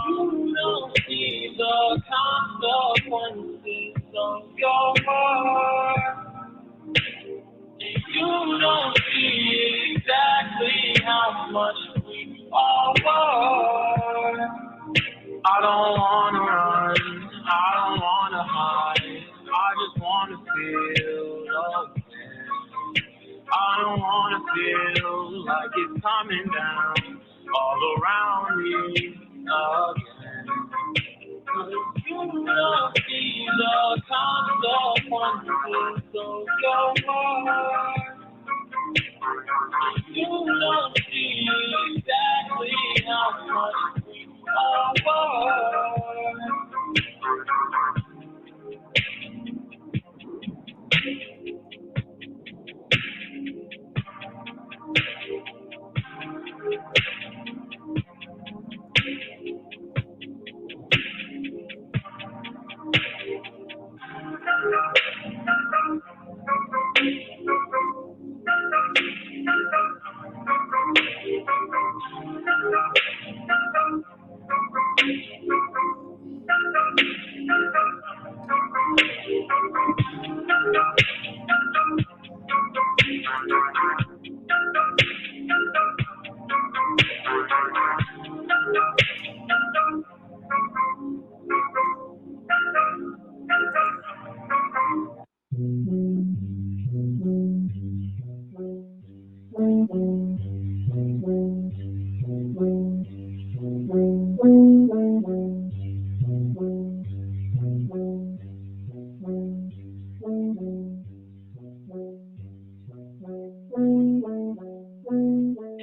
You don't see the consequences of your words. You don't see exactly how much we are worth. I don't wanna run, I don't wanna hide, I just wanna feel again. I don't wanna feel like it's coming down all around me again. 'Cause you don't see the consequences of your words. You don't see exactly how much we are worth.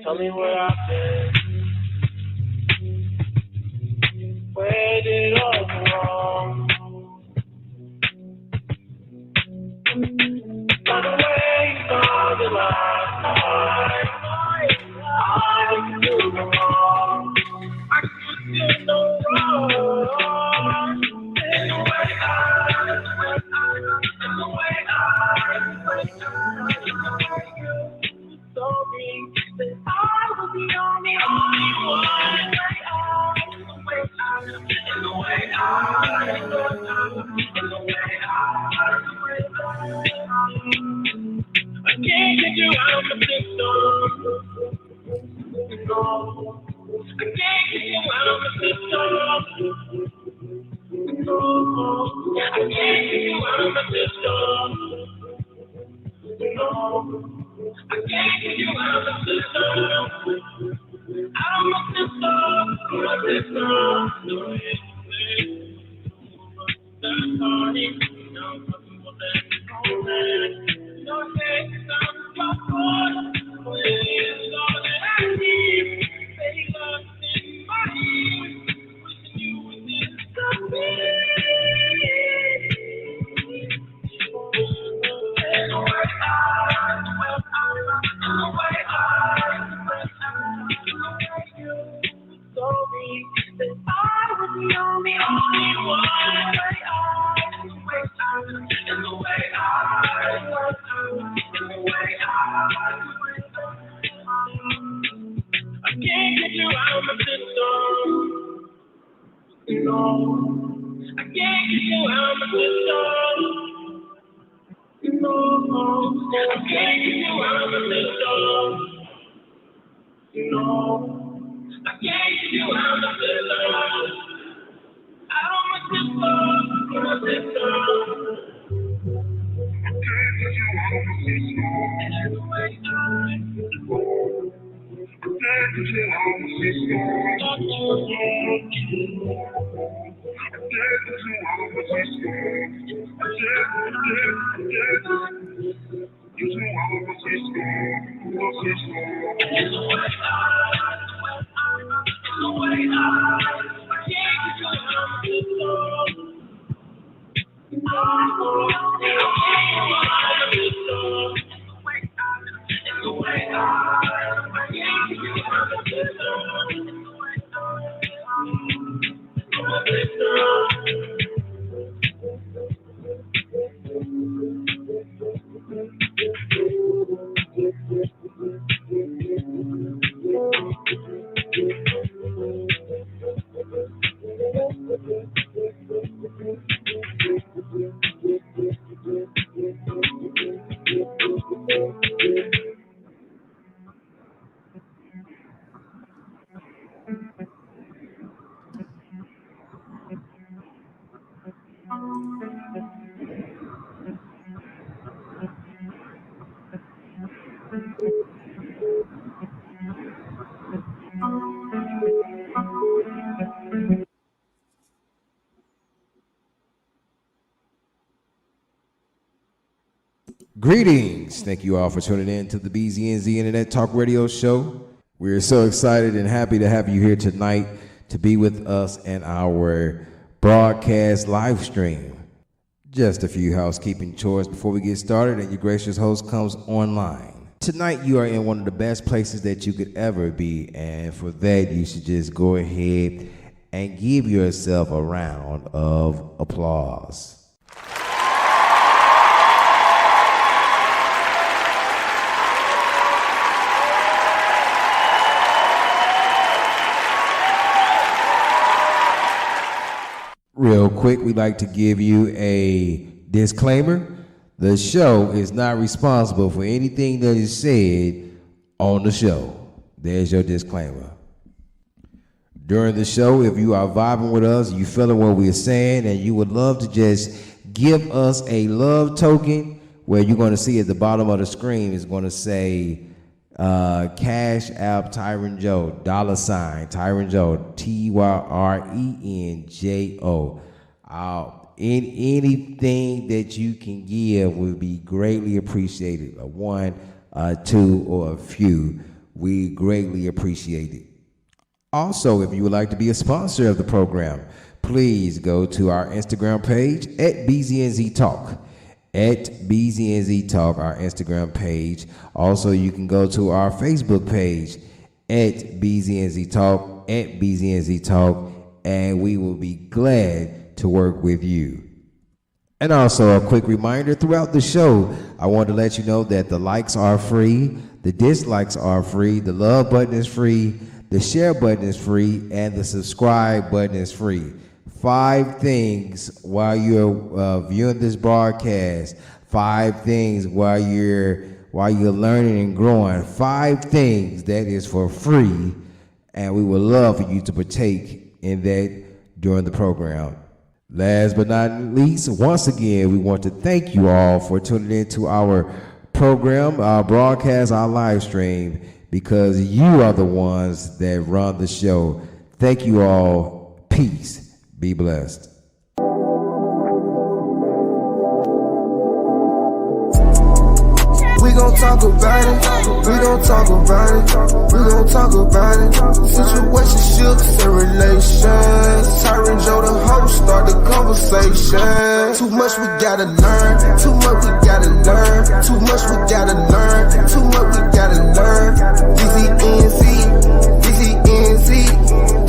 Tell me where I've been. Where did I go wrong? By the way you saw the last time, I could do no wrong. I could do no wrong. In the way you told me that I was the only one. In the way I can't get you out of my system. No, I can't get you out of my system. No, I can't get you out of my system. No, I can't get you out of my system. Out of my system, my system. No, that's party. No, nothing will let me go back. No, next time you're gone. It's all that I need. Baby, lost in my ears. Wishing you would disappear. In the way you told me that I was the only one. I can't get you out of my system. No, I can't get you out of my system. No, I can't get you out of my system. No, I can't get you out of my system. Out of my system, my system. I can't get you out of my system. Can't get you out of my system. I can't get you out of my system. I can't get you out of my system. My system. It's the way I can't get you out of my system. Greetings. Thank you all for tuning in to the BZNZ Internet Talk Radio Show. We're so excited and happy to have you here tonight to be with us in our broadcast live stream. Just a few housekeeping chores before we get started and your gracious host comes online. Tonight you are in one of the best places that you could ever be, and for that you should just go ahead and give yourself a round of applause. Real quick, we'd like to give you a disclaimer. The show is not responsible for anything that is said on the show. There's your disclaimer. During the show, if you are vibing with us, you feeling what we're saying, and you would love to just give us a love token, where you're going to see at the bottom of the screen is going to say Cash App Tyron Joe, $ Tyron Joe, TYRENJO. Anything that you can give would be greatly appreciated. A one, a two, or a few. We greatly appreciate it. Also, if you would like to be a sponsor of the program, please go to our Instagram page at BZNZ Talk. At BZNZ Talk, our Instagram page. Also, you can go to our Facebook page at BZNZ Talk, at BZNZ Talk, and we will be glad to work with you. And also, a quick reminder throughout the show, I want to let you know that the likes are free, the dislikes are free, the love button is free, the share button is free, and the subscribe button is free. 5 things while you're viewing this broadcast. 5 things while you're learning and growing. 5 things that is for free, and we would love for you to partake in that during the program. Last but not least, once again, we want to thank you all for tuning in to our program, our broadcast, our live stream, because you are the ones that run the show. Thank you all. Peace. Be blessed. We gon' talk about it, we gon' talk about it, we gon' talk about it. Situationships and relations. Tyron Joe the host, start the conversation. Too much we gotta learn, too much we gotta learn, too much we gotta learn, too much we gotta learn. BZNZ,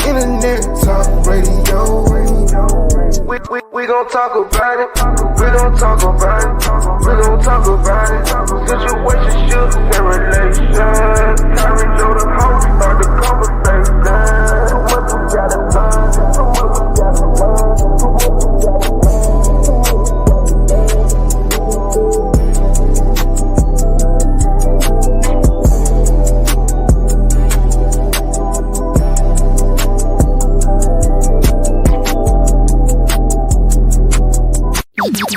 Internet Talk Radio. We gon' talk about it, we gon' talk about it, we gon' talk about it. Situationships and relations. Tyron Joe the host, start the conversation. Too much we gotta learn, too much we gotta learn, too much we gotta learn.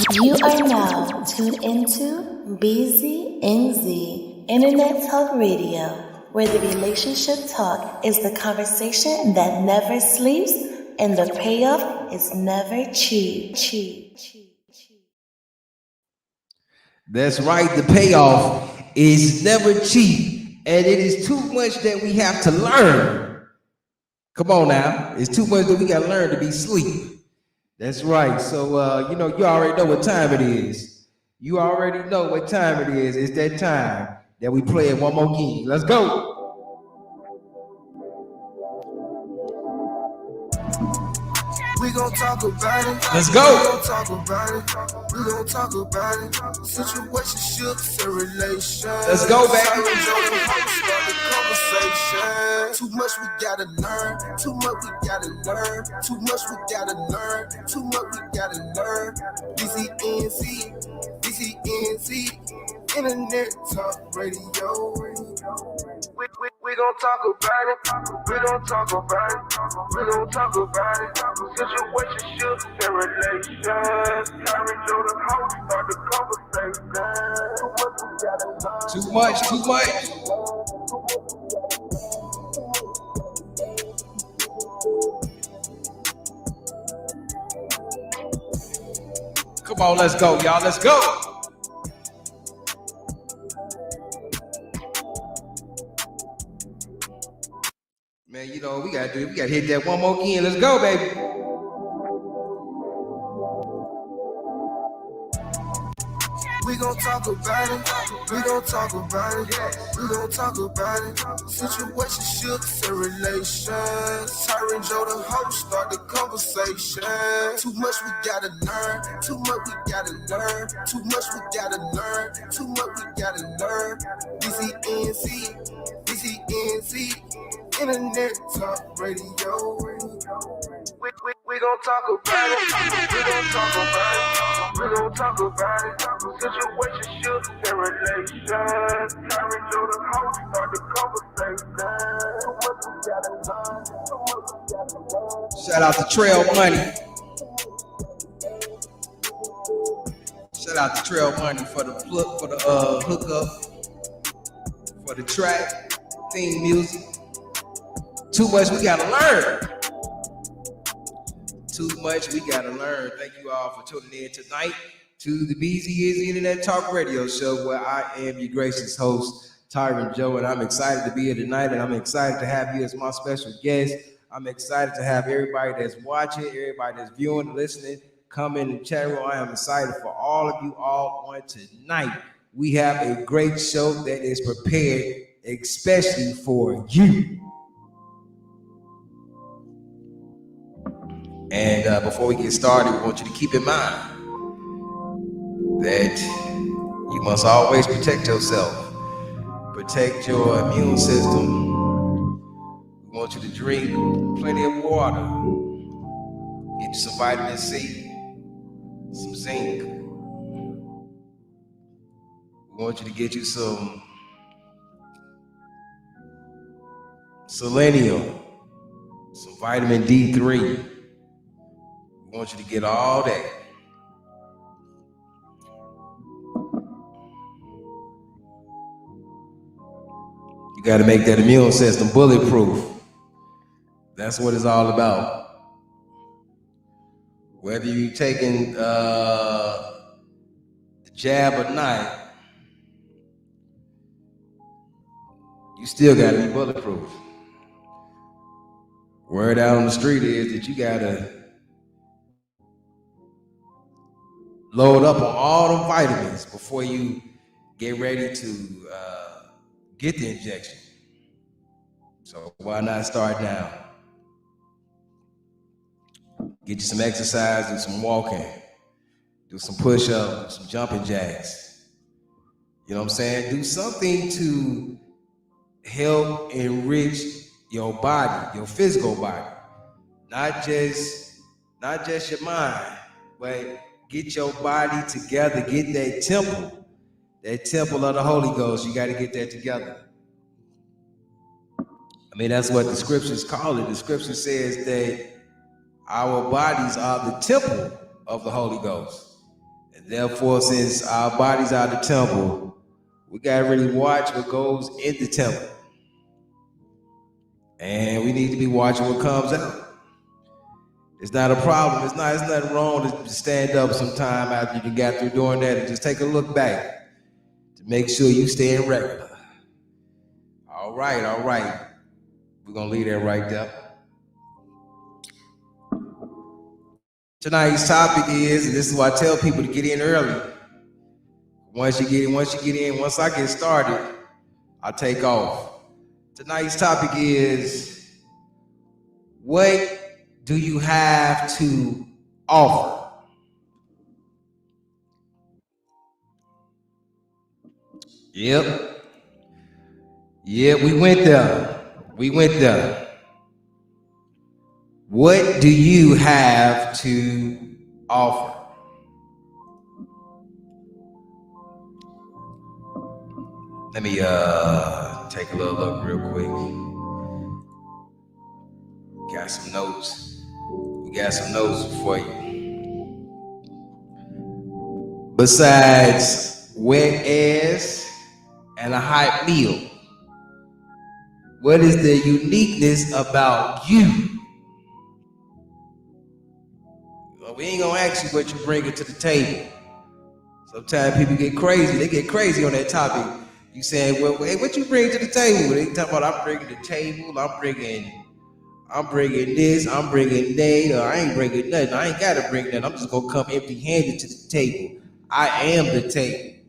You are now tuned into BZNZ Internet Talk Radio, where the relationship talk is the conversation that never sleeps and the payoff is never cheap. That's right, the payoff is never cheap, and it is too much that we have to learn. Come on now, it's too much that we gotta learn to be sleep. That's right. So, you already know what time it is. You already know what time it is. It's that time that we play it one more game. Let's go. We gon' talk about it. Let's go. We gon' talk about it. We gon' talk about it. Situationships and relations. Let's go, baby. Start the conversation. Too much we gotta learn. Too much we gotta learn. Too much we gotta learn. Too much we gotta learn. BZNZ, Internet Talk Radio. We gon' talk about it. We gon' talk about it. We gon' talk about it. Situationships and relations. Tyron Joe the host, start the conversation. Too much we gotta learn. Too much. Come on, let's go, y'all. Let's go. gotta do. We gotta hit that one more again. Let's go, baby. We gon' talk about it. We gon' talk about it. We gon' talk about it. Situationships and relations. Tyron Joe, the host, start the conversation. Too much we gotta learn. Too much we gotta learn. Too much we gotta learn. Too much we gotta learn. BZNZ, BZNZ, Internet Talk Radio. We gon' talk about it. We gon' talk about it. We gon' talk about it. Situationships and relations. Tyron Joe, the host, start the conversation. Too much we gotta learn. Too much we gotta learn. Shout out to Trail Money. Shout out to Trail Money for the hookup, for the track, theme music. Too much we gotta learn. Too much we gotta learn. Thank you all for tuning in tonight to the BZNZ Internet Talk Radio Show, where I am your gracious host, Tyron Joe, and I'm excited to be here tonight, and I'm excited to have you as my special guest. I'm excited to have everybody that's watching, everybody that's viewing, listening, come in the chat room. I am excited for all of you all on tonight. We have a great show that is prepared especially for you. And before we get started, we want you to keep in mind that you must always protect yourself. Protect your immune system. We want you to drink plenty of water. Get you some vitamin C, some zinc. We want you to get you some selenium, some vitamin D3. We want you to get all that. You got to make that immune system bulletproof. That's what it's all about. Whether you're taking the jab or not, you still got to be bulletproof. Word out on the street is that you got to load up on all the vitamins before you get ready to get the injection. So why not start now? Get you some exercise, do some walking, do some push-ups, do some jumping jacks. You know what I'm saying? Do something to help enrich your body, your physical body. Not just your mind, but get your body together, get that temple of the Holy Ghost. You got to get that together. I mean, that's what the scriptures call it. The scripture says that our bodies are the temple of the Holy Ghost. And therefore, since our bodies are the temple, we got to really watch what goes in the temple. And we need to be watching what comes out. It's not a problem. It's nothing wrong to stand up sometime after you got through doing that and just take a look back to make sure you stay in regular. All right. We're going to leave that right there. Tonight's topic is, and this is why I tell people to get in early. Once you get in, once I get started, I take off. Tonight's topic is, what do you have to offer? Yep, we went there. What do you have to offer? Let me take a little look real quick. Got some notes. We got some notes for you. Besides wet ass and a hot meal, what is the uniqueness about you? Well, we ain't gonna ask you what you bring to the table. Sometimes people get crazy. They get crazy on that topic. You saying, well, hey, what you bring to the table? They talking about I'm bringing the table. I'm bringing this, I'm bringing that, or I ain't bringing nothing. I ain't got to bring nothing. I'm just going to come empty-handed to the table. I am the table.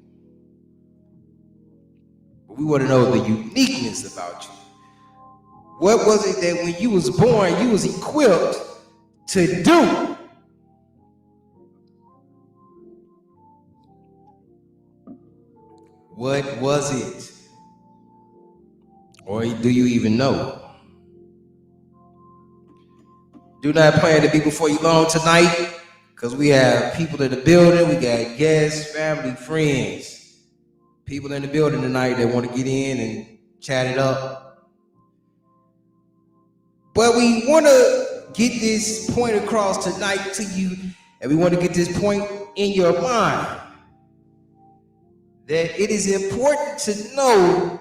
But we want to know the uniqueness about you. What was it that when you was born, you was equipped to do? What was it? Or do you even know? Do not plan to be before you long tonight, because we have people in the building. We got guests, family, friends, people in the building tonight that want to get in and chat it up. But we want to get this point across tonight to you, and we want to get this point in your mind, that it is important to know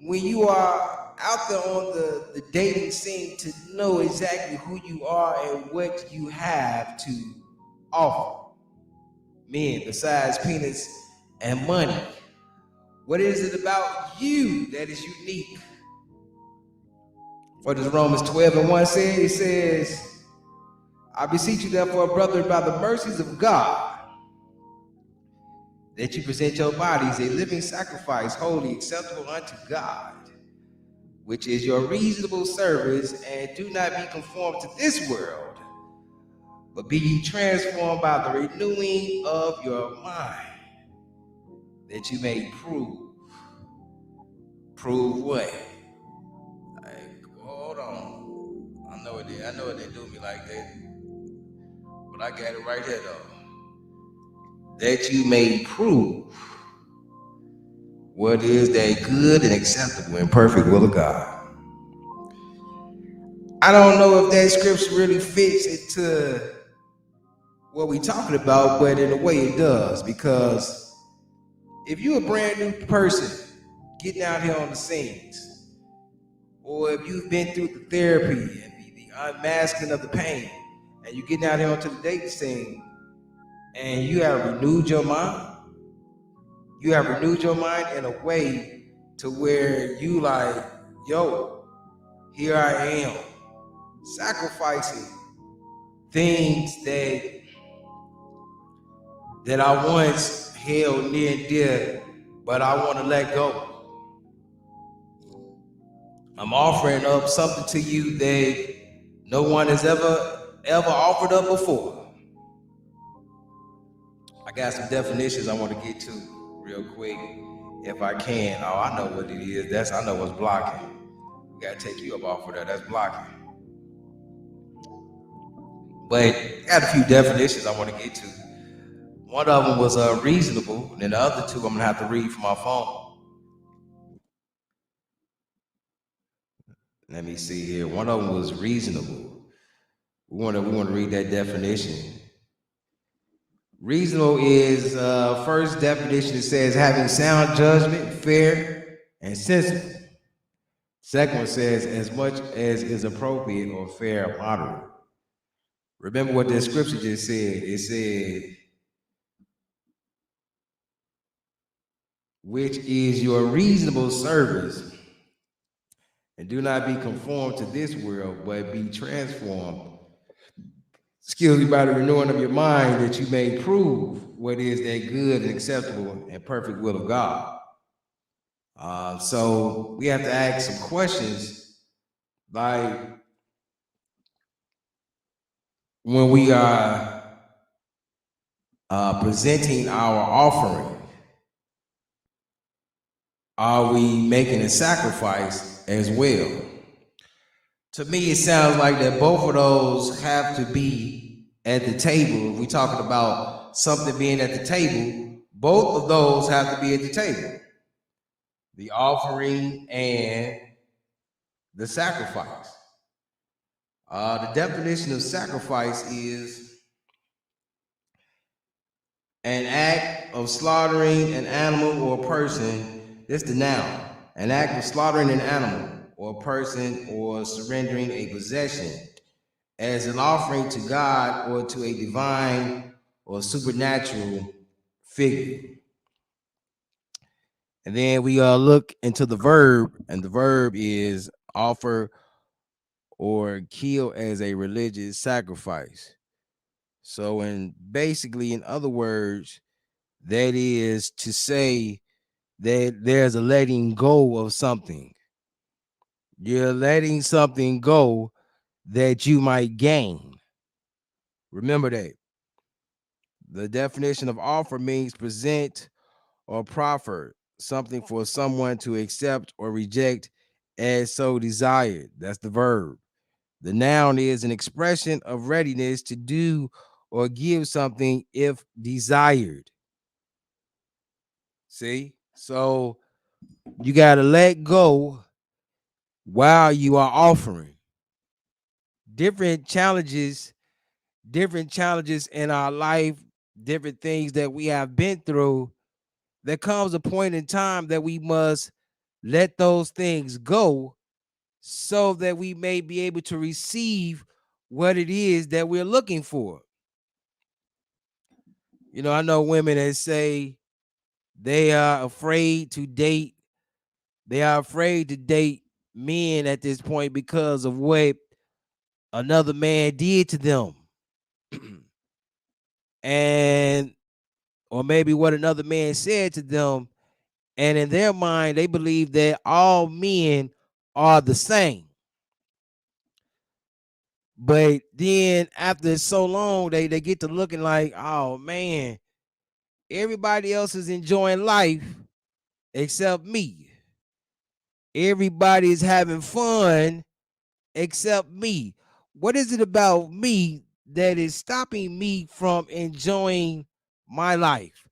when you are out there on the dating scene to know exactly who you are and what you have to offer. Men, besides penis and money, what is it about you that is unique? What does Romans 12:1 say? It says, I beseech you therefore, brethren, by the mercies of God, that you present your bodies a living sacrifice, holy, acceptable unto God, which is your reasonable service, and do not be conformed to this world, but be ye transformed by the renewing of your mind, that you may prove. Prove what? Like, hold on. I know it do me like that. But I got it right here though. That you may prove what is that good and acceptable and perfect will of God. I don't know if that scripture really fits into what we're talking about, but in a way it does, because if you're a brand new person getting out here on the scenes, or if you've been through the therapy and the unmasking of the pain, and you're getting out here onto the dating scene, and you have renewed your mind, in a way to where you like, yo, here I am, sacrificing things that I once held near and dear, but I want to let go. I'm offering up something to you that no one has ever offered up before. I got some definitions I want to get to real quick, if I can. Oh, I know what it is. I know what's blocking. We gotta take you up off of that. That's blocking. But I got a few definitions I want to get to. One of them was reasonable, and then the other two I'm gonna have to read from my phone. Let me see here. One of them was reasonable. We want to read that definition. Reasonable is first definition. It says having sound judgment, fair and sensible. Second one says as much as is appropriate or fair or moderate. Remember what the scripture just said. It said, which is your reasonable service, and do not be conformed to this world, but be transformed, by the renewing of your mind, that you may prove what is that good and acceptable and perfect will of God. So we have to ask some questions, like when we are presenting our offering, are we making a sacrifice as well? To me, it sounds like that both of those have to be at the table. If we're talking about something being at the table, both of those have to be at the table. The offering and the sacrifice. The definition of sacrifice is an act of slaughtering an animal or person. That's the noun. An act of slaughtering an animal or person or surrendering a possession as an offering to God or to a divine or supernatural figure. And then we look into the verb, and the verb is offer or killed as a religious sacrifice. So, in other words, that is to say that there's a letting go of something. You're letting something go that you might gain. Remember that. The definition of offer means present or proffer something for someone to accept or reject as so desired. That's the verb. The noun is an expression of readiness to do or give something if desired. See? So you got to let go while you are offering. Different challenges in our life, different things that we have been through. There comes a point in time that we must let those things go so that we may be able to receive what it is that we're looking for. You know, I know women that say they are afraid to date. They are afraid to date men at this point because of what another man did to them. And or maybe what another man said to them. And in their mind, they believe that all men are the same. But then after so long, they get to looking like, oh man, everybody else is enjoying life except me. Everybody is having fun except me. What is it about me that is stopping me from enjoying my life?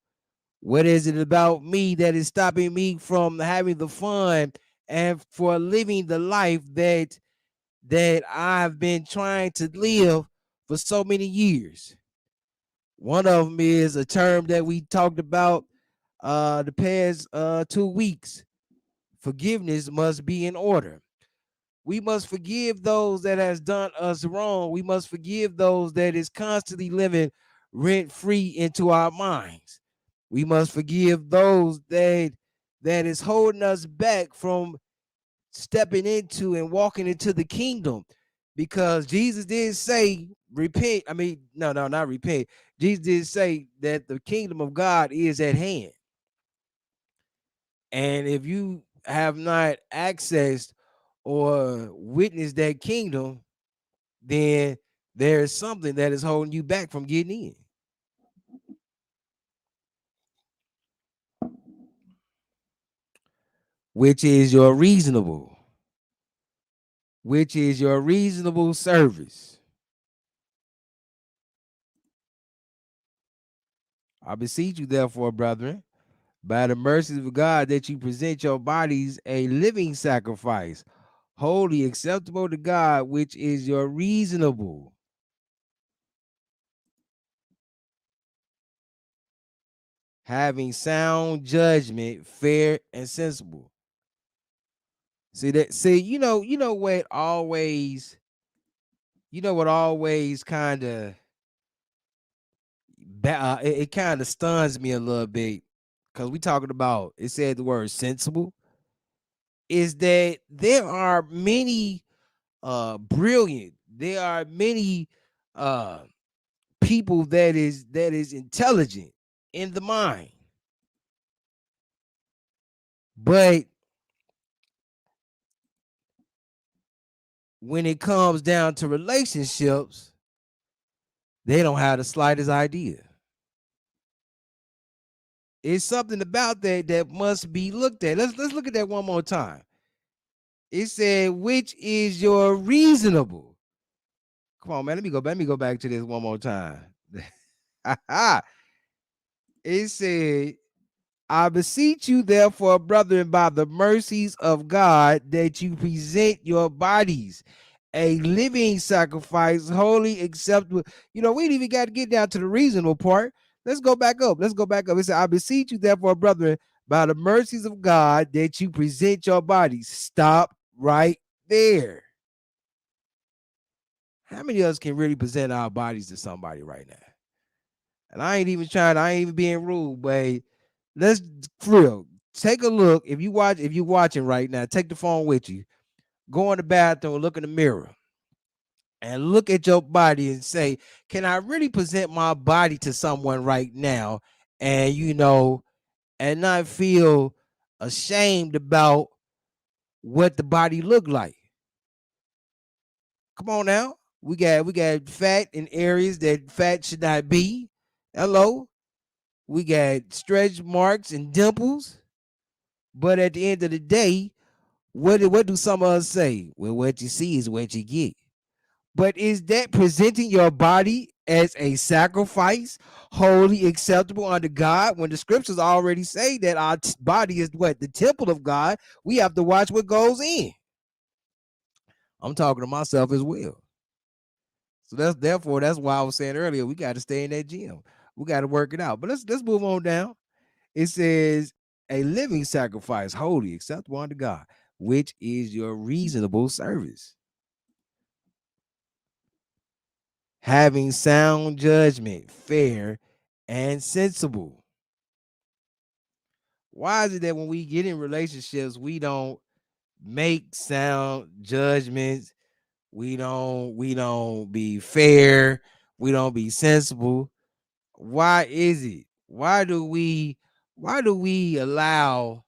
What is it about me that is stopping me from having the fun and for living the life that I've been trying to live for so many years? One of them is a term that we talked about the past 2 weeks. Forgiveness must be in order. We must forgive those that has done us wrong. We must forgive those that is constantly living rent free into our minds. We must forgive those that is holding us back from stepping into and walking into the kingdom, because Jesus did say repent. I mean, no, not repent. Jesus did say that the kingdom of God is at hand. And if you have not accessed or witnessed that kingdom, then there is something that is holding you back from getting in. Which is your reasonable service. I beseech you, therefore, brethren, by the mercies of God, that you present your bodies a living sacrifice, wholly acceptable to God, which is your reasonable. Having sound judgment, fair and sensible. You know what always kind of it kind of stuns me a little bit, because we talking about, it said the word sensible, is that there are many brilliant, there are many people that is intelligent in the mind, but when it comes down to relationships, they don't have the slightest idea. It's something about that must be looked at. Let's look at that one more time. It said, which is your reasonable. Come on, man. Let me go back to this one more time. It said, I beseech you, therefore, brethren, by the mercies of God, that you present your bodies a living sacrifice, wholly acceptable. You know, we ain't even got to get down to the reasonable part. Let's go back up. It said, I beseech you, therefore, brethren, by the mercies of God, that you present your bodies. Stop right there. How many of us can really present our bodies to somebody right now? And I ain't even being rude, but let's, for real, take a look. If you're watching right now, take the phone with you. Go in the bathroom, look in the mirror. and look at your body and say, can I really present my body to someone right now and, and not feel ashamed about what the body look like? Come on now. We got fat in areas that fat should not be. Hello. We got stretch marks and dimples. But at the end of the day, what do some of us say? Well, what you see is what you get. But is that presenting your body as a sacrifice, wholly acceptable unto God, when the scriptures already say that our body is what? The temple of God. We have to watch what goes in. I'm talking to myself as well. So that's why I was saying earlier, we got to stay in that gym. We got to work it out. But let's move on down. It says a living sacrifice, holy, acceptable unto God, which is your reasonable service. Having sound judgment, fair and sensible. Why is it that when we get in relationships, we don't make sound judgments? We don't be fair. We don't be sensible. Why is it? Why do we allow,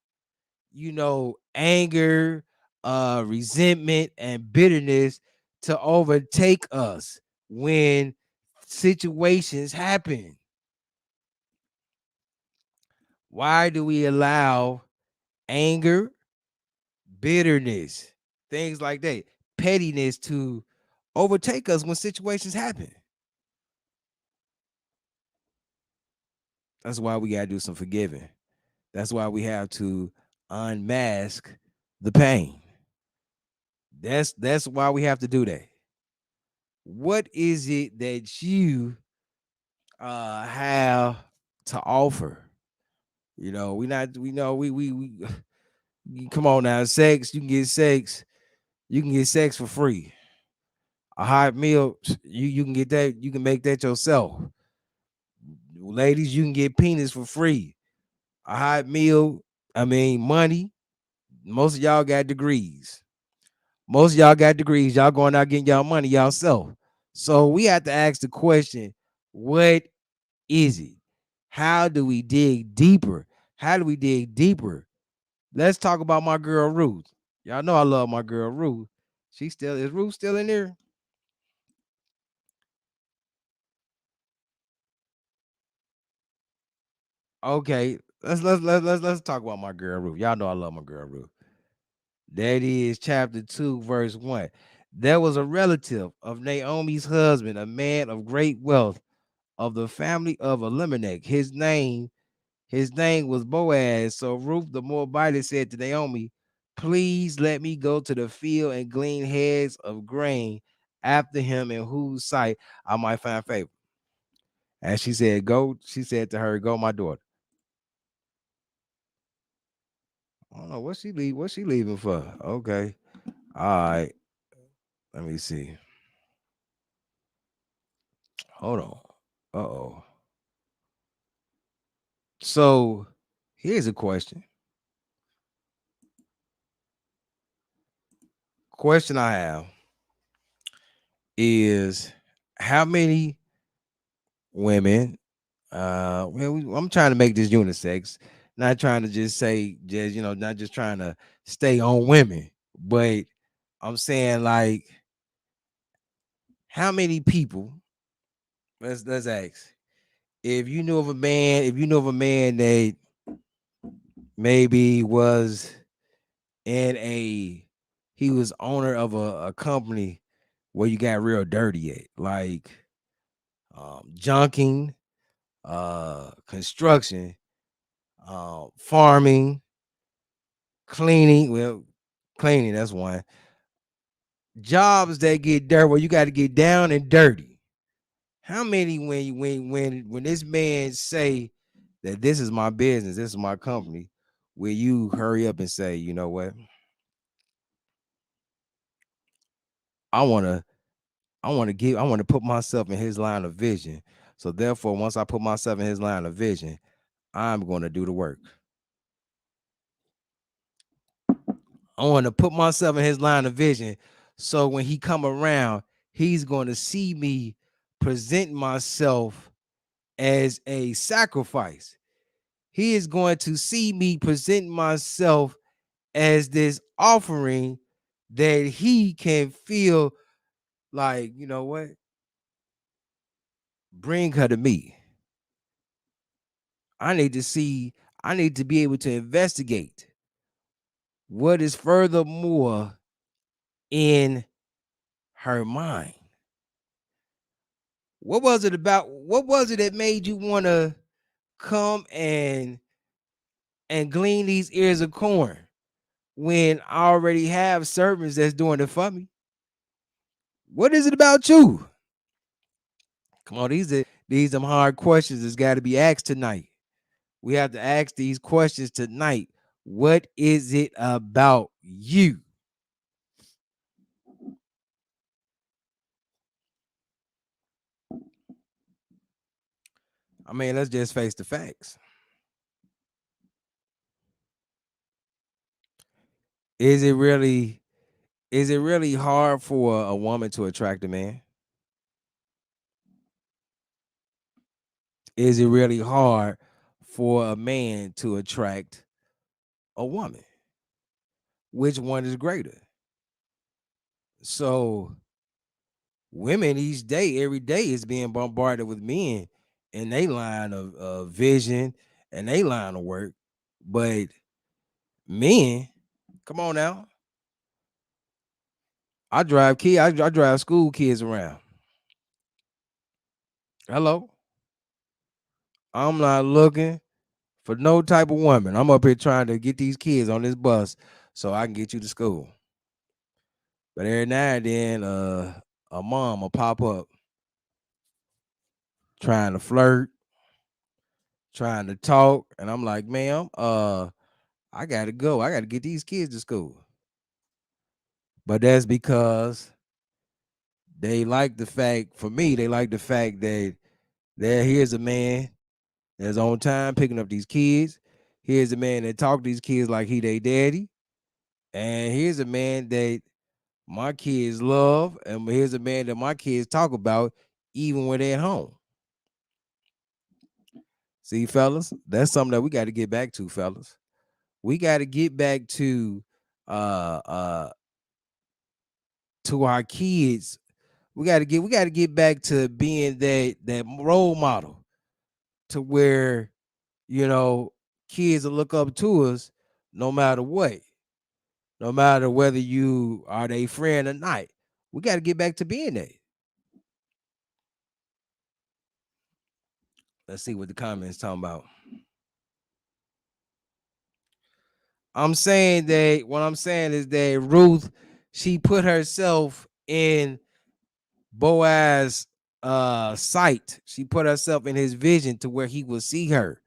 anger, resentment, and bitterness to overtake us when situations happen? Why do we allow anger, bitterness, things like that, pettiness to overtake us when situations happen? That's why we got to do some forgiving. That's why we have to unmask the pain. That's why we have to do that. What is it that you have to offer? We not we know we come on now, sex, you can get sex, for free. A hot meal, you can get that, you can make that yourself. Ladies, you can get penis for free. A hot meal, money. Most of y'all got degrees. Y'all going out getting y'all money yourself. So we have to ask the question, what is it? How do we dig deeper? Let's talk about my girl Ruth. Y'all know I love my girl Ruth. Is Ruth still in there? Okay, let's talk about my girl Ruth. Y'all know I love my girl Ruth. That is chapter 2, verse 1. There was a relative of Naomi's husband, a man of great wealth of the family of Elimelech. His name was Boaz. So Ruth the Moabitess said to Naomi, please let me go to the field and glean heads of grain after him, in whose sight I might find favor. And she said, go, she said to her, go, my daughter. I don't know what she leaving for. Okay. All right. Let me see. Hold on. Uh-oh. So here's a question. Question I have is, how many women, I'm trying to make this unisex, not trying to just say, not just trying to stay on women, but I'm saying, like, how many people, let's ask, if you knew of a man that maybe he was owner of a company where you got real dirty at, like junking, construction, farming, cleaning. Well, cleaning, that's one. Jobs that get dirty, where you got to get down and dirty. How many, when this man say that this is my business, this is my company, will you hurry up and say, you know what? I want to put myself in his line of vision. So therefore, once I put myself in his line of vision, I'm going to do the work. I want to put myself in his line of vision. So when he come around, he's going to see me present myself as a sacrifice. He is going to see me present myself as this offering that he can feel like, you know what? Bring her to me. I need to be able to investigate what is furthermore in her mind. What was it about? What was it that made you want to come and glean these ears of corn when I already have servants that's doing it for me? What is it about you? Come on, these them hard questions that's got to be asked tonight. We have to ask these questions tonight. What is it about you? I mean, let's just face the facts. Is it really hard for a woman to attract a man? Is it really hard for a man to attract a woman? Which one is greater? So women each day, every day is being bombarded with men in they line of vision and they line of work. But men, come on now. I drive school kids around. Hello. I'm not looking for no type of woman. I'm up here trying to get these kids on this bus so I can get you to school. But every now and then, a mom will pop up trying to flirt, trying to talk, and I'm like, ma'am, I gotta go. I gotta get these kids to school. But that's because they like the fact, for me, they like the fact that here's a man that's on time picking up these kids. Here's a man that talk to these kids like he they daddy. And here's a man that my kids love. And here's a man that my kids talk about even when they're at home. See, fellas, that's something that we got to get back to, fellas. We got to get back to our kids. We got to get back to being that role model to where, you know, kids will look up to us no matter what. No matter whether you are their friend or not. We got to get back to being that. Let's see what the comments talking about. I'm saying that what I'm saying is that Ruth, she put herself in Boaz's sight. She put herself in his vision to where he will see her.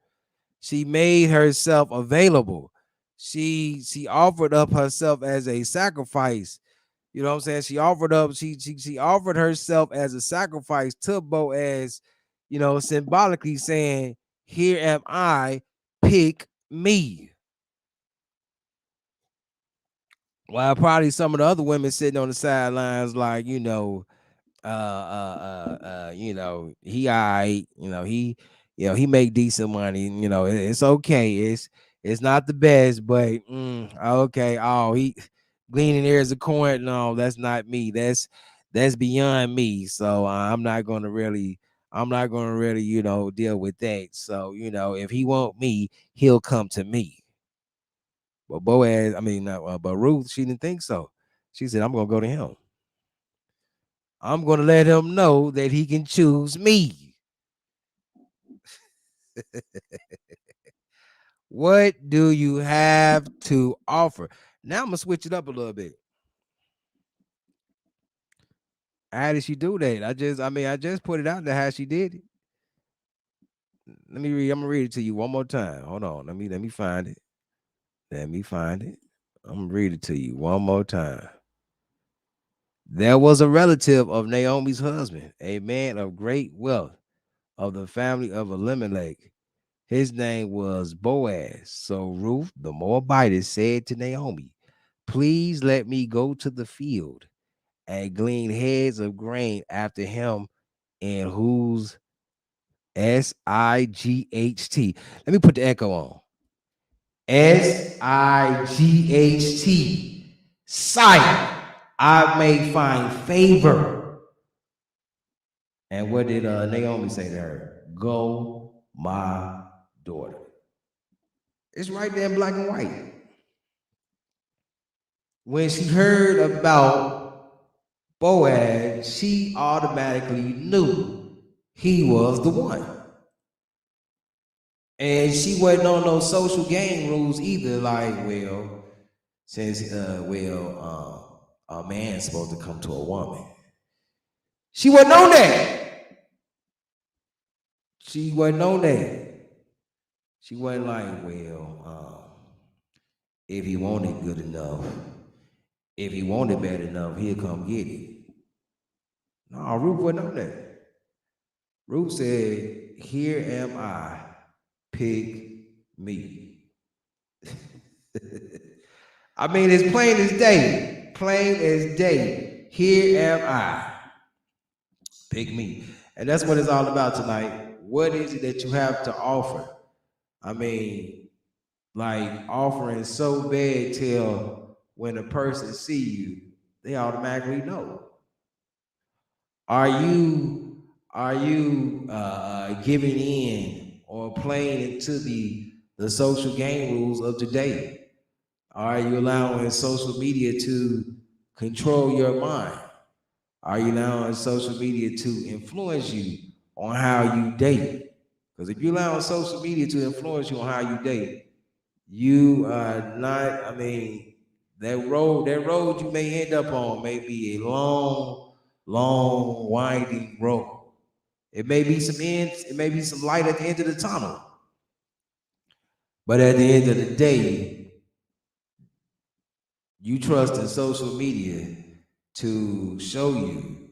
She made herself available. She offered up herself as a sacrifice. You know what I'm saying? She offered up, she offered herself as a sacrifice to Boaz, you know, symbolically saying, here am I, pick me. While probably some of the other women sitting on the sidelines, like, you know, you know, he alright, you know, he make decent money, you know, it's okay. It's not the best, but okay. Oh, he gleaning ears of corn. No, that's not me. That's beyond me. So I'm not gonna really, you know, deal with that. So, you know, if he want me, he'll come to me. But Boaz, but Ruth, she didn't think so. She said, I'm gonna go to him. I'm gonna let him know that he can choose me. What do you have to offer? Now I'm gonna switch it up a little bit. How did she do that? I just put it out there how she did it. Let me read. I'm gonna read it to you one more time. Hold on. Let me find it. Let me find it. I'm gonna read it to you one more time. There was a relative of Naomi's husband, a man of great wealth, of the family of Elimelech. His name was Boaz. So Ruth, the Moabitess, said to Naomi, please let me go to the field and gleaned heads of grain after him, and whose Sight. Let me put the echo on. Sight. Sight. I may find favor. And what did Naomi say to her? Go, my daughter. It's right there in black and white. When she heard about Boaz, she automatically knew he was the one. And she wasn't on no social game rules either, like, well, since a man's supposed to come to a woman. She wasn't on that. She wasn't on that. She wasn't like, well, if he wanted good enough, if he wanted bad enough, he'll come get it. No, Ruth wasn't on that. Ruth said, here am I, pick me. I mean, it's plain as day. Plain as day. Here am I. Pick me. And that's what it's all about tonight. What is it that you have to offer? I mean, like offering so bad till when a person see you, they automatically know. Are you giving in or playing into the social game rules of today? Are you allowing social media to control your mind? Are you allowing social media to influence you on how you date? Because if you allow social media to influence you on how you date, you are not, I mean, that road you may end up on may be a long, winding road. It may be some ends, it may be some light at the end of the tunnel. But at the end of the day, you trust in social media to show you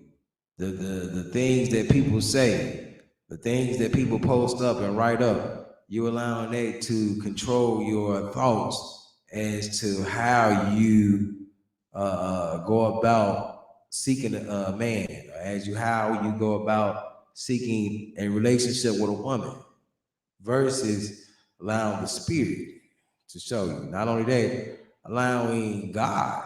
the things that people say, the things that people post up and write up. You allowing that to control your thoughts as to how you go about seeking a man, how you go about seeking a relationship with a woman, versus allowing the spirit to show you. Not only that, allowing God,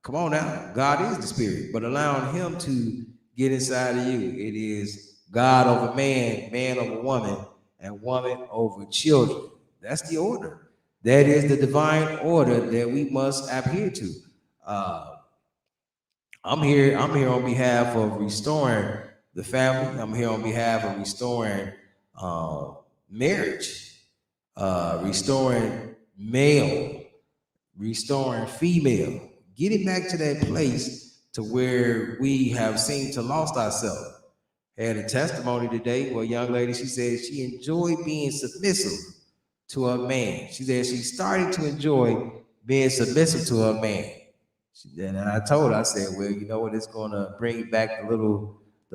come on now, God is the spirit, but allowing him to get inside of you. It is God over man, man over woman, and woman over children. That's the order. That is the divine order that we must adhere to. I'm here on behalf of restoring the family. I'm here on behalf of restoring marriage, restoring male, restoring female, getting back to that place to where we have seemed to lost ourselves. Had a testimony today where a young lady, she said she enjoyed being submissive to her man. She said she started to enjoy being submissive to her man. And I told her, I said, well, you know what? It's going to bring back the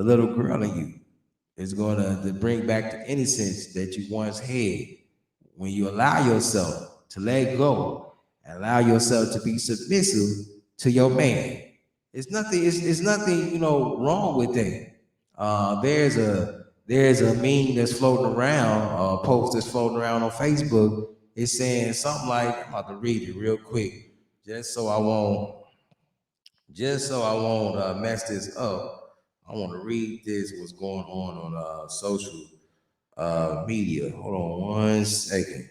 little girl in you. It's going to bring back the innocence that you once had when you allow yourself to let go and allow yourself to be submissive to your man. It's nothing, wrong with that. There's a meme that's floating around, a post that's floating around on Facebook. It's saying something like, I'm about to read it real quick, just so I won't mess this up. I want to read this, what's going on social media. Hold on one second.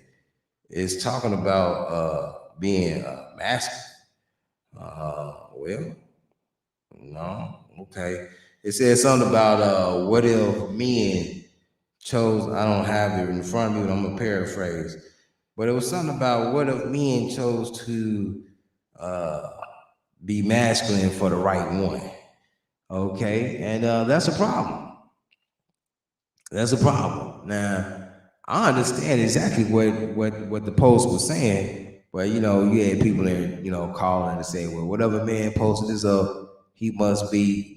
It's talking about being masculine. Well, no, okay. It says something about what if men chose, I don't have it in front of me, but I'm going to paraphrase. But it was something about what if men chose to be masculine for the right one. Okay, and that's a problem. That's a problem. Now, I understand exactly what the post was saying, but you had people there, calling and saying, well, whatever man posted this up, he must be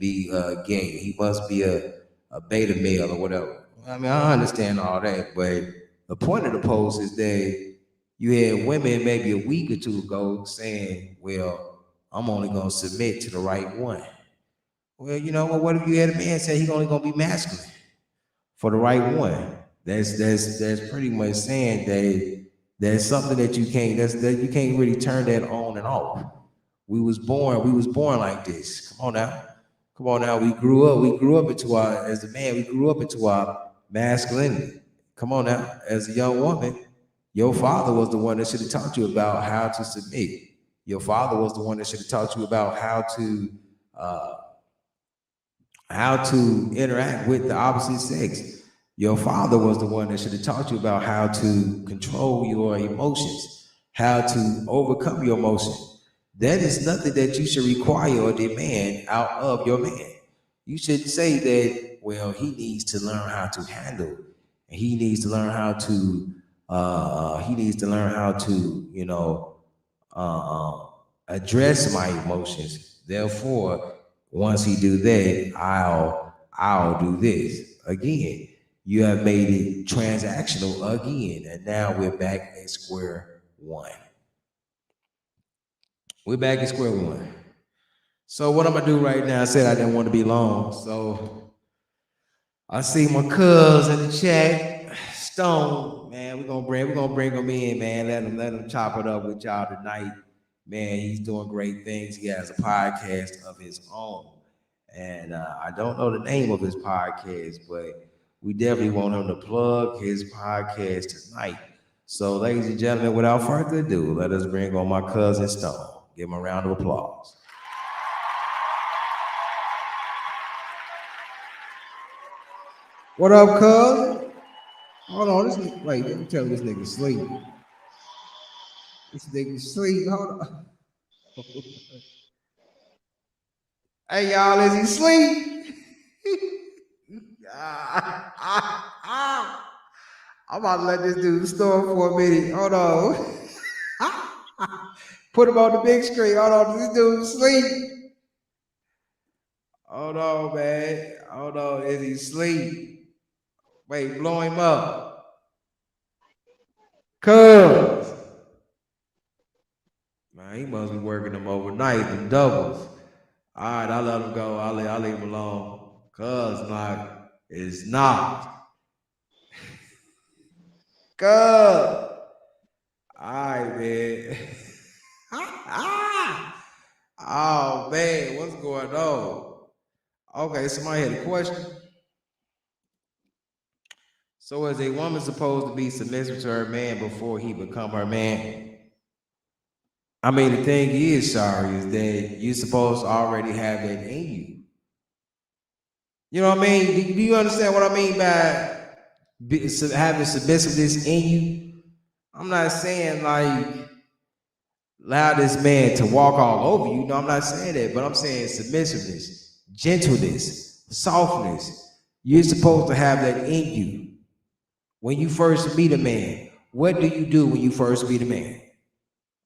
gay. He must be a beta male or whatever. I mean, I understand all that, but the point of the post is that you had women maybe a week or two ago saying, well, I'm only going to submit to the right one. Well, you know what if you had a man say he's only gonna be masculine for the right one? That's pretty much saying that there's something that you can't that you can't really turn that on and off. We was born like this. Come on now. Come on now. We grew up into our as a man, we grew up into our masculinity. Come on now. As a young woman, your father was the one that should have taught you about how to submit. Your father was the one that should have taught you about how to interact with the opposite sex. Your father was the one that should have taught you about how to control your emotions, how to overcome your emotions. That is nothing that you should require or demand out of your man. You should say that, well, he needs to learn how to handle, and he needs to learn how to address my emotions. Therefore, once he do that, I'll do this. Again, you have made it transactional again, and now we're back at square one. We're back at square one. So what I'm gonna do right now, I said I didn't want to be long, so I see my cuz in the chat, Stone, man. We're gonna bring him in, man. Let him chop it up with y'all tonight. Man, he's doing great things. He has a podcast of his own. And I don't know the name of his podcast, but we definitely want him to plug his podcast tonight. So, ladies and gentlemen, without further ado, let us bring on my cousin Stone. Give him a round of applause. What up, cuz? Hold on, wait, let me tell this nigga sleep. This nigga sleep, hold on. Hey, y'all, is he sleep? I'm about to let this dude snore for a minute. Hold on. Put him on the big screen. Hold on, this dude sleep. Hold on, man. Hold on, is he sleep? Wait, blow him up. Cuz. Man, he must be working them overnight, them doubles. All right, I'll let him go. I'll leave him alone. Cuz it's not. Cuz. All right, man. Oh, man, what's going on? Okay, somebody had a question. So is a woman supposed to be submissive to her man before he become her man? I mean, the thing is, sorry, is that you're supposed to already have that in you. You know what I mean? Do you understand what I mean by having submissiveness in you? I'm not saying like allow this man to walk all over you. No, I'm not saying that, but I'm saying submissiveness, gentleness, softness. You're supposed to have that in you. When you first meet a man, what do you do when you first meet a man?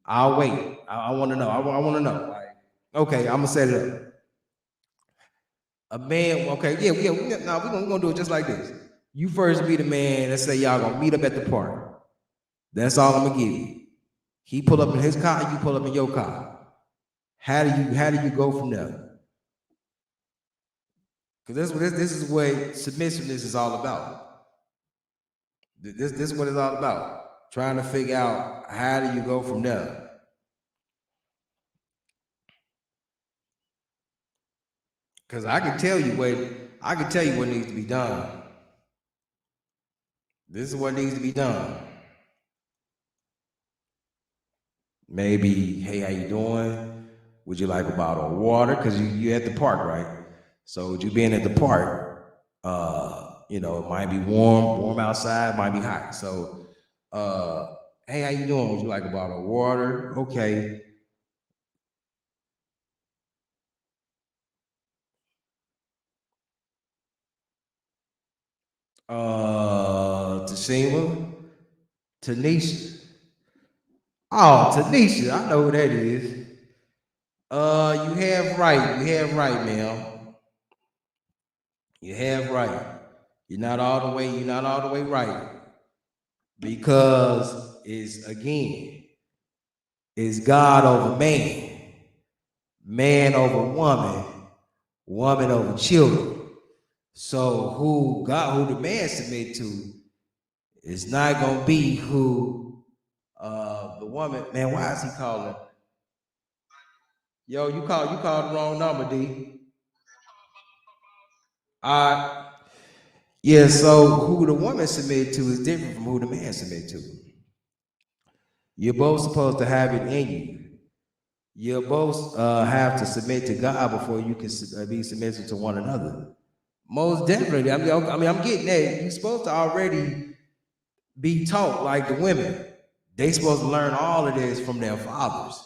I'll wait. I want to know. I want to know. Like, okay, I'm gonna set it up. A man, okay, we're gonna do it just like this. You first meet a man, let's say y'all gonna meet up at the park. That's all I'm gonna give you. He pull up in his car, you pull up in your car. How do you go from there? Because this is what submissiveness is all about. This is what it's all about. Trying to figure out how do you go from there. Because I can tell you what needs to be done. This is what needs to be done. Maybe, hey, how you doing? Would you like a bottle of water? Because you at the park, right? So with you being at the park, it might be warm outside, might be hot. So, hey, how you doing? Would you like a bottle of water? Okay. Tashima, Tanisha. Oh, Tanisha, I know who that is. You have right, ma'am. You have right. You're not all the way right. Because it's God over man, man over woman, woman over children. So who the man submit to is not gonna be who the woman. Man, why is he calling? Yo, you called the wrong number, D. Yeah, so who the woman submit to is different from who the man submit to. You're both supposed to have it in you. You both have to submit to God before you can be submissive to one another. Most definitely. I mean, I'm getting that. You're supposed to already be taught like the women. They supposed to learn all of this from their fathers.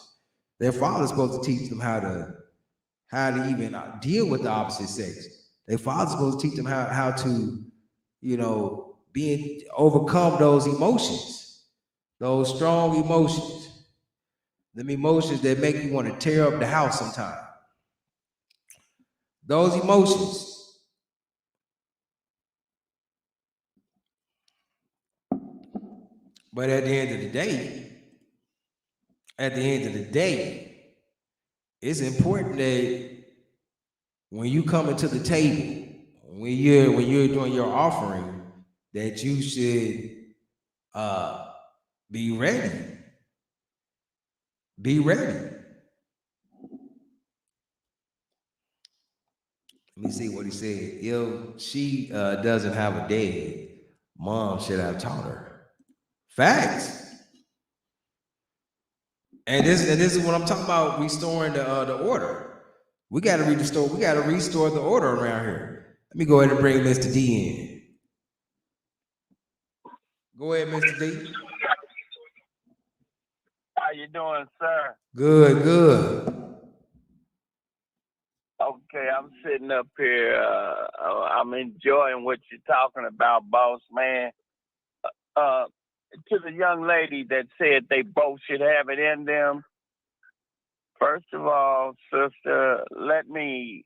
Their father's supposed to teach them how to even deal with the opposite sex. Their father's supposed to teach them how to, overcome those emotions, those strong emotions, them emotions that make you want to tear up the house sometimes. Those emotions. But at the end of the day, it's important that when you come into the table, when you're doing your offering, that you should be ready. Be ready. Let me see what he said. If she doesn't have a dad, mom should have taught her. Facts. And this is what I'm talking about, restoring the order. We got to restore the order around here. Let me go ahead and bring Mr. D in. Go ahead, Mr. D. How you doing, sir? Good. Okay, I'm sitting up here. I'm enjoying what you're talking about, boss man. To the young lady that said they both should have it in them, first of all, sister, let me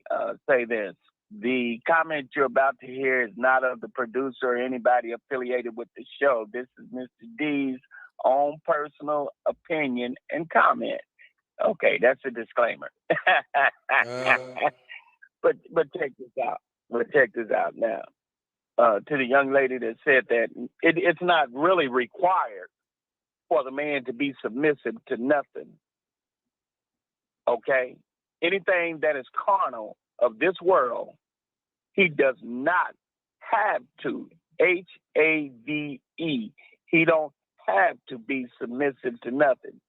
say this. The comment you're about to hear is not of the producer or anybody affiliated with the show. This is Mr. D's own personal opinion and comment. Okay, that's a disclaimer. But check this out now. To the young lady that said that it's not really required for the man to be submissive to nothing. Okay? Anything that is carnal of this world, he does not have to. HAVE. He don't have to be submissive to nothing,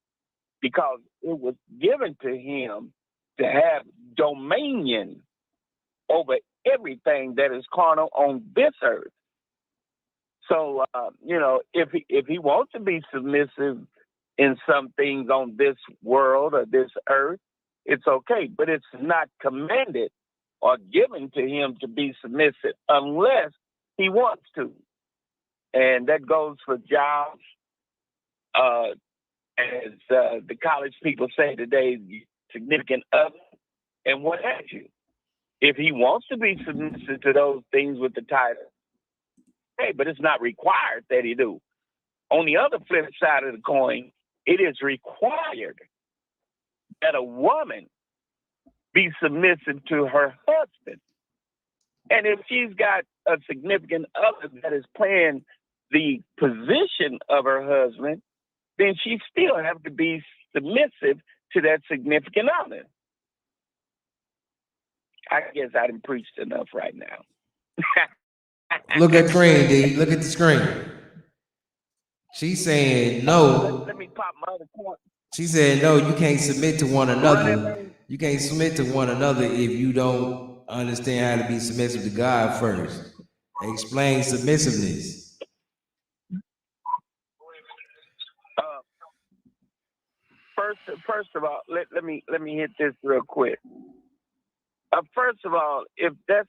because it was given to him to have dominion over everything that is carnal on this earth. So, if he wants to be submissive in some things on this world or this earth, it's okay. But it's not commanded or given to him to be submissive unless he wants to. And that goes for jobs, as the college people say today, significant other, and what have you. If he wants to be submissive to those things with the title, hey, but it's not required that he do. On the other flip side of the coin, it is required that a woman be submissive to her husband. And if she's got a significant other that is playing the position of her husband, then she still have to be submissive to that significant other. I guess I done preached enough right now. Look at the screen, D. Look at the screen. She's saying no. Let me pop my other point. She said no, you can't submit to one another. You can't submit to one another if you don't understand how to be submissive to God first. Explain submissiveness. First of all, let me hit this real quick. First of all, if the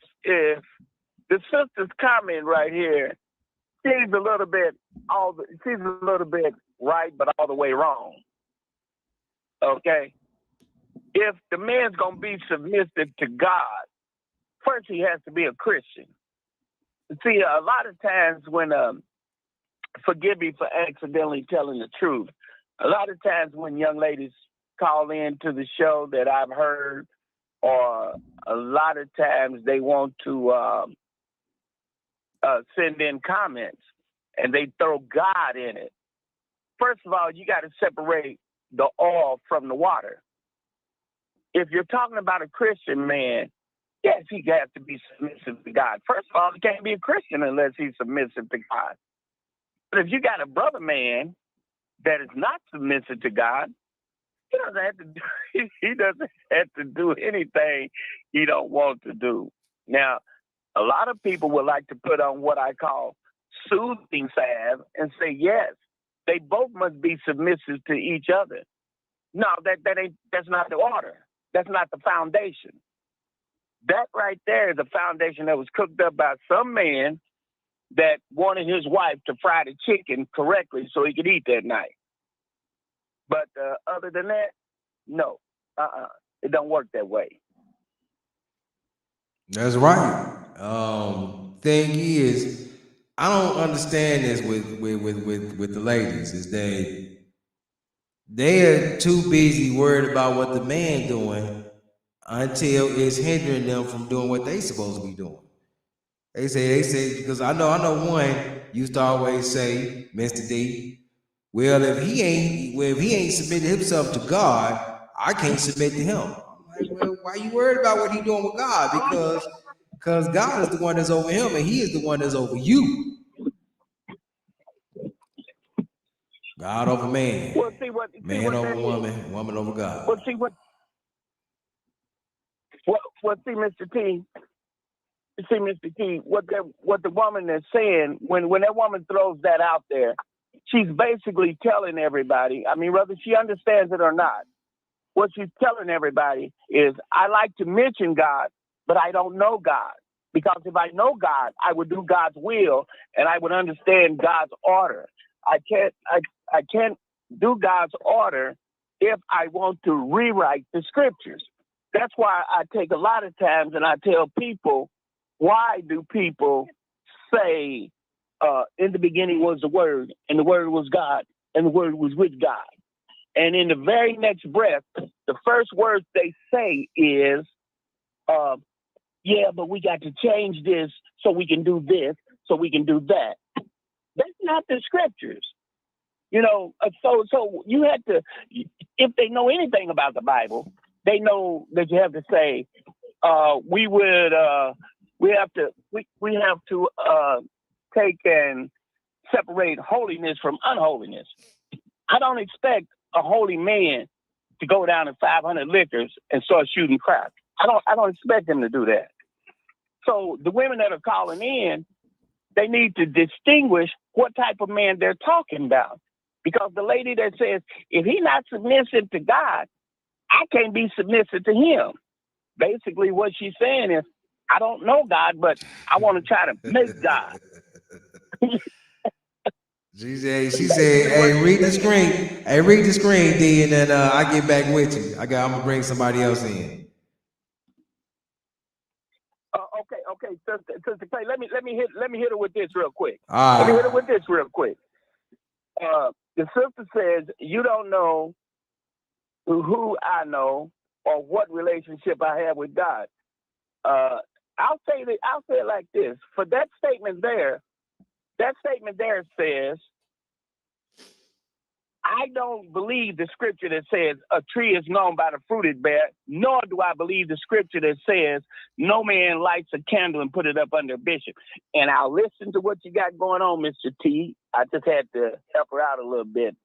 sister's comment right here, she's a little bit right, but all the way wrong. Okay, if the man's gonna be submissive to God, first he has to be a Christian. See, a lot of times when forgive me for accidentally telling the truth. A lot of times when young ladies call in to the show that I've heard, or a lot of times they want to send in comments and they throw God in it. First of all, you got to separate the oil from the water. If you're talking about a Christian man, yes, he has to be submissive to God. First of all, he can't be a Christian unless he's submissive to God. But if you got a brother man that is not submissive to God, he doesn't have to do anything he don't want to do. Now, a lot of people would like to put on what I call soothing salve and say, yes, they both must be submissive to each other. No, that's not the order. That's not the foundation. That right there is a foundation that was cooked up by some man that wanted his wife to fry the chicken correctly so he could eat that night. But other than that, no, it don't work that way. That's right. Thing is, I don't understand this with the ladies. Is they are too busy worried about what the man doing until it's hindering them from doing what they supposed to be doing. They say because I know one used to always say, Mr. D, well, if he ain't submitted himself to God, I can't submit to him. I'm like, well, why you worried about what he doing with God? Because God is the one that's over him and he is the one that's over you. God over man. Well, man over woman, woman over God. Well, see, Mr. T, what the woman is saying, when that woman throws that out there, she's basically telling everybody, I mean, whether she understands it or not, what she's telling everybody is, I like to mention God, but I don't know God. Because if I know God, I would do God's will and I would understand God's order. I can't do God's order if I want to rewrite the scriptures. That's why I take a lot of times and I tell people, why do people say, in the beginning was the Word, and the Word was God, and the Word was with God? And in the very next breath, the first words they say is, yeah, but we got to change this so we can do this, so we can do that. That's not the scriptures. You know, so you had to, if they know anything about the Bible, they know that you have to say, we have to take and separate holiness from unholiness. I don't expect a holy man to go down to 500 liquors and start shooting crap. I don't expect them to do that. So the women that are calling in, they need to distinguish what type of man they're talking about. Because the lady that says, if he's not submissive to God, I can't be submissive to him. Basically what she's saying is, I don't know God, but I want to try to make God. She said, hey, read the screen. Hey, read the screen, D, and then I get back with you. I'm gonna bring somebody else in. Okay. Sister Clay, let me hit her with this real quick. All right. Let me hit her with this real quick. The sister says, you don't know who I know or what relationship I have with God. I'll say it like this. For that statement there says, I don't believe the scripture that says a tree is known by the fruit it bears, nor do I believe the scripture that says no man lights a candle and put it up under a bishop. And I'll listen to what you got going on, Mr. T. I just had to help her out a little bit.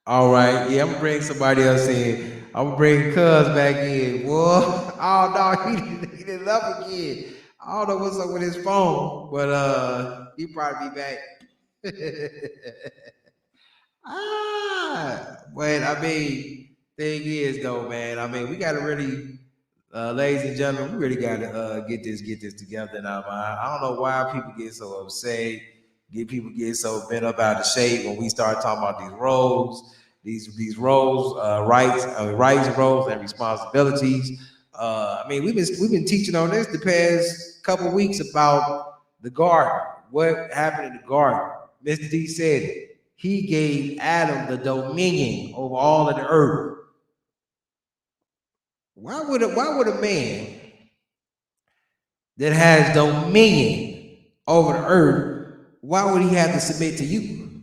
All right, yeah, I'm gonna bring somebody else in. I'm gonna bring Cuz back in. Whoa, oh no, he didn't love again. I don't know what's up with his phone, but he probably be back. But I mean, thing is though, man. I mean, we gotta really, ladies and gentlemen, we really gotta get this together now, man. I don't know why people get so upset. People get so bent up out of shape when we start talking about these roles, these roles, rights, roles, and responsibilities. I mean, we've been teaching on this the past couple of weeks about the garden. What happened in the garden? Mr. D said it. He gave Adam the dominion over all of the earth. Why would a man that has dominion over the earth, why would he have to submit to you?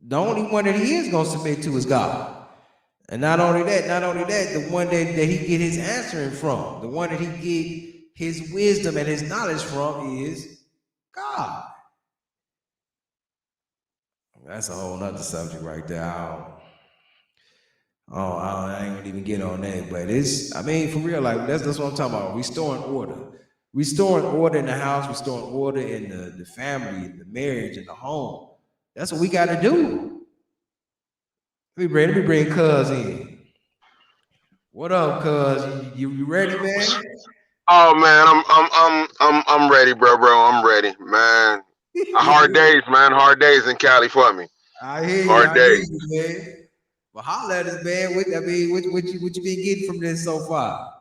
The only one that he is going to submit to is God. And not only that, the one that he get his answering from, the one that he get his wisdom and his knowledge from is God. That's a whole nother subject right there. I ain't gonna even get on that, but it's, I mean, for real, like that's what I'm talking about. Restoring order. Restoring order in the house, restoring order in the family, the marriage, and the home. That's what we gotta do. Let me bring Cuz in. What up, Cuz? You ready, man? Oh man, I'm ready, bro. I'm ready, man. Hard days, man. Hard days in Cali for me. I hear you. Hard days. Hear you, man. Well, holla at us, man. What you been getting from this so far?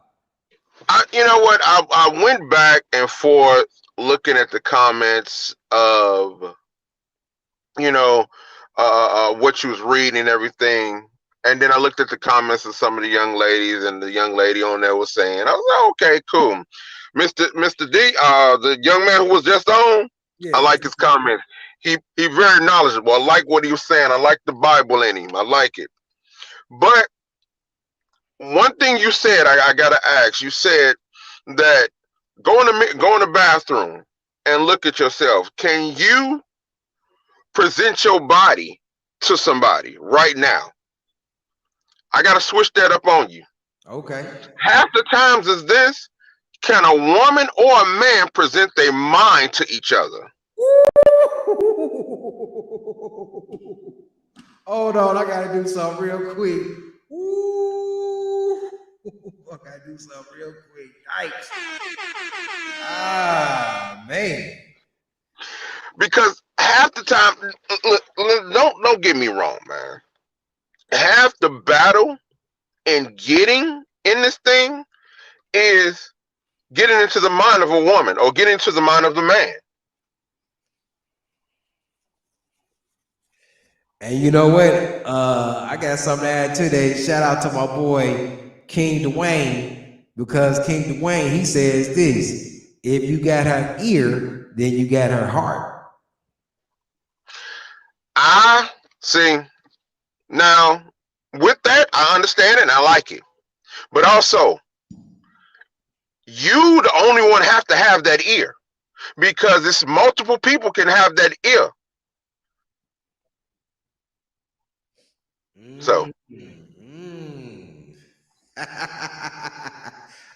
You know what? I went back and forth looking at the comments of, you know, what you was reading and everything. And then I looked at the comments of some of the young ladies, and the young lady on there was saying, I was like, okay, cool. Mr. D, the young man who was just on, yeah, I like his comments. He very knowledgeable. I like what he was saying. I like the Bible in him. I like it. But one thing you said, I gotta ask. You said that go in the bathroom and look at yourself. Can you present your body to somebody right now? I gotta switch that up on you. Okay. Half the times is this: can a woman or a man present their mind to each other? Hold on, I gotta do something real quick. Ooh. I gotta do something real quick. Yikes. Ah, man. Because half the time, don't get me wrong, man. Half the battle in getting in this thing is getting into the mind of a woman or getting into the mind of the man. And you know what? I got something to add to that. Shout out to my boy King Dwayne, because King Dwayne, he says this: if you got her ear, then you got her heart. I see. Now, with that, I understand it and I like it. But also, you the only one have to have that ear, because it's multiple people can have that ear. So, so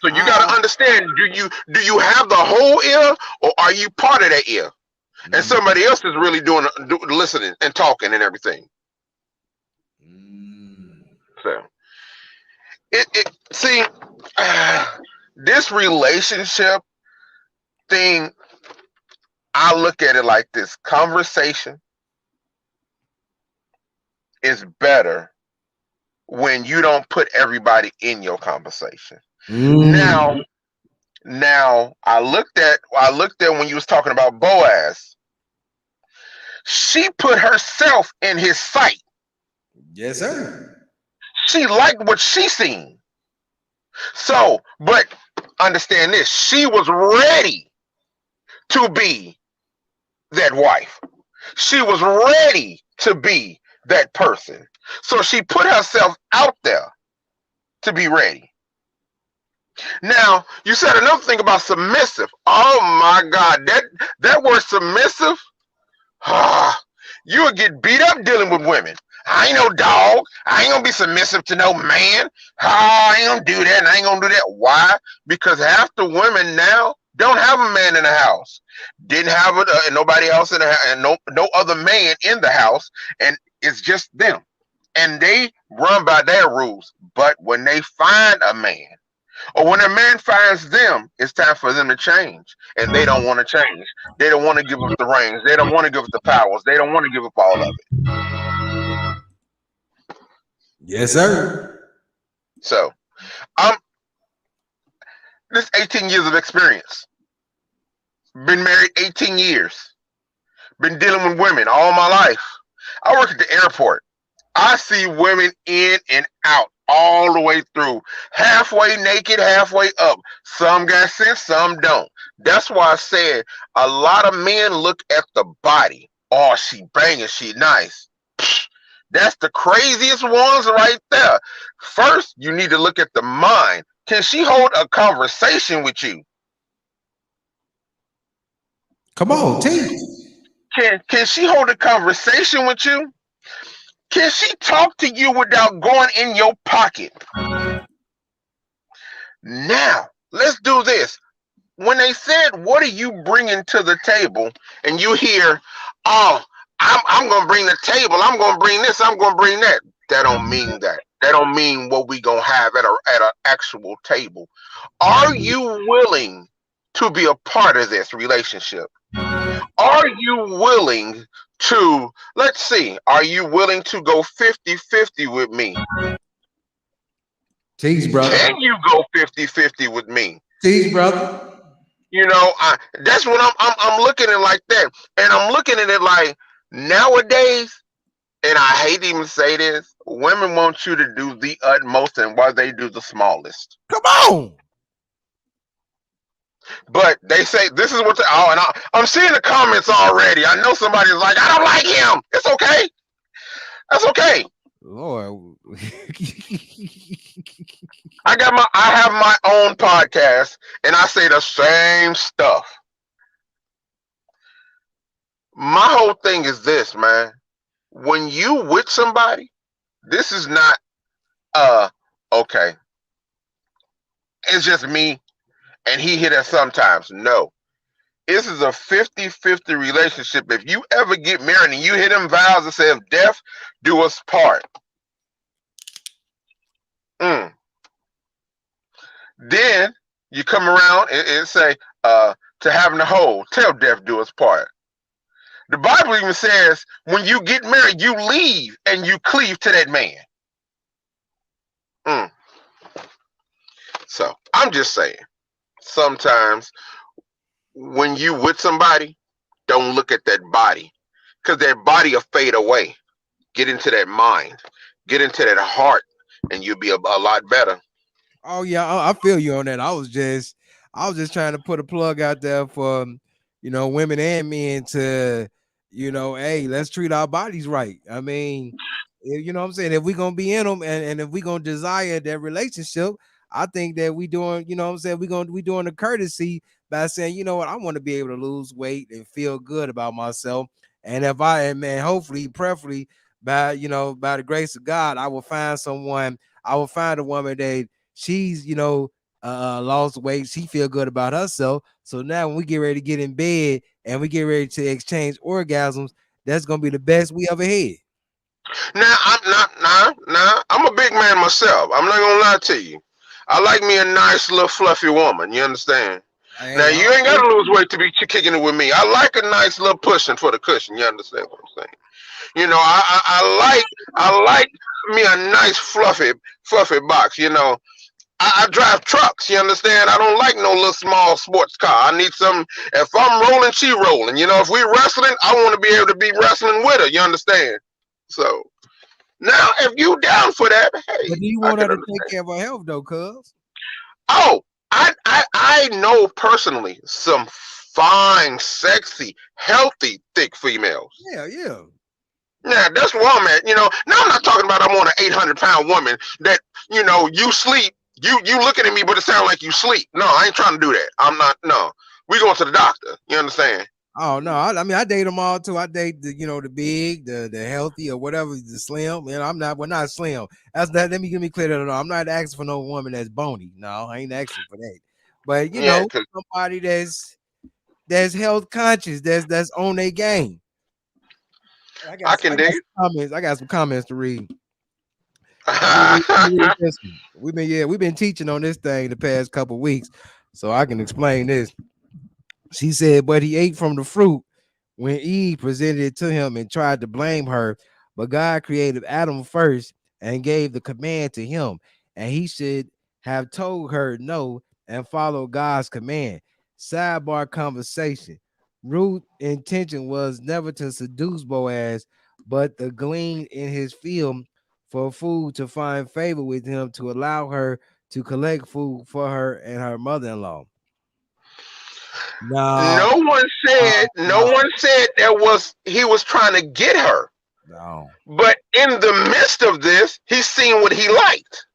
you got to understand: do you have the whole ear, or are you part of that ear, and somebody else is really listening and talking and everything? So, see, this relationship thing, I look at it like this: conversation is better when you don't put everybody in your conversation. Now I looked at when you was talking about Boaz. She put herself in his sight. Yes, sir. She liked what she seen. So, but understand this: she was ready to be that wife. She was ready to be that person. So she put herself out there to be ready. Now, you said another thing about submissive. Oh my God, that word submissive, you'll get beat up dealing with women. I ain't no dog. I ain't gonna be submissive to no man. I ain't gonna do that, and I ain't gonna do that. Why? Because half the women now don't have a man in the house. Didn't have nobody else in the house, and no other man in the house, and it's just them. And they run by their rules. But when they find a man, or when a man finds them, it's time for them to change. And they don't want to change. They don't want to give up the reins. They don't want to give up the powers. They don't want to give up all of it. Yes, sir. So, this 18 years of experience. Been married 18 years. Been dealing with women all my life. I work at the airport. I see women in and out all the way through. Halfway naked, halfway up. Some got sense, some don't. That's why I said a lot of men look at the body. Oh, she banging, she nice. That's the craziest ones right there. First, you need to look at the mind. Can she hold a conversation with you? Come on, teach. Can she hold a conversation with you? Can she talk to you without going in your pocket? Now, let's do this. When they said, what are you bringing to the table? And you hear, oh, I'm going to bring the table. I'm going to bring this. I'm going to bring that. That don't mean that. That don't mean what we going to have at an actual table. Are you willing to be a part of this relationship? Are you willing to, let's see, are you willing to go 50-50 with me? Teach, brother. Can you go 50-50 with me? Teach, brother. You know, that's what I'm looking at it like that. And I'm looking at it like nowadays, and I hate to even say this, women want you to do the utmost and why they do the smallest. Come on. But they say this is what they, oh, and I'm seeing the comments already. I know somebody's like, I don't like him. It's okay. That's okay. Lord. I have my own podcast and I say the same stuff. My whole thing is this, man. When you with somebody, this is not okay. It's just me and he hit us sometimes. No. This is a 50-50 relationship. If you ever get married and you hit them vows and say, if death do us part. Then you come around and say, to having the whole, tell death do us part. The Bible even says, when you get married, you leave and you cleave to that man. So I'm just saying, sometimes when you with somebody, don't look at that body, because that body will fade away. Get into that mind, get into that heart, and you'll be a lot better. Oh yeah, I feel you on that. I was just trying to put a plug out there for, you know, women and men to, you know, hey, let's treat our bodies right. I mean, you know what I'm saying? If we're gonna be in them and if we're gonna desire that relationship, I think that we doing, you know what I'm saying, we doing a courtesy by saying, you know what, I want to be able to lose weight and feel good about myself. And if I am, man, hopefully, preferably by, you know, by the grace of God, I will find a woman that she's, you know, lost weight, she feel good about herself. So now when we get ready to get in bed and we get ready to exchange orgasms, that's gonna be the best we ever had. Now I'm a big man myself. I'm not gonna lie to you. I like me a nice little fluffy woman. You understand? Now you ain't gotta lose weight to be kicking it with me. I like a nice little pushing for the cushion. You understand what I'm saying? You know, I like me a nice fluffy box. You know, I drive trucks. You understand? I don't like no little small sports car. I need some. If I'm rolling, she rolling. You know, if we wrestling, I want to be able to be wrestling with her. You understand? So now, if you down for that, hey. But do you want her to take care of her health though, cuz? Oh, I know personally some fine, sexy, healthy, thick females. Yeah. Yeah, that's where I'm at. You know, now I'm not talking about I'm on an 800-pound woman that, you know, you sleep, you looking at me, but it sounds like you sleep. No, I ain't trying to do that. I'm not. No, we going to the doctor. You understand? Oh no, I mean I date them all too. I date the, you know, the big, the healthy, or whatever, the slim. You know, we're not slim. That's that. Let me clear that. I'm not asking for no woman that's bony. No, I ain't asking for that. But you know, somebody that's health conscious, that's on their game. I got some comments to read. We've been teaching on this thing the past couple of weeks, so I can explain this. She said, but he ate from the fruit when Eve presented it to him and tried to blame her. But God created Adam first and gave the command to him, and he should have told her no and follow God's command. Sidebar conversation. Ruth's intention was never to seduce Boaz, but to glean in his field for food to find favor with him to allow her to collect food for her and her mother-in-law. No, No one said that he was trying to get her. no. But in the midst of this, he seen what he liked.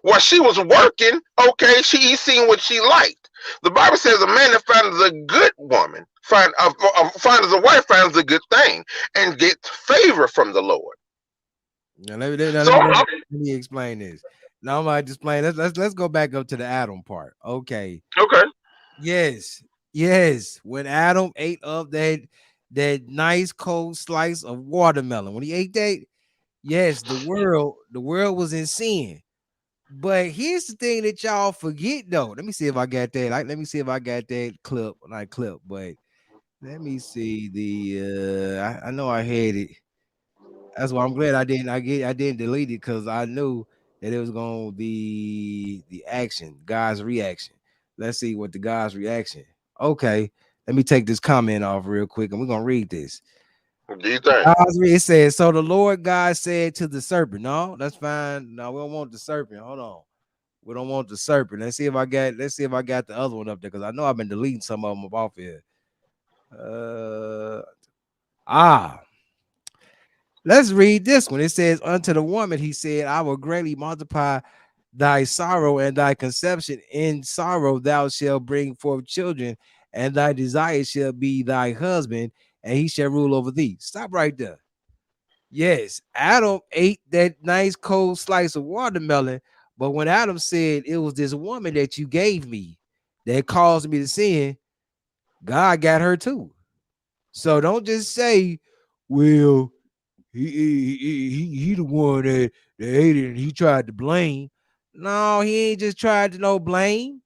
While she was working, okay, he seen what she liked. The Bible says a man that finds a good woman, finds a wife, finds a good thing, and gets favor from the Lord. Now, let me explain this. Now I'm going to explain. Let's go back up to the Adam part. Okay. Okay. Yes. When Adam ate up that nice cold slice of watermelon, when he ate that, yes, the world was in sin. But here's the thing that y'all forget, though. Let me see if I got that. Let me see if I got that clip. Not clip, but let me see the. I know I had it. That's why I'm glad I didn't delete it, because I knew that it was gonna be the action, God's reaction. Let's see what the God's reaction. Okay, let me take this comment off real quick, and we're gonna read this. Do you think? It says, so the Lord God said to the serpent. No, that's fine. No, we don't want the serpent. Hold on. We don't want the serpent. Let's see if I got the other one up there, because I know I've been deleting some of them off here. Let's read this one. It says, unto the woman, he said, I will greatly multiply thy sorrow and thy conception. In sorrow thou shalt bring forth children, and thy desire shall be thy husband, and he shall rule over thee. Stop right there. Yes, Adam ate that nice cold slice of watermelon, but when Adam said it was this woman that you gave me that caused me to sin, God got her too. So don't just say, well, he the one that ate it and he tried to blame. No, he ain't just tried to blame.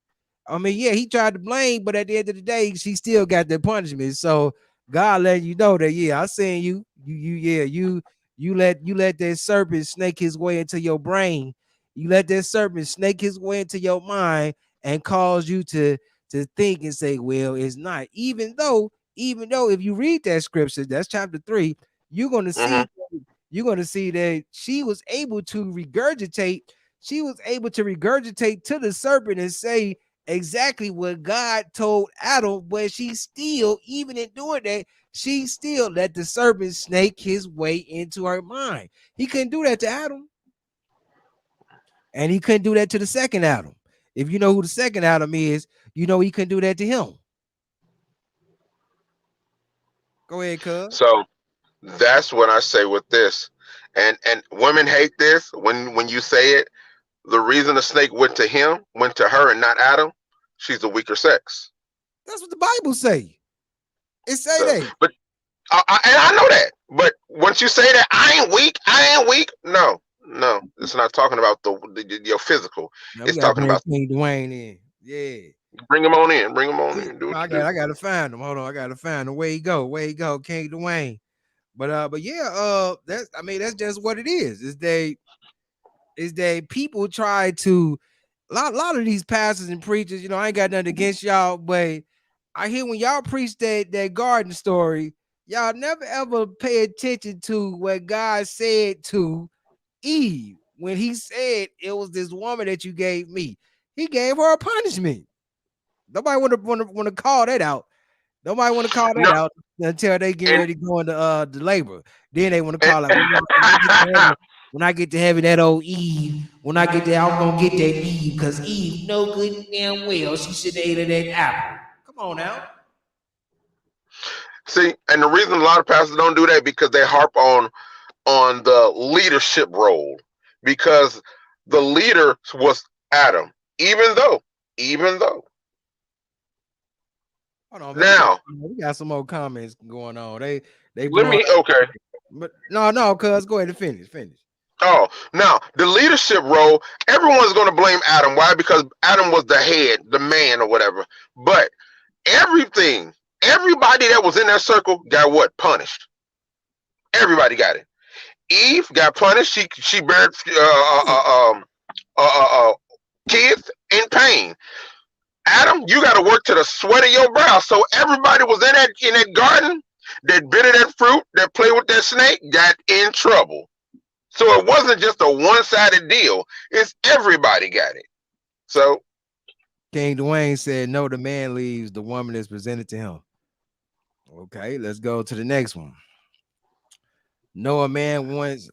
I mean, yeah, he tried to blame, but at the end of the day, she still got the punishment. So God letting you know that, yeah, I seen you. You let that serpent snake his way into your brain. You let that serpent snake his way into your mind and cause you to think and say, well, it's not. Even though if you read that scripture, that's chapter 3, you're gonna see that she was able to regurgitate to the serpent and say exactly what God told Adam, but she still, even in doing that, she still let the serpent snake his way into her mind. He couldn't do that to Adam, and he couldn't do that to the second Adam. If you know who the second Adam is, you know he couldn't do that to him. Go ahead, cuz. So that's what I say with this, and women hate this when you say it. The reason the snake went to her and not Adam, she's the weaker sex. That's what the Bible say. It say that. But I know that. But once you say that, I ain't weak. No, it's not talking about your physical. Now it's talking about King Dwayne in. Yeah. Bring him on in. Do I gotta find him. Hold on, I gotta find him. Where he go, King Dwayne. But yeah, that's just what it is. Is that people try to a lot of these pastors and preachers, I ain't got nothing against y'all, but I hear when y'all preach that garden story, y'all never ever pay attention to what God said to Eve when he said it was this woman that you gave me. He gave her a punishment. Nobody want to call that out. Nobody want to call that out until they get ready to go into the labor. Then they want to call out. When I get to heaven, that old Eve, when I get there, I'm going to get that Eve, because Eve no good and damn well she should have ate of that apple. Come on now. See, and the reason a lot of pastors don't do that, because they harp on the leadership role, because the leader was Adam, even though. Hold on, man. Now we got some more comments going on. They okay. But no, cuz go ahead and finish. Oh, now the leadership role, everyone's going to blame Adam. Why? Because Adam was the head, the man, or whatever. But everybody that was in that circle got what? Punished. Everybody got it. Eve got punished. She bared kids in pain. Adam, you got to work to the sweat of your brow. So everybody was in that garden that bit of that fruit, that played with that snake, got in trouble. So it wasn't just a one-sided deal. It's everybody got it. So King Dwayne said, no, the man leaves, the woman is presented to him. Okay, let's go to the next one. No, a man wants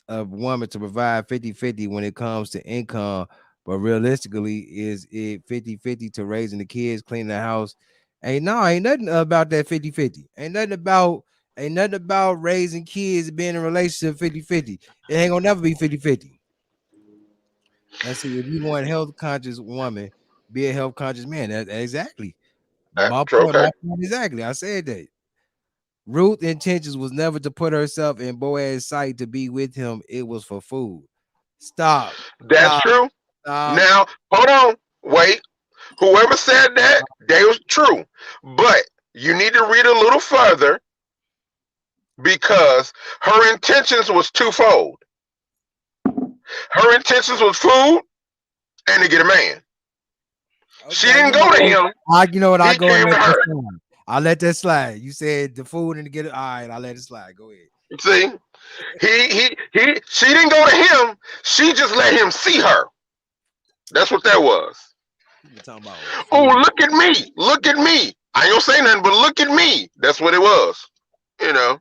a woman to provide 50-50 when it comes to income, but realistically, is it 50-50 to raising the kids, cleaning the house? Ain't nothing about that 50-50. Ain't nothing about raising kids, being in a relationship 50-50. It ain't gonna never be 50-50. Let's see, if you want a health conscious woman, be a health conscious man. That exactly. My point, exactly. I said that. Ruth's intentions was never to put herself in Boaz's sight to be with him. It was for food. Stop. That's true. Now, hold on. Wait. Whoever said that, they was true. But you need to read a little further because her intentions was twofold. Her intentions was food and to get a man. Okay, she didn't go to him. You know what? I go and let that slide. I'll let that slide. You said the food and to get it. All right, I'll let it slide. Go ahead. See, she didn't go to him. She just let him see her. That's what that was. Oh, look at me. Look at me. I ain't gonna say nothing, but look at me. That's what it was. You know.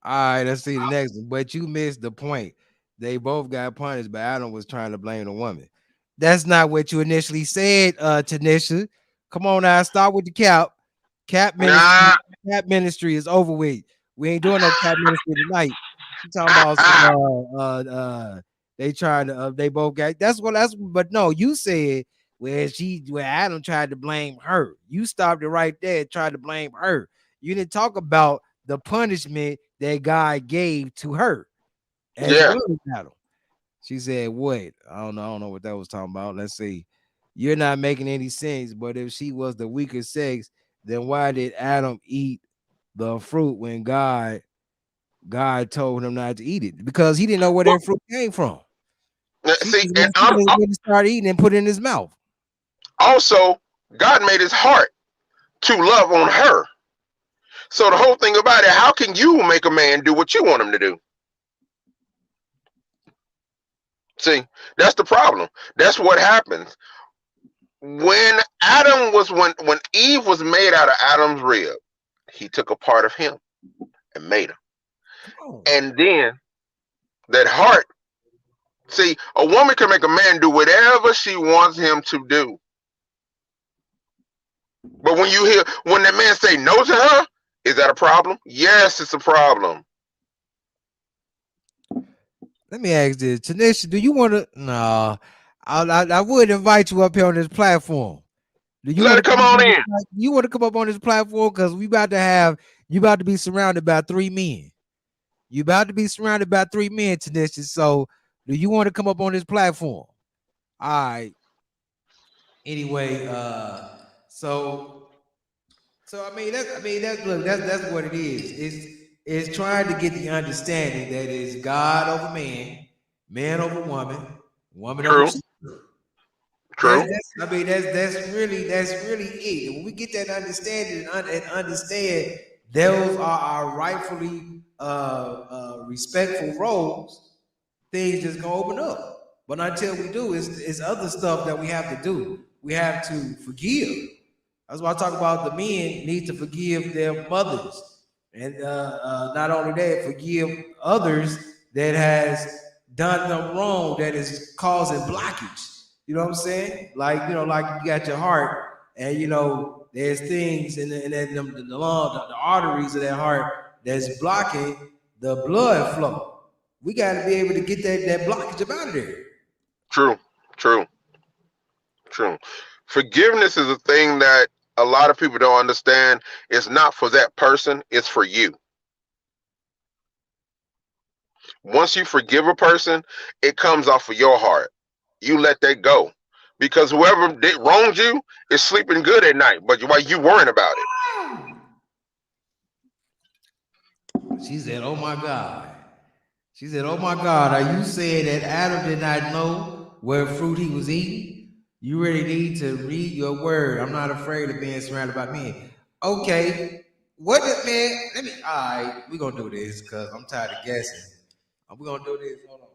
All right, let's see the next one. But you missed the point. They both got punished, but Adam was trying to blame the woman. That's not what you initially said, Tanisha. Come on now, start with the cap. Cap ministry is over with. We ain't doing no cap ministry tonight. You talking about they trying to they both got but no, you said where Adam tried to blame her. You stopped it right there, tried to blame her. You didn't talk about the punishment that God gave to her. Adam. She said, "What? I don't know what that was talking about. Let's see. You're not making any sense. But if she was the weaker sex, then why did Adam eat the fruit when God told him not to eat it? Because he didn't know where that fruit came from. See, and he started eating and put it in his mouth. Also, God made his heart to love on her. So the whole thing about it, how can you make a man do what you want him to do? See, that's the problem. That's what happens. When Eve was made out of Adam's rib, he took a part of him and made him. And then that heart, see, a woman can make a man do whatever she wants him to do. But when that man say no to her, is that a problem? Yes, it's a problem. Let me ask this, Tanisha, do you want to? No, I would invite you up here on this platform. Do you want to come on in? You want to come up on this platform because you about to be surrounded by 3 men. You about to be surrounded by 3 men, Tanisha. So, do you want to come up on this platform? All right. Anyway, so I mean that's what it is. It's trying to get the understanding that it's God over man, man over woman, woman over child. True. That's really it. When we get that understanding and understand those are our rightfully respectful roles, things just gonna open up. But until we do, it's other stuff that we have to do. We have to forgive. That's why I talk about the men need to forgive their mothers. And not only that, forgive others that has done them wrong, that is causing blockage. You know what I'm saying? Like you got your heart, and there's things in the arteries of that heart that's blocking the blood flow. We got to be able to get that blockage up out of there. True. Forgiveness is a thing that a lot of people don't understand. It's not for that person, it's for you. Once you forgive a person, it comes off of your heart. You let that go. Because whoever wronged you is sleeping good at night, but why you worrying about it? She said, oh my God. Are you saying that Adam did not know what fruit he was eating? You really need to read your word. I'm not afraid of being surrounded by men. Okay. What is, man? Let me. All right, we gonna do this because I'm tired of guessing. We gonna do this. Hold on.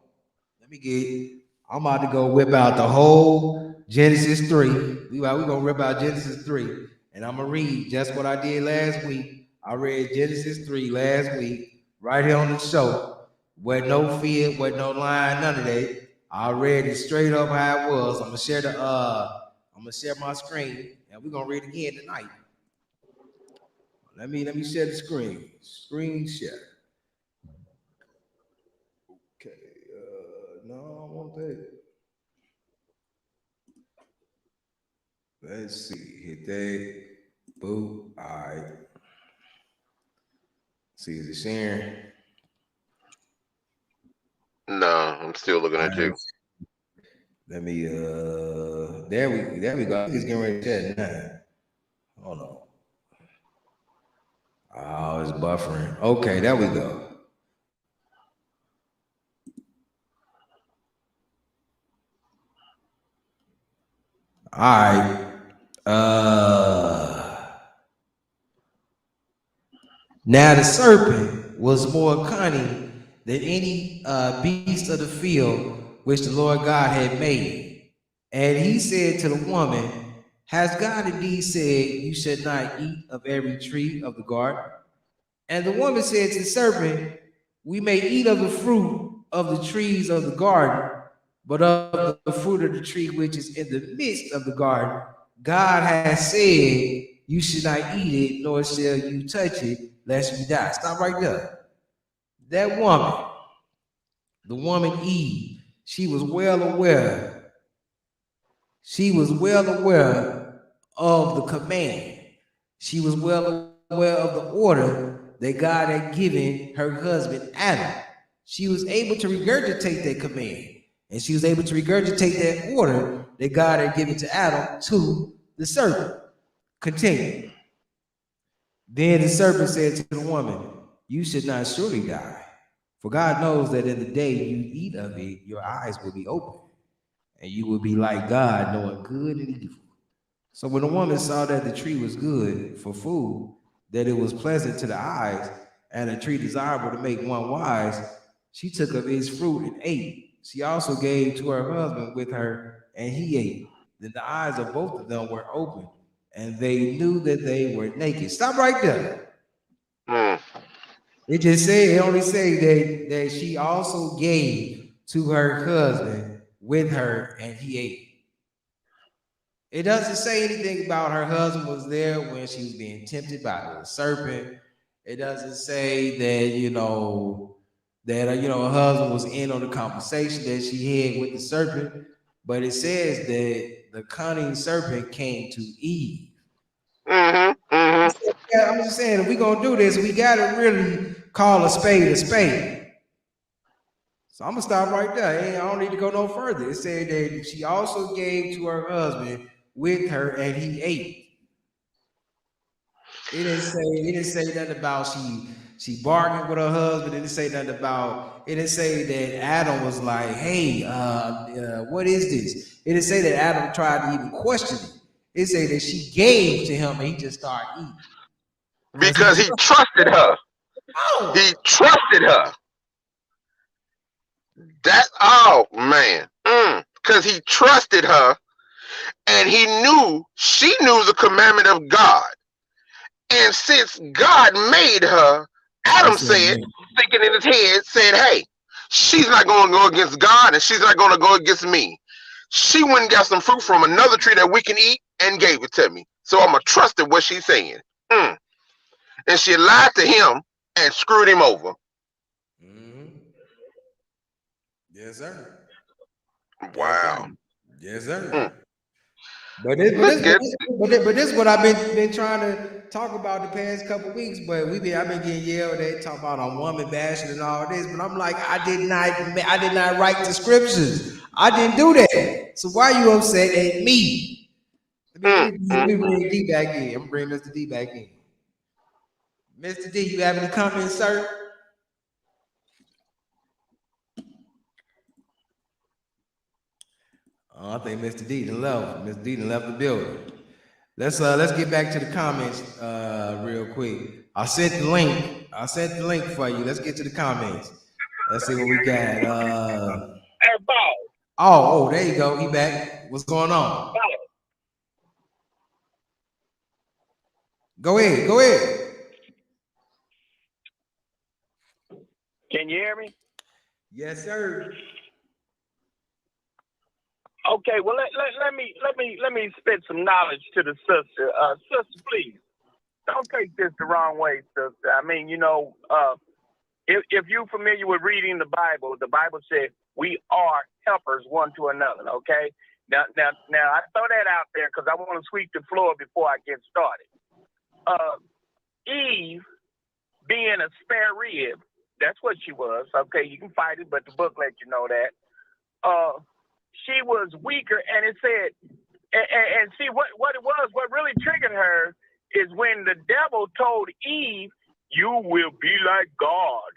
Let me get. I'm about to go whip out the whole Genesis 3. We gonna rip out Genesis 3, and I'm gonna read just what I did last week. I read Genesis 3 last week, right here on the show. With no fear, with no line, none of that. I read it straight up how it was. I'm gonna share my screen, and we're gonna read it again tonight. Let me share the screen. Screen share. Okay. No, I want that. Let's see. Hit that. Boop. All right. See, is it sharing? No, I'm still looking at you. Let me. There we go. I think it's getting ready to share now. Hold on. Oh, it's buffering. Okay, there we go. All right. Now the serpent was more cunning than any beast of the field which the Lord God had made. And he said to the woman, has God indeed said, you should not eat of every tree of the garden? And the woman said to the serpent, we may eat of the fruit of the trees of the garden, but of the fruit of the tree which is in the midst of the garden, God has said, you should not eat it, nor shall you touch it, lest you die. Stop right there. That woman, the woman Eve, she was well aware. She was well aware of the command. She was well aware of the order that God had given her husband Adam. She was able to regurgitate that command, and she was able to regurgitate that order that God had given to Adam to the serpent. Continue. Then the serpent said to the woman, you should not surely die, for God knows that in the day you eat of it, your eyes will be open, and you will be like God, knowing good and evil. So when the woman saw that the tree was good for food, that it was pleasant to the eyes, and a tree desirable to make one wise, she took of its fruit and ate. She also gave to her husband with her, and he ate. Then the eyes of both of them were open, and they knew that they were naked. Stop right there. It just said, it only say that she also gave to her husband with her, and he ate. It doesn't say anything about her husband was there when she was being tempted by the serpent. It doesn't say that, her husband was in on the conversation that she had with the serpent, but it says that the cunning serpent came to Eve. I'm just saying, if we're going to do this, we got to really call a spade a spade. So I'm going to stop right there. I don't need to go no further. It said that she also gave to her husband with her, and he ate. It didn't say nothing about she bargained with her husband. It didn't say nothing about. It didn't say that Adam was like, "Hey, what is this?" It didn't say that Adam tried to even question it. It said that she gave to him, and he just started eating because he trusted her. Oh. He trusted her. That man, because he trusted her, and she knew the commandment of God. And since God made her, Adam said, thinking in his head, said, hey, she's not going to go against God, and she's not going to go against me. She went and got some fruit from another tree that we can eat and gave it to me. So I'm going to trust in what she's saying. And she lied to him and screwed him over. Yes, sir. Wow. Yes, sir. But this is what I've been trying to talk about the past couple of weeks. But I've been getting yelled at, talking about on woman bashing and all this. But I'm like, I did not write the scriptures. I didn't do that. So why are you upset at me? Let me bring D back in. I'm bringing Mr. D back in. Mr. D, you have any comments, sir? I think Mr. D done left. Mr. D done left the building. Let's get back to the comments real quick. I sent the link. For you. Let's get to the comments. Let's see what we got. Oh, there you go. He back. What's going on? Go ahead. Can you hear me? Yes, sir. Okay, well let me spit some knowledge to the sister. Sister, please don't take this the wrong way, sister. I mean, if you're familiar with reading the Bible says we are helpers one to another. Okay, now I throw that out there because I want to sweep the floor before I get started. Eve being a spare rib, that's what she was. Okay, you can fight it, but the book lets you know that. She was weaker, and it said, and see what really triggered her is when the devil told Eve, "You will be like God.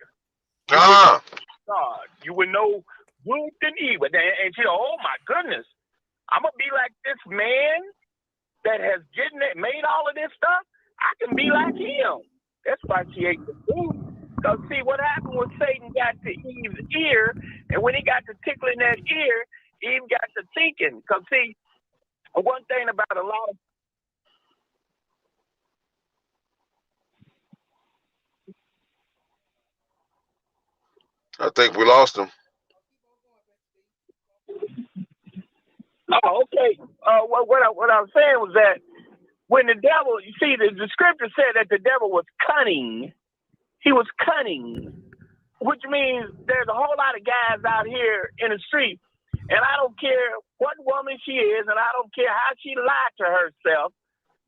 God, you will know good and evil." And she, oh my goodness, I'm gonna be like this man that has made all of this stuff. I can be like him. That's why she ate the food. Because see, what happened was Satan got to Eve's ear, and when he got to tickling that ear, Eve got to thinking. Because see, one thing about a lot of I think we lost him. Oh, okay. What I was saying was that when the devil, you see, the scripture said that the devil was cunning. He was cunning, which means there's a whole lot of guys out here in the street, and I don't care what woman she is, and I don't care how she lied to herself.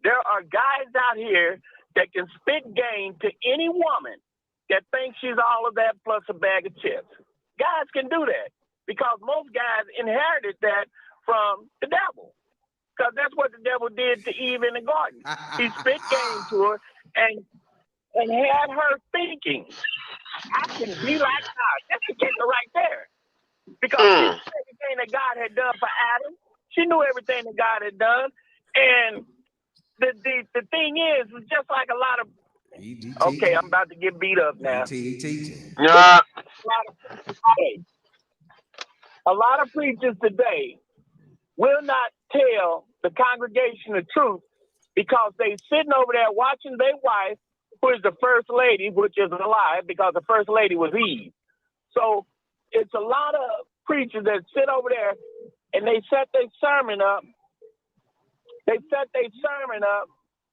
There are guys out here that can spit game to any woman that thinks she's all of that plus a bag of chips. Guys can do that because most guys inherited that from the devil, because that's what the devil did to Eve in the garden. He spit game to her and had her thinking, I can be like God. That's the kicker right there. Because she knew everything that God had done for Adam. She knew everything that God had done. And the thing is, just like a lot of... Okay, I'm about to get beat up now. Yeah. A lot of preachers today will not tell the congregation the truth because they sitting over there watching their wife, who is the first lady, which is a lie because the first lady was Eve. So it's a lot of preachers that sit over there and they set their sermon up.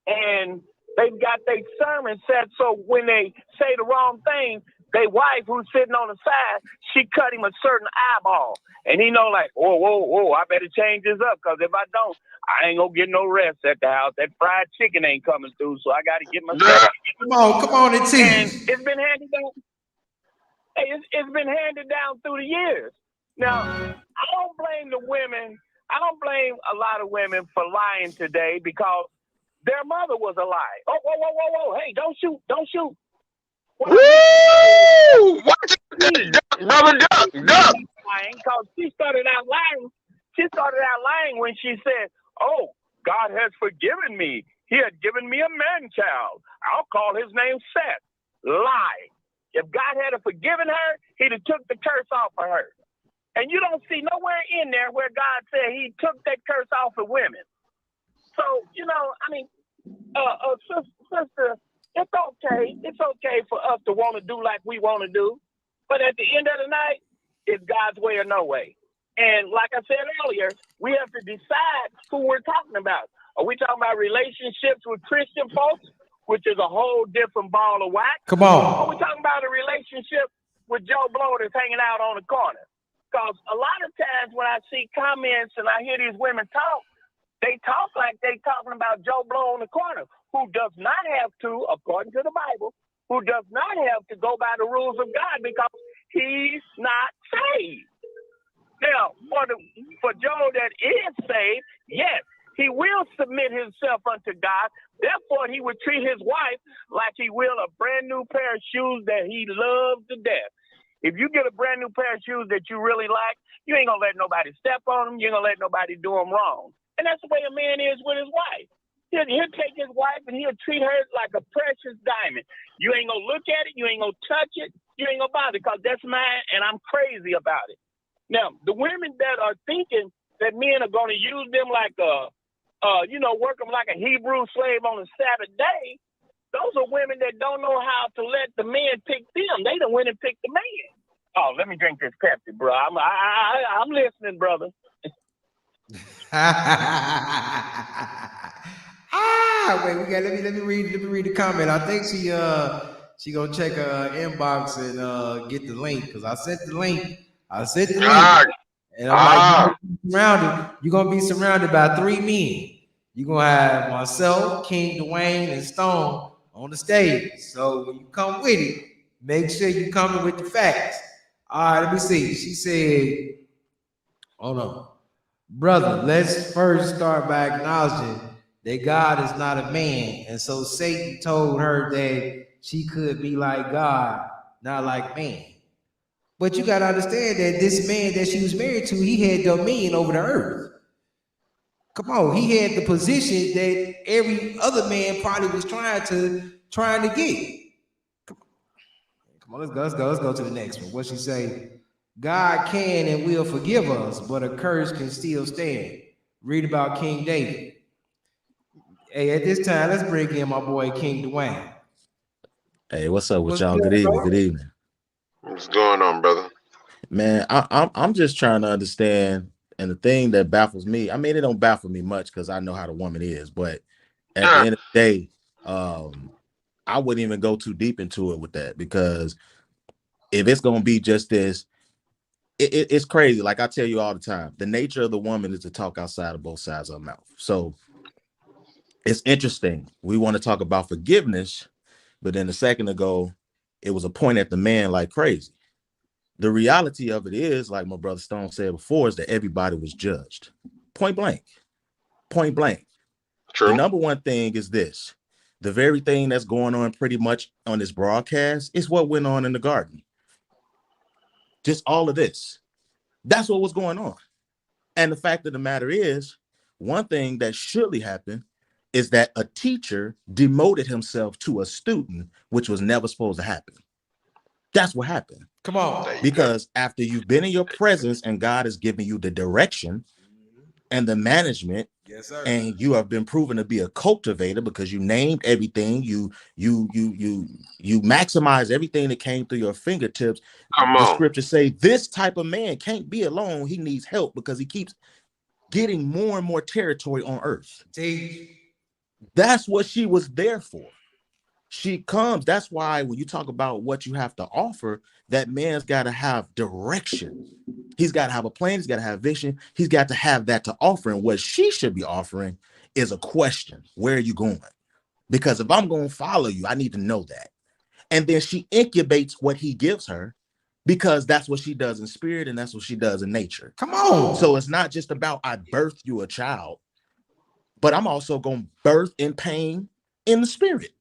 And they've got their sermon set so when they say the wrong thing, their wife who's sitting on the side, she cut him a certain eyeball. And he know like, whoa, I better change this up because if I don't, I ain't gonna get no rest at the house. That fried chicken ain't coming through, so I got to get myself. Come on, and teach. And it's been handed down. It's been handed down through the years. Now, I don't blame the women. I don't blame a lot of women for lying today because their mother was a lie. Oh, whoa! Hey, don't shoot! Woo! Watch it, brother, duck. Because she started out lying. She started out lying when she said, "Oh, God has forgiven me. He had given me a man-child. I'll call his name Seth." Lie. If God had forgiven her, he'd have took the curse off of her. And you don't see nowhere in there where God said he took that curse off of women. So, sister, it's okay. It's okay for us to want to do like we want to do. But at the end of the night, it's God's way or no way. And like I said earlier, we have to decide who we're talking about. Are we talking about relationships with Christian folks, which is a whole different ball of wax? Come on. Or are we talking about a relationship with Joe Blow that's hanging out on the corner? Because a lot of times when I see comments and I hear these women talk, they talk like they talking about Joe Blow on the corner, who does not have to, according to the Bible, who does not have to go by the rules of God because he's not saved. Now, for Joe that is saved, yes, he will submit himself unto God. Therefore, he would treat his wife like he will a brand new pair of shoes that he loves to death. If you get a brand new pair of shoes that you really like, you ain't going to let nobody step on them. You ain't going to let nobody do them wrong. And that's the way a man is with his wife. He'll take his wife and he'll treat her like a precious diamond. You ain't gonna look at it, you ain't gonna touch it, you ain't gonna bother, because that's mine and I'm crazy about it. Now, the women that are thinking that men are gonna use them like work them like a Hebrew slave on a Sabbath day, those are women that don't know how to let the man pick them. They done went and picked the man. Oh, let me drink this Pepsi, bro. I'm listening, brother. Wait, let me read the comment. I think she gonna check her inbox and get the link, because I sent the link. And I'm like, you're gonna be surrounded by 3 men. You're gonna have myself, King Dwayne, and Stone on the stage. So when you come with it, make sure you coming with the facts. All right, let me see. She said, hold on. Brother, let's first start by acknowledging that God is not a man. And so Satan told her that she could be like God, not like man. But you got to understand that this man that she was married to, he had dominion over the earth. Come on, he had the position that every other man probably was trying to get. Come on, let's go to the next one. What she say? God can and will forgive us, but a curse can still stand. Read about King David. Hey, at this time, let's bring in my boy King Dwayne. Hey, what's up with y'all? Good evening. Good evening. What's going on, brother? Man, I'm just trying to understand, and the thing that baffles me, I mean, it don't baffle me much because I know how the woman is, but at the end of the day, I wouldn't even go too deep into it with that, because if it's gonna be just this, it's crazy. Like I tell you all the time, the nature of the woman is to talk outside of both sides of her mouth. So it's interesting. We want to talk about forgiveness, but then a second ago, it was a point at the man like crazy. The reality of it is, like my brother Stone said before, is that everybody was judged. Point blank. Point blank. True. The number one thing is this. The very thing that's going on pretty much on this broadcast is what went on in the garden. Just all of this. That's what was going on. And the fact of the matter is, one thing that surely happened is that a teacher demoted himself to a student, which was never supposed to happen. That's what happened. Come on. Because after you've been in your presence and God has given you the direction and the management, yes, sir, and you have been proven to be a cultivator because you named everything, you maximize everything that came through your fingertips. The scriptures say this type of man can't be alone. He needs help because he keeps getting more and more territory on earth. That's what she was there for. She comes. That's why when you talk about what you have to offer, that man's got to have direction. He's got to have a plan. He's got to have vision. He's got to have that to offer. And what she should be offering is a question. Where are you going? Because if I'm going to follow you, I need to know that. And then she incubates what he gives her, because that's what she does in spirit and that's what she does in nature. Come on. So it's not just about I birthed you a child, but I'm also going to birth in pain in the spirit.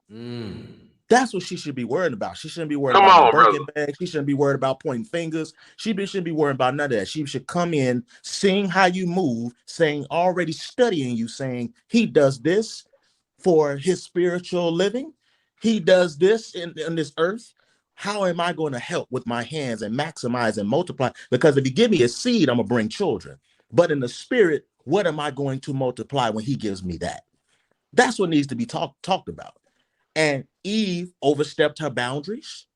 That's what she should be worried about. She shouldn't be worried about the Birkin bag. She shouldn't be worried about pointing fingers. She shouldn't be worried about none of that. She should come in, seeing how you move, saying, already studying you, saying he does this for his spiritual living. He does this in this earth. How am I going to help with my hands and maximize and multiply? Because if you give me a seed, I'm going to bring children. But in the spirit, what am I going to multiply when he gives me that? That's what needs to be talked about. And Eve overstepped her boundaries.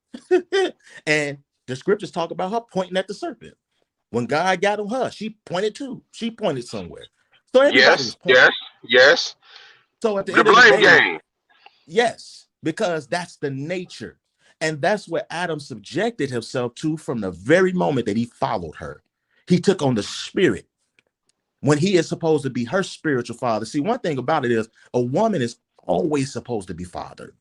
And the scriptures talk about her pointing at the serpent. When God got on her, she pointed somewhere. So everybody was pointing. Yes. So at the end of the day, game. Yes, because that's the nature. And that's what Adam subjected himself to from the very moment that he followed her. He took on the spirit when he is supposed to be her spiritual father. See, one thing about it is a woman is always supposed to be fathered.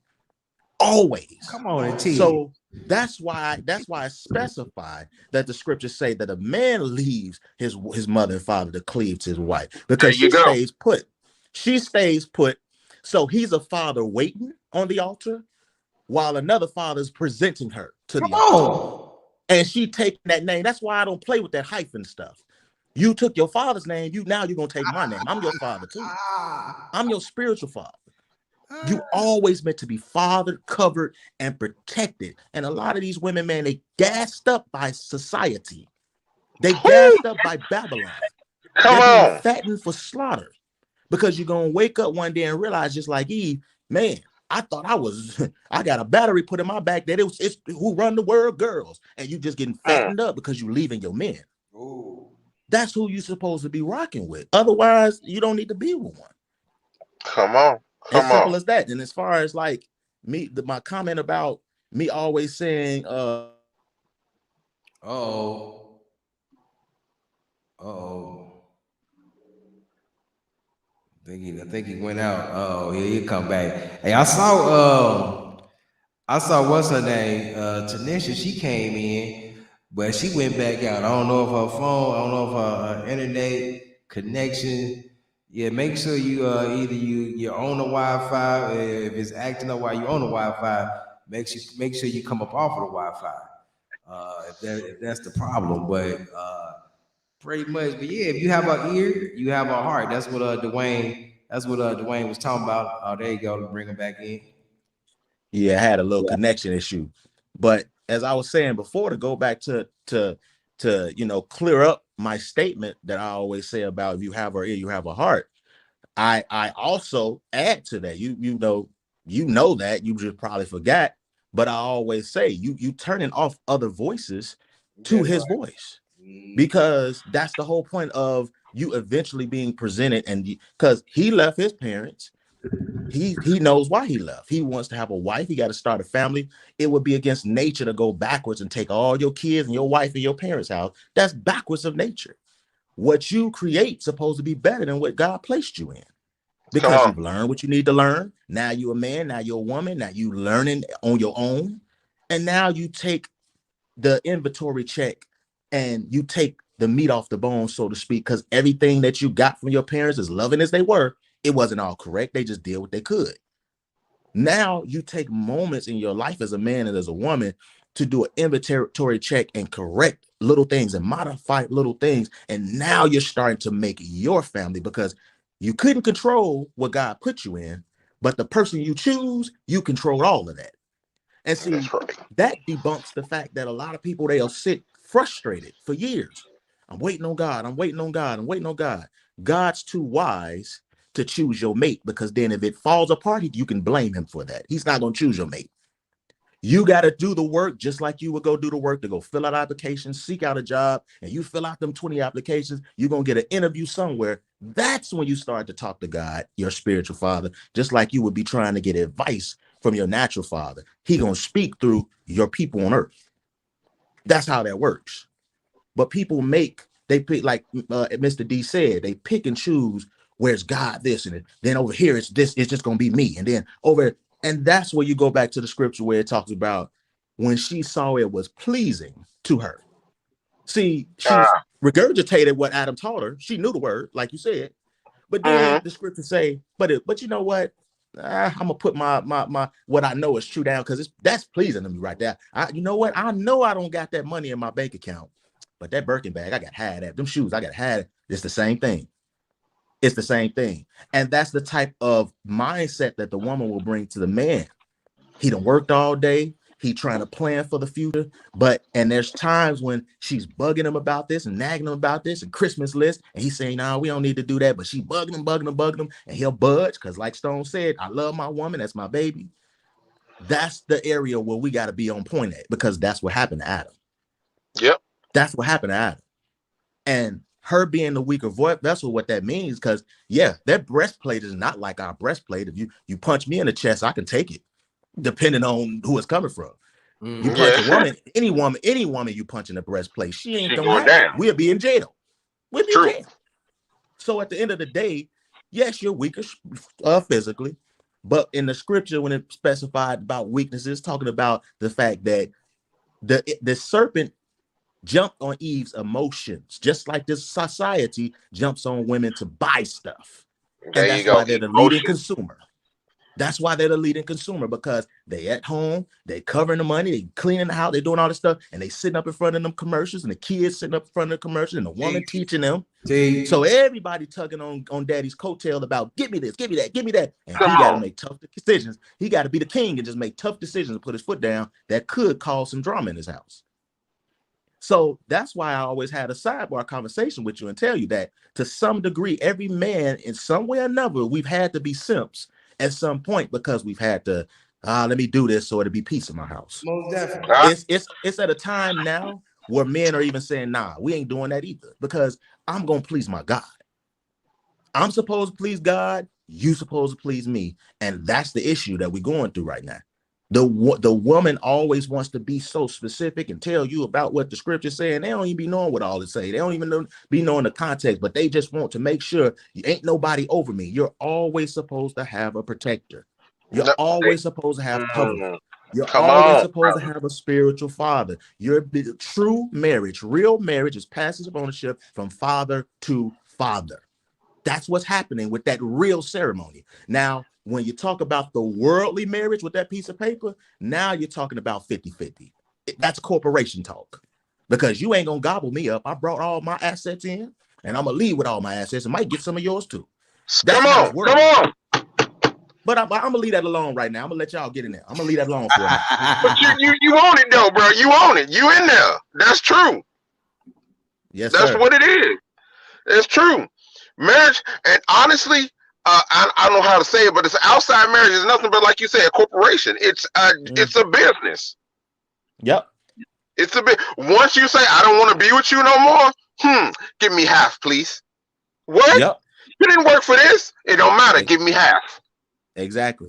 Always. Come on, T. So that's why I specify that the scriptures say that a man leaves his mother and father to cleave to his wife, because she stays put. She stays put. So he's a father waiting on the altar while another father is presenting her to the altar. And she taking that name. That's why I don't play with that hyphen stuff. You took your father's name. Now you're gonna take my name. I'm your father too. I'm your spiritual father. You always meant to be fathered, covered, and protected. And a lot of these women, man, they gassed up by society. They gassed up by Babylon. Come They're being on. fattened for slaughter. Because you're gonna wake up one day and realize, just like Eve, man, I thought I got a battery put in my back that it's who run the world, girls, and you just getting fattened up because you leaving your men. Ooh. That's who you're supposed to be rocking with. Otherwise, you don't need to be with one. Come on. As Come simple on. as that. And as far as like me, my comment about me always saying, I think he went out. Oh, here he come back. Hey, I saw what's her name? Tanisha, she came in, but she went back out. I don't know if her phone, I don't know if her internet connection. Yeah, make sure you either you own the Wi-Fi. If it's acting up while you on the Wi-Fi, make sure you come up off of the Wi-Fi. If that's the problem, but pretty much. But yeah, if you have an ear, you have a heart. That's what Dwayne. That's what Dwayne was talking about. Oh, there you go. Bring him back in. yeah, I had a little connection issue. But as I was saying before, to go back to clear up my statement that I always say about if you have an ear, you have a heart. I also add to that. You know that you just probably forgot, but I always say you turning off other voices to his voice, because that's the whole point of you eventually being presented. And because he left his parents, he knows why he left. He wants to have a wife. He got to start a family. It would be against nature to go backwards and take all your kids and your wife and your parents' house. That's backwards of nature. What you create supposed to be better than what God placed you in, because you've learned what you need to learn. Now you're a man, now you're a woman, now you learning on your own. And now you take the inventory check and you take the meat off the bone, so to speak, because everything that you got from your parents, as loving as they were, it wasn't all correct. They just did what they could. Now you take moments in your life as a man and as a woman to do an inventory check and correct little things and modify little things. And now you're starting to make your family, because you couldn't control what God put you in, but the person you choose, you control all of that. And see, that debunks the fact that a lot of people, they'll sit frustrated for years. I'm waiting on God. I'm waiting on God. I'm waiting on God. God's too wise to choose your mate, because then if it falls apart, you can blame him for that. He's not going to choose your mate. You got to do the work just like you would go do the work to go fill out applications, seek out a job, and you fill out them 20 applications, you're going to get an interview somewhere. That's when you start to talk to God, your spiritual father, just like you would be trying to get advice from your natural father. He going to speak through your people on earth. That's how that works. But people they pick, like Mr. D said, they pick and choose, where's God this, and then over here it's this, it's just going to be me. And then over, and that's where you go back to the scripture where it talks about when she saw it was pleasing to her. See, she regurgitated what Adam taught her. She knew the word, like you said. But then the scriptures say, but you know what? I'm gonna put my what I know is true down, because that's pleasing to me right there. You know what? I know I don't got that money in my bank account, but that Birkin bag, I got had at them shoes, I got had. It's the same thing. It's the same thing. And that's the type of mindset that the woman will bring to the man. He done worked all day. He trying to plan for the future. And there's times when she's bugging him about this and nagging him about this and Christmas list. And he's saying, no, we don't need to do that. But she bugging him. And he'll budge, because like Stone said, I love my woman. That's my baby. That's the area where we got to be on point at, because that's what happened to Adam. Yep. That's what happened to Adam. And her being the weaker vessel, what that means, because that breastplate is not like our breastplate. If you punch me in the chest, I can take it, depending on who it's coming from. You punch a woman, any woman you punch in the breastplate, she ain't gonna down. We'll be in jail. We'll be in jail. So at the end of the day, yes, you're weaker physically, but in the scripture, when it specified about weaknesses, talking about the fact that the serpent jumped on Eve's emotions, just like this society jumps on women to buy stuff. And that's why they're the leading consumer. That's why they're the leading consumer, because they at home, they covering the money, they cleaning the house, they doing all this stuff, and they sitting up in front of them commercials, and the kids sitting up in front of the commercials, and the woman teaching them. So everybody tugging on daddy's coattail about give me this, give me that, give me that. And he got to make tough decisions. He got to be the king and just make tough decisions and put his foot down that could cause some drama in his house. So that's why I always had a sidebar conversation with you and tell you that to some degree, every man in some way or another, we've had to be simps at some point, because we've had to, let me do this so it'll be peace in my house. Most definitely. It's at a time now where men are even saying, nah, we ain't doing that either, because I'm going to please my God. I'm supposed to please God. You supposed to please me. And that's the issue that we're going through right now. The woman always wants to be so specific and tell you about what the scripture's saying. They don't even be knowing what all it say. They don't even be knowing the context, but they just want to make sure you ain't nobody over me. You're always supposed to have a protector. You're always supposed to have cover. You're always supposed to have a spiritual father. Your true marriage, real marriage, is passage of ownership from father to father. That's what's happening with that real ceremony. Now, when you talk about the worldly marriage with that piece of paper, now you're talking about 50-50. That's corporation talk, because you ain't gonna gobble me up. I brought all my assets in, and I'm gonna leave with all my assets and might get some of yours too. That's come on. But I'm gonna leave that alone right now. I'm gonna let y'all get in there. I'm gonna leave that alone for you. But you own it though, bro. You own it. You in there. That's true. Yes, that's sir. what it is. It's true. Marriage, and honestly, I don't know how to say it, but it's outside marriage is nothing but, like you said, a corporation. It's a business. Yep. It's a bit. Once you say I don't want to be with you no more, give me half, please. What? Yep. You didn't work for this. It don't matter. Give me half. Exactly.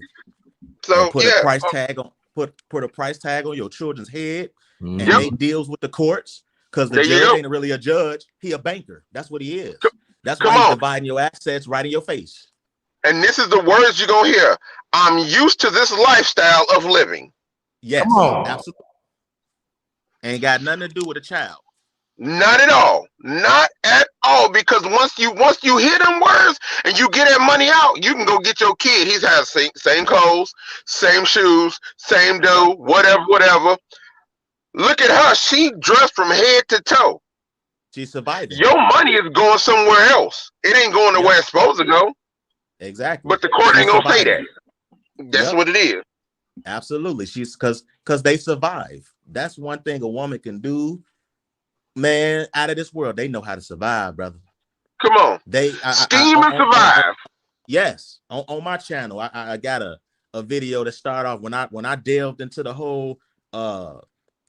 So and put a price tag on. Put a price tag on your children's head, and make deals with the courts, because the judge ain't really a judge. He a banker. That's what he is. That's why he's dividing your assets right in your face. And this is the words you're gonna hear. I'm used to this lifestyle of living. Yes, absolutely. Ain't got nothing to do with a child. Not at all. Not at all. Because once you hear them words and you get that money out, you can go get your kid. He's had same clothes, same shoes, same dough, whatever. Look at her. She dressed from head to toe. She's surviving. Your money is going somewhere else. It ain't going to where it's supposed to go. Exactly. But the court ain't gonna say that. That's what it is. Absolutely. She's because they survive. That's one thing a woman can do, man, out of this world. They know how to survive, brother. Come on. They scheme and survive. Yes. On my channel, I got a video that started off when I delved into the whole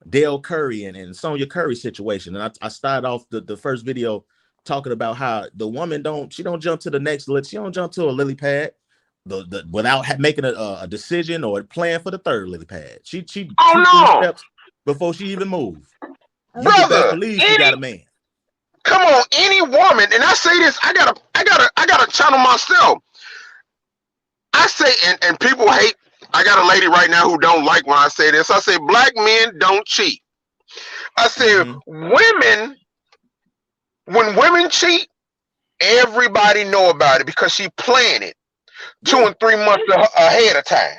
Dale Curry and Sonya Curry situation. And I started off the first video talking about how the woman don't jump to the next list. She don't jump to a lily pad without making a decision or a plan for the third lily pad. She steps before she even moves. Brother, you best believe she got a man. Come on, any woman, and I say this, I gotta channel myself. I say, and people hate. I got a lady right now who don't like when I say this. I say black men don't cheat. I say women. When women cheat, everybody know about it because she planned it 2 and 3 months ahead of time.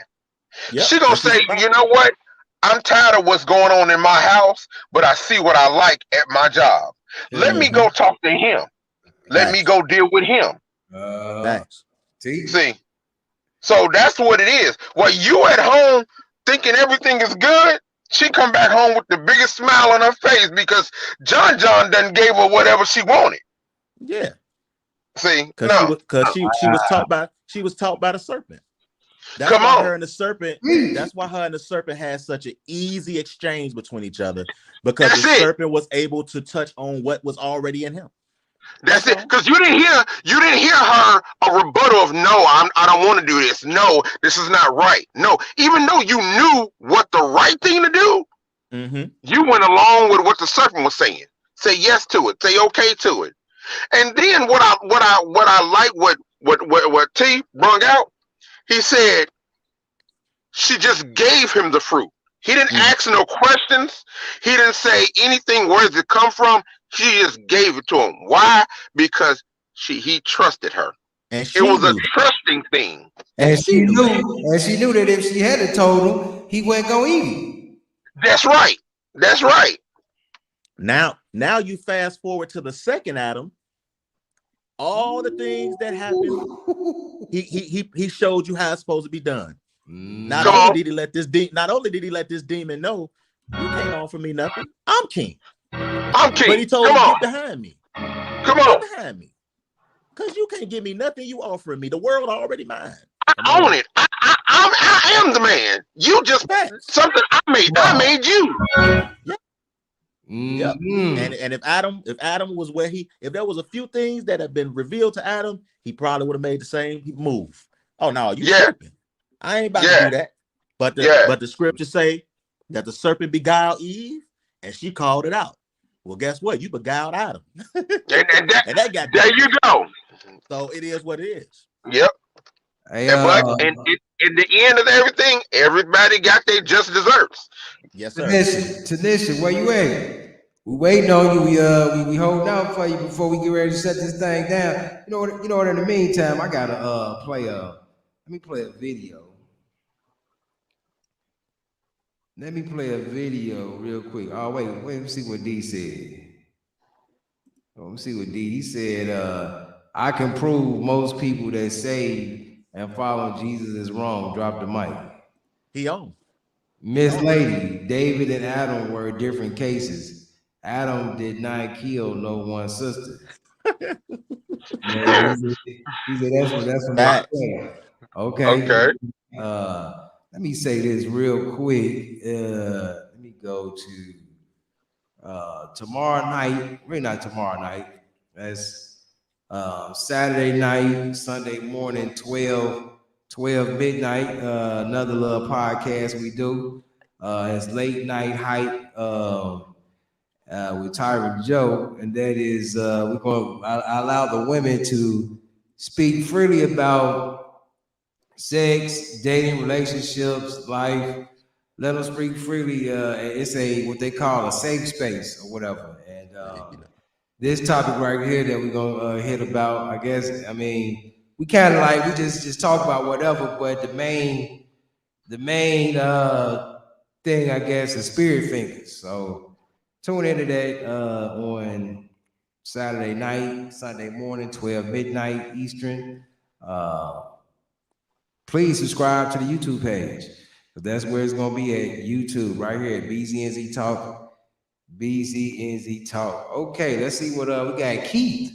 Yep. She gonna say, you know what? I'm tired of what's going on in my house, but I see what I like at my job. Let me go talk to him. Let me go deal with him. See? So that's what it is. While you at home thinking everything is good, she come back home with the biggest smile on her face because John done gave her whatever she wanted. Yeah. See, because she was taught by the serpent. That's why her and the serpent had such an easy exchange between each other, because the serpent was able to touch on what was already in him. That's it. Because you didn't hear her a rebuttal of no, I don't want to do this. No, this is not right. No, even though you knew what the right thing to do, you went along with what the serpent was saying. Say yes to it. Say okay to it. And then what I like what T brung out, he said she just gave him the fruit. He didn't ask no questions. He didn't say anything. Where does it come from? She just gave it to him. Why? Because he trusted her. And It was a knew trusting thing. And she knew that if she had told him, he wasn't gonna eat it. That's right. That's right. Now you fast forward to the second Adam. All the things that happened, he showed you how it's supposed to be done. Not only did he let this demon know, you can't offer me nothing. I'm king. I'm king. But he told him, get behind me. Come on. Get behind me. Because you can't give me nothing you offering me. The world already mine. I own it. I am the man. You just something I made. I made you. Yeah. And if Adam was where if there was a few things that had been revealed to Adam, he probably would have made the same move. Oh no, you tripping. I ain't about to do that. But the scriptures say that the serpent beguiled Eve and she called it out. Well, guess what? You beguiled Adam. and that got there you go. So it is what it is. Yep. But in the end of everything, everybody got their just desserts. Yes, sir. Tanisha, where you at? We waiting on you. We holding out for you before we get ready to shut this thing down. You know what? In the meantime, I gotta let me play a video. Let me play a video real quick. Oh wait, let me see what D said. Let me see what D. He said, I can prove most people that say and follow Jesus is wrong. Drop the mic. He on. Miss Lady, David and Adam were different cases. Adam did not kill no one sister. He said that's what I'm saying. Okay. Let me say this real quick. Let me go to tomorrow night. Really not tomorrow night. That's Saturday night, Sunday morning, 12 midnight. Another little podcast we do. It's late night hype with Tyra Joe, and that is we're going to allow the women to speak freely about sex, dating, relationships, life. Let them speak freely. It's what they call a safe space or whatever. And this topic right here that we're gonna hit about, I guess, I mean, we kind of we just talk about whatever, but the main thing, I guess, is spirit fingers. So tune into that on Saturday night, Sunday morning, 12 midnight Eastern. Please subscribe to the YouTube page. That's where it's gonna be at YouTube, right here at BZNZ Talk. BZNZ Talk. Okay, let's see what we got. Keith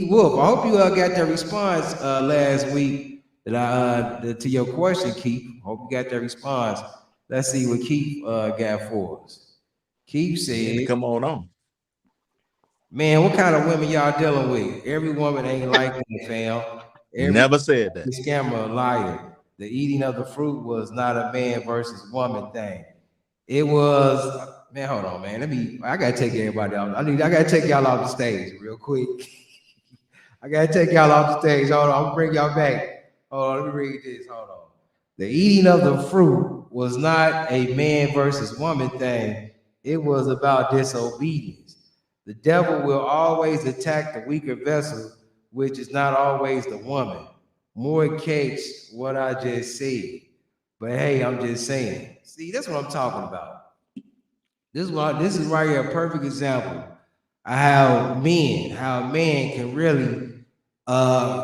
Wolf. I hope you got that response last week that to your question, Keith. Hope you got that response. Let's see what Keith got for us. Keith said, "Come on. Man, what kind of women y'all dealing with? Every woman ain't like that, fam. Never said that. The scammer, a liar. The eating of the fruit was not a man versus woman thing. It was, man, hold on, man. I gotta take everybody out. I gotta take y'all off the stage real quick. I gotta take y'all off the stage. Hold on, I'm gonna bring y'all back. Hold on, let me read this. Hold on. The eating of the fruit was not a man versus woman thing. It was about disobedience. The devil will always attack the weaker vessel, which is not always the woman. More cakes, what I just said. But hey, I'm just saying. See, that's what I'm talking about. This is right here a perfect example of how a man can really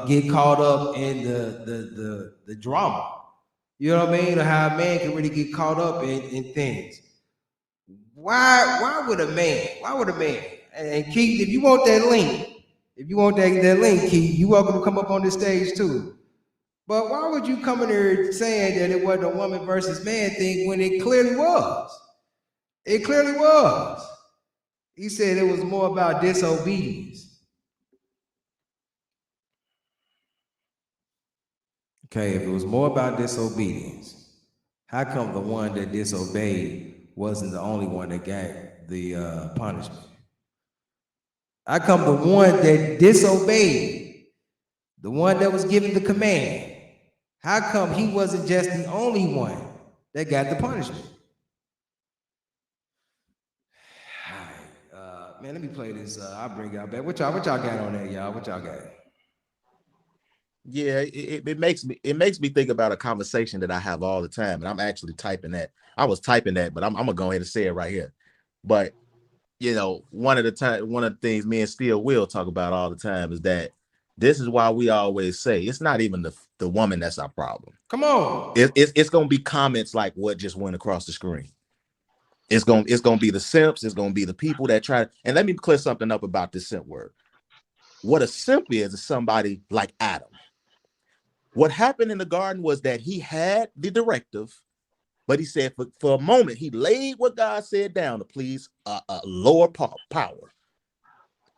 get caught up in the drama. You know what I mean? Or how a man can really get caught up in things. Why would a man? And Keith, if you want that link, Keith, you're welcome to come up on this stage too. But why would you come in here saying that it wasn't a woman versus man thing when it clearly was? It clearly was. He said it was more about disobedience. Okay, if it was more about disobedience, how come the one that disobeyed wasn't the only one that got the punishment? How come the one that disobeyed, the one that was given the command, how come he wasn't just the only one that got the punishment? All right, man, let me play this. I'll bring y'all back. What y'all got on there, y'all? What y'all got? Yeah, it makes me think about a conversation that I have all the time, and I'm actually typing that. I was typing that, but I'm gonna go ahead and say it right here. But you know, one of the things me and Steel will talk about all the time is that this is why we always say it's not even the woman that's our problem. Come on. It's gonna be comments like what just went across the screen. It's gonna be the simps. It's gonna be the people that try. And let me clear something up about this simp word. What a simp is somebody like Adam. What happened in the garden was that he had the directive, but he said for a moment he laid what God said down to please a lower power.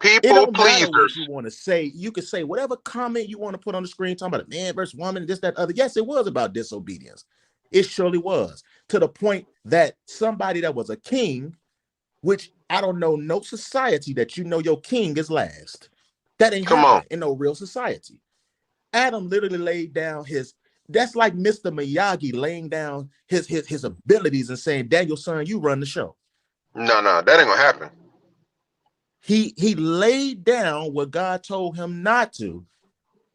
It People don't matter pleasers. what you want to say. You can say whatever comment you want to put on the screen, talking about a man versus woman, this, that, other. Yes, it was about disobedience. It surely was, to the point that somebody that was a king, which I don't know no society that you know your king is last. That ain't happening in no real society. Adam literally laid down that's like Mr. Miyagi laying down his abilities and saying, Daniel, son, you run the show. No, that ain't gonna happen. He laid down what God told him not to,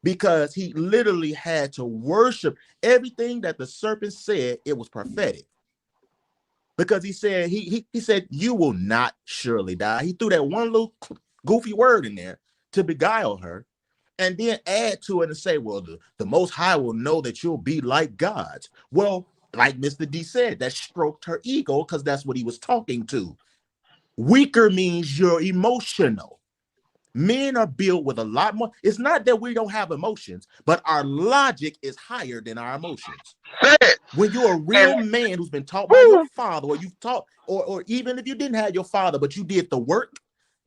because he literally had to worship everything that the serpent said. It was prophetic. Because he said, he said, you will not surely die. He threw that one little goofy word in there to beguile her, and then add to it and say, well, the Most High will know that you'll be like gods. Well, like Mr. D said, that stroked her ego, because that's what he was talking to. Weaker means you're emotional. Men are built with a lot more. It's not that we don't have emotions, but our logic is higher than our emotions. When you're a real man who's been taught by your father, or you've taught, or even if you didn't have your father, but you did the work.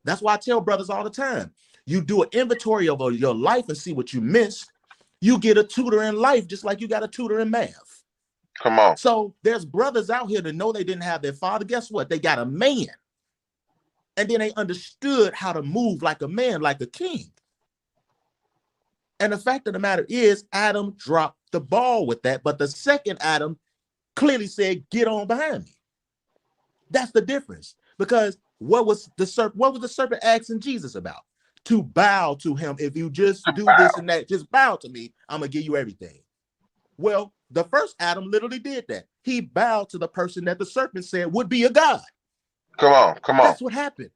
That's why I tell brothers all the time, you do an inventory of your life and see what you missed. You get a tutor in life just like you got a tutor in math. Come on. So there's brothers out here that know they didn't have their father. Guess what? They got a man. And then they understood how to move like a man, like a king. And the fact of the matter is, Adam dropped the ball with that. But the second Adam clearly said, get on behind me. That's the difference. Because what was the serpent asking Jesus about? To bow to him. If you just do this and that, just bow to me, I'm going to give you everything. Well, the first Adam literally did that. He bowed to the person that the serpent said would be a god. Come on. That's what happened.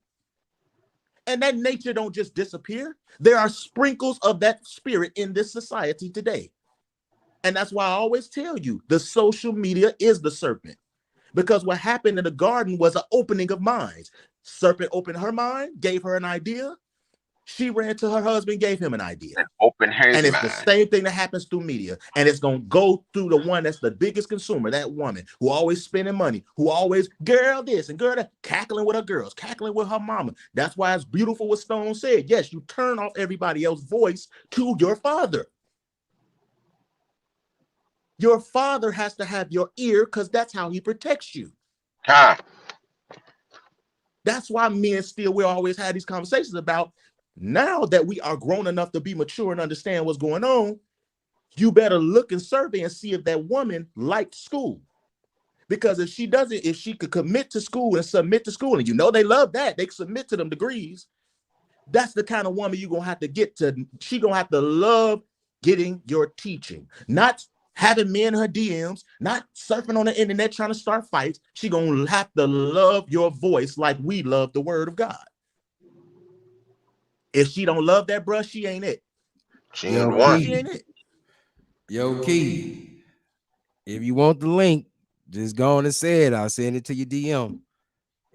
And that nature don't just disappear. There are sprinkles of that spirit in this society today. And that's why I always tell you, the social media is the serpent. Because what happened in the garden was an opening of minds. Serpent opened her mind, gave her an idea. She ran to her husband, gave him an idea. And it's the same thing that happens through media. And it's going to go through the one that's the biggest consumer, that woman who always spending money, who always girl this and girl that, cackling with her girls, cackling with her mama. That's why it's beautiful what Stone said. Yes, you turn off everybody else's voice to your father. Your father has to have your ear, because that's how he protects you. That's why me and Steel, we always had these conversations about, now that we are grown enough to be mature and understand what's going on, you better look and survey and see if that woman liked school. Because if she doesn't, if she could commit to school and submit to school, and you know they love that, they submit to them degrees, that's the kind of woman you're going to have to get to. She's going to have to love getting your teaching, not having men in her DMs, not surfing on the internet trying to start fights. She's going to have to love your voice like we love the word of God. If she don't love that, bruh, she ain't it. She ain't it. Yo, Key, if you want the link, just go on and say it. I'll send it to your DM.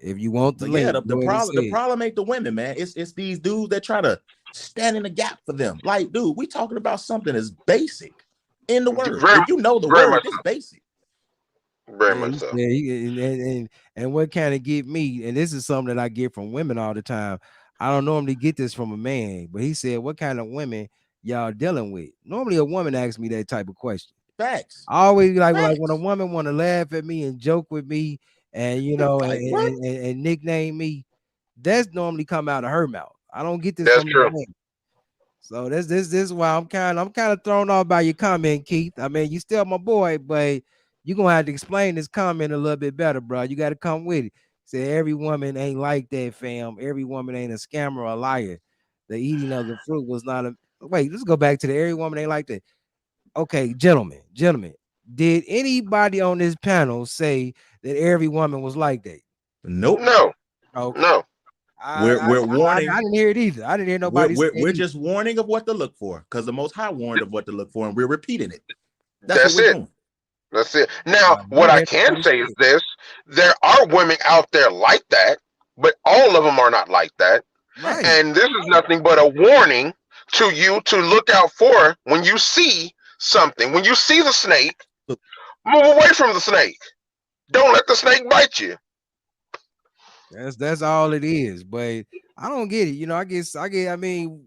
If you want the link. Yeah, the problem ain't the women, man. It's these dudes that try to stand in the gap for them. Like, dude, we talking about something that's basic in the word. If you know the word, it's basic. Very much so. And what kind of get me, and this is something that I get from women all the time. I don't normally get this from a man, but he said, what kind of women y'all dealing with? Normally a woman asks me that type of question. Facts. I always like when a woman want to laugh at me and joke with me and, you know, and nickname me, that's normally come out of her mouth. I don't get this that's from true. the women. So this is why I'm kind of thrown off by your comment, Keith. I mean, you still my boy, but you're gonna have to explain this comment a little bit better, bro. You got to come with it. Say every woman ain't like that, fam. Every woman ain't a scammer or a liar. The eating of the fruit was not a wait, let's go back to the every woman ain't like that. Okay, gentlemen, did anybody on this panel say that every woman was like that? Nope. No. Okay. No. We're warning. I didn't hear it either. I didn't hear nobody. We're just warning of what to look for, because the Most High warned of what to look for, and we're repeating it. That's it. Doing. That's it. Now, what I can say is this: there are women out there like that, but all of them are not like that. Right. And this is nothing but a warning to you to look out for when you see something. When you see the snake, move away from the snake. Don't let the snake bite you. That's all it is. But I don't get it. You know, I mean,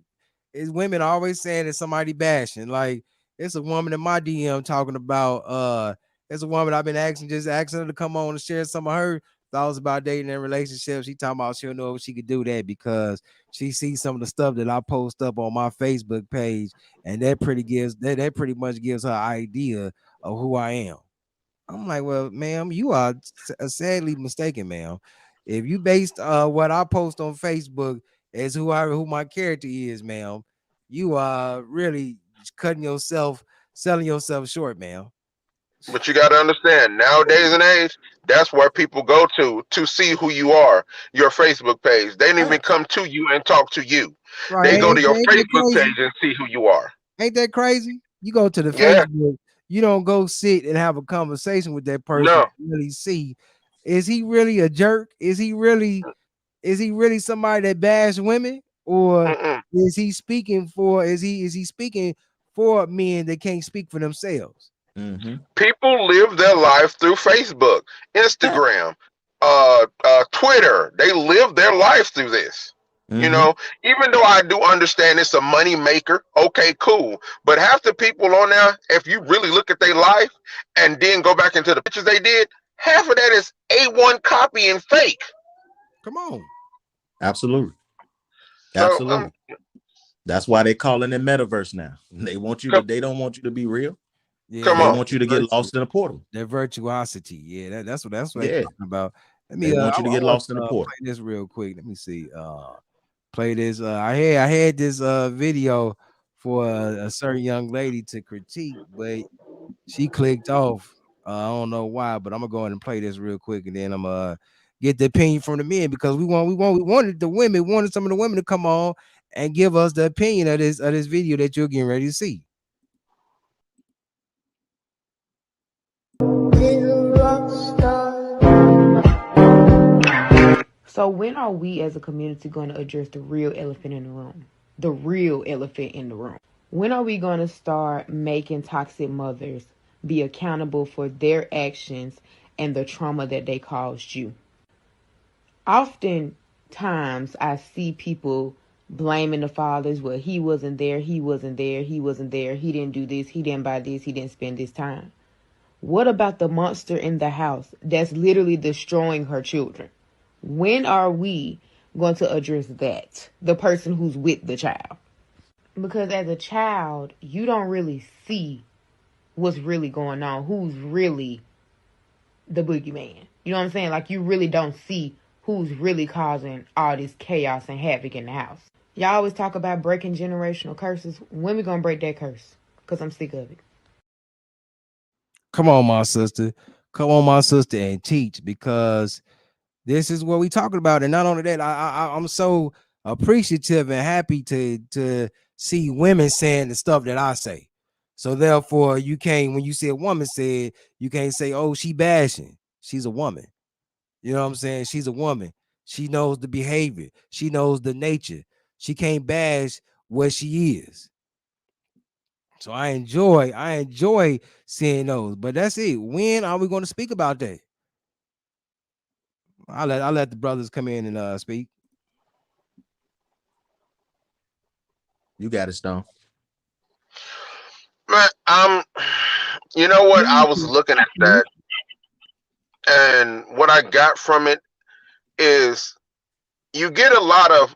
it's women always saying it's somebody bashing. Like, it's a woman in my DM talking about it's a woman I've been asking her to come on and share some of her thoughts about dating and relationships. She talking about she'll know if she could do that because she sees some of the stuff that I post up on my Facebook page, and that pretty much gives her idea of who I am. I'm like, well, ma'am, you are sadly mistaken, ma'am. If you based what I post on Facebook as who my character is, ma'am, you are really selling yourself short, ma'am. But you got to understand, nowadays and age, that's where people go to see who you are. Your Facebook page. They don't even come to you and talk to you. Right. They go to your Facebook page and see who you are. Ain't that crazy? You go to the Facebook. You don't go sit and have a conversation with that person. No. Really see, is he really a jerk? Is he really somebody that bash women, or is he speaking for? Is he speaking for men that can't speak for themselves? Mm-hmm. People live their life through Facebook, Instagram, Twitter. They live their life through this. Mm-hmm. You know, even though I do understand it's a money maker, okay, cool. But half the people on there, if you really look at their life and then go back into the pictures they did, half of that is A1 copy and fake. Come on. Absolutely. Absolutely. That's why they calling it metaverse now. They want you to, they don't want you to be real. Yeah, they want you to get lost in a portal. Their virtuosity. Yeah, that's what they're talking about. Let me want you to get lost in the portal. Play this real quick. Let me see. Play this. I had this video for a certain young lady to critique, but she clicked off. I don't know why, but I'm gonna go ahead and play this real quick, and then I'm gonna get the opinion from the men, because we wanted some of the women to come on and give us the opinion of this video that you're getting ready to see. So when are we as a community going to address the real elephant in the room? The real elephant in the room. When are we going to start making toxic mothers be accountable for their actions and the trauma that they caused you? Oftentimes I see people blaming the fathers. Well, he wasn't there, he didn't do this, he didn't buy this, he didn't spend this time. What about the monster in the house that's literally destroying her children? When are we going to address that? The person who's with the child. Because as a child, you don't really see what's really going on. Who's really the boogeyman? You know what I'm saying? Like, you really don't see who's really causing all this chaos and havoc in the house. Y'all always talk about breaking generational curses. When we going to break that curse? Because I'm sick of it. Come on, my sister. And teach, because this is what we talking about. And not only that, I'm so appreciative and happy to see women saying the stuff that I say. So therefore, you can't, when you see a woman say it, you can't say, oh, she bashing. She's a woman. You know what I'm saying? She's a woman. She knows the behavior. She knows the nature. She can't bash what she is. So I enjoy seeing those. But that's it. When are we going to speak about that? I'll let the brothers come in and speak. You got it, Stone. Man, you know what? I was looking at that, and what I got from it is you get a lot of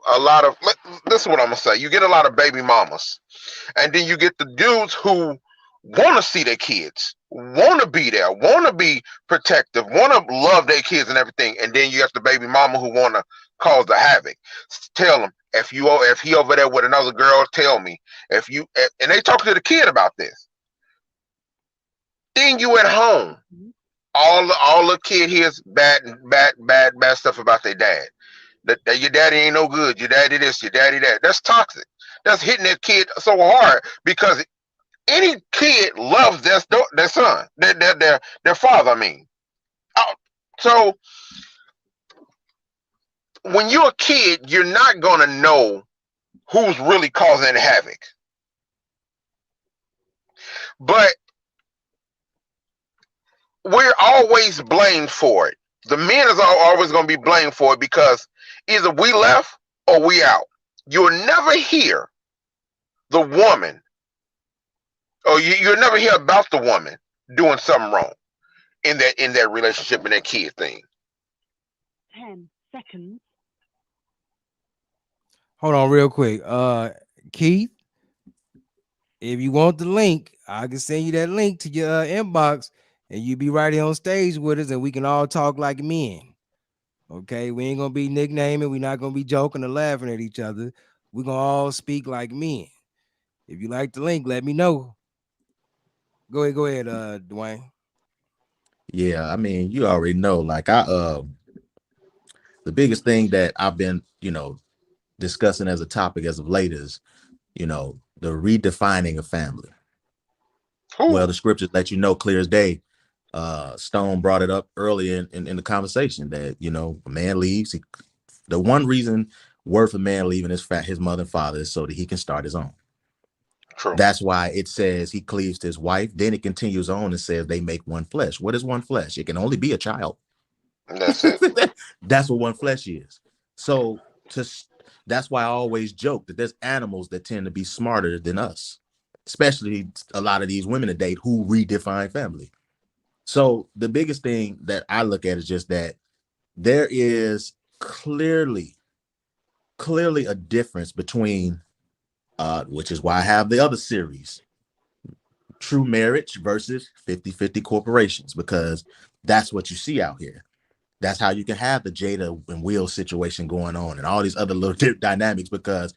this is what I'm gonna say. You get a lot of baby mamas, and then you get the dudes who want to see their kids, want to be there, want to be protective, want to love their kids and everything, and then you have the baby mama who want to cause the havoc. Tell them if he over there with another girl, tell me. And they talk to the kid about this. Then you at home, all the kid hears bad stuff about their dad. That your daddy ain't no good, your daddy this, your daddy that. That's toxic. That's hitting that kid so hard because any kid loves their son, their father. I mean, so when you're a kid, you're not gonna know who's really causing havoc. But we're always blamed for it. The men is always gonna be blamed for it because either we left or we out. You'll never hear the woman, or you'll never hear about the woman doing something wrong in that relationship and that kid thing. 10 seconds. Hold on real quick. Keith, if you want the link, I can send you that link to your inbox, and you be right here on stage with us, and we can all talk like men. Okay, we ain't gonna be nicknaming, we're not gonna be joking or laughing at each other. We're gonna all speak like men. If you like the link, let me know. Go ahead, Dwayne. Yeah, I mean, you already know, like the biggest thing that I've been, discussing as a topic as of late is, the redefining of family. Ooh. Well, the scriptures let you know clear as day. Stone brought it up early in the conversation that, a man leaves. The one reason word for man leaving his mother and father is so that he can start his own. True. That's why it says he cleaves to his wife. Then it continues on and says they make one flesh. What is one flesh? It can only be a child. That's it. That's what one flesh is. So that's why I always joke that there's animals that tend to be smarter than us, especially a lot of these women today who redefine family. So the biggest thing that I look at is just that there is clearly a difference between, which is why I have the other series, true marriage versus 50-50 corporations, because that's what you see out here. That's how you can have the Jada and Will situation going on and all these other little dynamics, because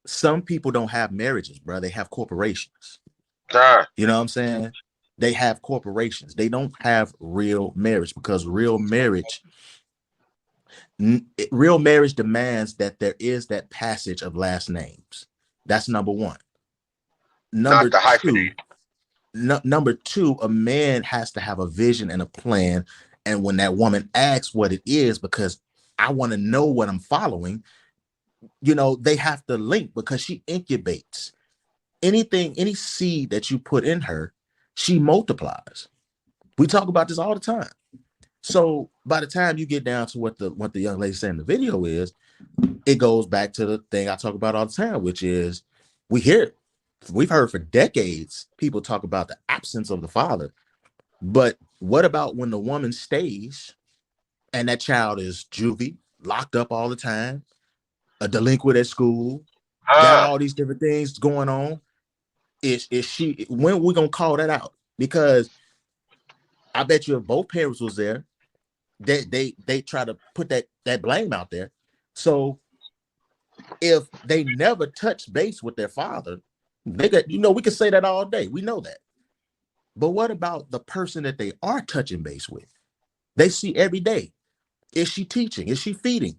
some people don't have marriages, bro. They have corporations. You know what I'm saying? They have corporations. They don't have real marriage, because real marriage demands that there is that passage of last names. That's number one. Number two, a man has to have a vision and a plan. And when that woman asks what it is, because I want to know what I'm following, they have to link, because she incubates. Any seed that you put in her, she multiplies. We talk about this all the time. So by the time you get down to what the young lady said in the video is, it goes back to the thing I talk about all the time, which is we've heard for decades people talk about the absence of the father. But what about when the woman stays and that child is juvie, locked up all the time, a delinquent at school, got all these different things going on? Is she, when are we gonna call that out? Because I bet you if both parents was there, they try to put that blame out there. So if they never touched base with their father, they got, we can say that all day. We know that. But what about the person that they are touching base with? They see every day. Is she teaching? Is she feeding?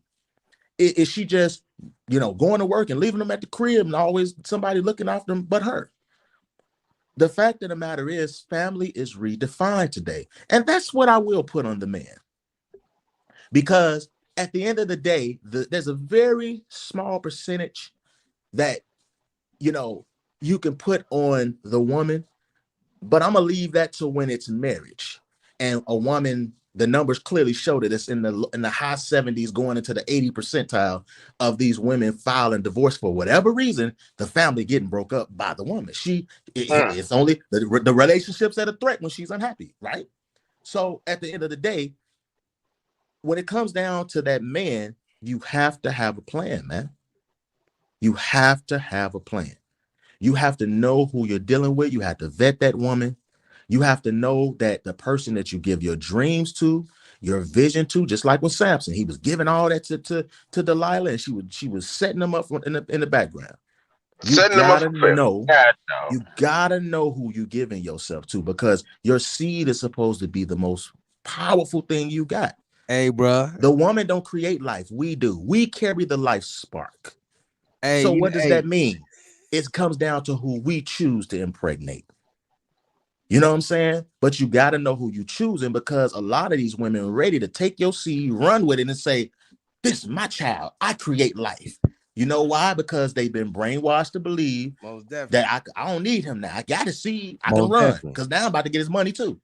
Is she just, going to work and leaving them at the crib and always somebody looking after them but her? The fact of the matter is, family is redefined today. And that's what I will put on the man. Because at the end of the day, there's a very small percentage that, you can put on the woman. But I'm going to leave that to when it's marriage. And a woman, the numbers clearly show that it's in the high 70s going into the 80 percentile of these women filing divorce for whatever reason, the family getting broke up by the woman. It's only the relationships that are a threat when she's unhappy, right? So at the end of the day, when it comes down to that man, you have to have a plan, man. You have to have a plan. You have to know who you're dealing with. You have to vet that woman. You have to know that the person that you give your dreams to, your vision to, just like with Samson, he was giving all that to Delilah, and she was setting them up in the background. Setting them up for failure. You gotta know who you giving yourself to, because your seed is supposed to be the most powerful thing you got. Hey, bro. The woman don't create life. We do. We carry the life spark. Hey, so what does that mean? It comes down to who we choose to impregnate. You know what I'm saying? But you got to know who you choosing, because a lot of these women are ready to take your seed, run with it, and say, this is my child. I create life. You know why? Because they've been brainwashed to believe that I don't need him now. I got a seed. I can run, because now I'm about to get his money too.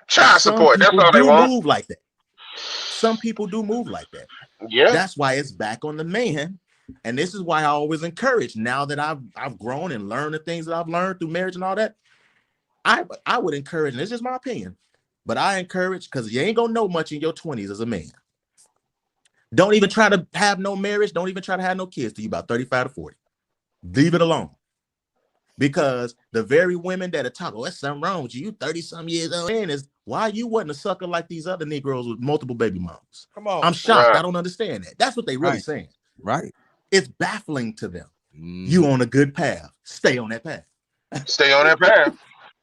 Child support. That's all they want. Move like that. Some people do move like that. Yeah. That's why it's back on the man. And this is why I always encourage, now that I've grown and learned the things that I've learned through marriage and all that, I would encourage, and it's just my opinion, but I encourage, because you ain't gonna know much in your 20s as a man. Don't even try to have no marriage. Don't even try to have no kids till you about 35 to 40. Leave it alone. Because the very women that are talking, oh, that's something wrong with you. You 30-some years old. And is why you wasn't a sucker like these other Negroes with multiple baby moms. Come on. I'm shocked. I don't understand that. That's what they really saying. Right. It's baffling to them. You on a good path. Stay on that path. Stay on that path.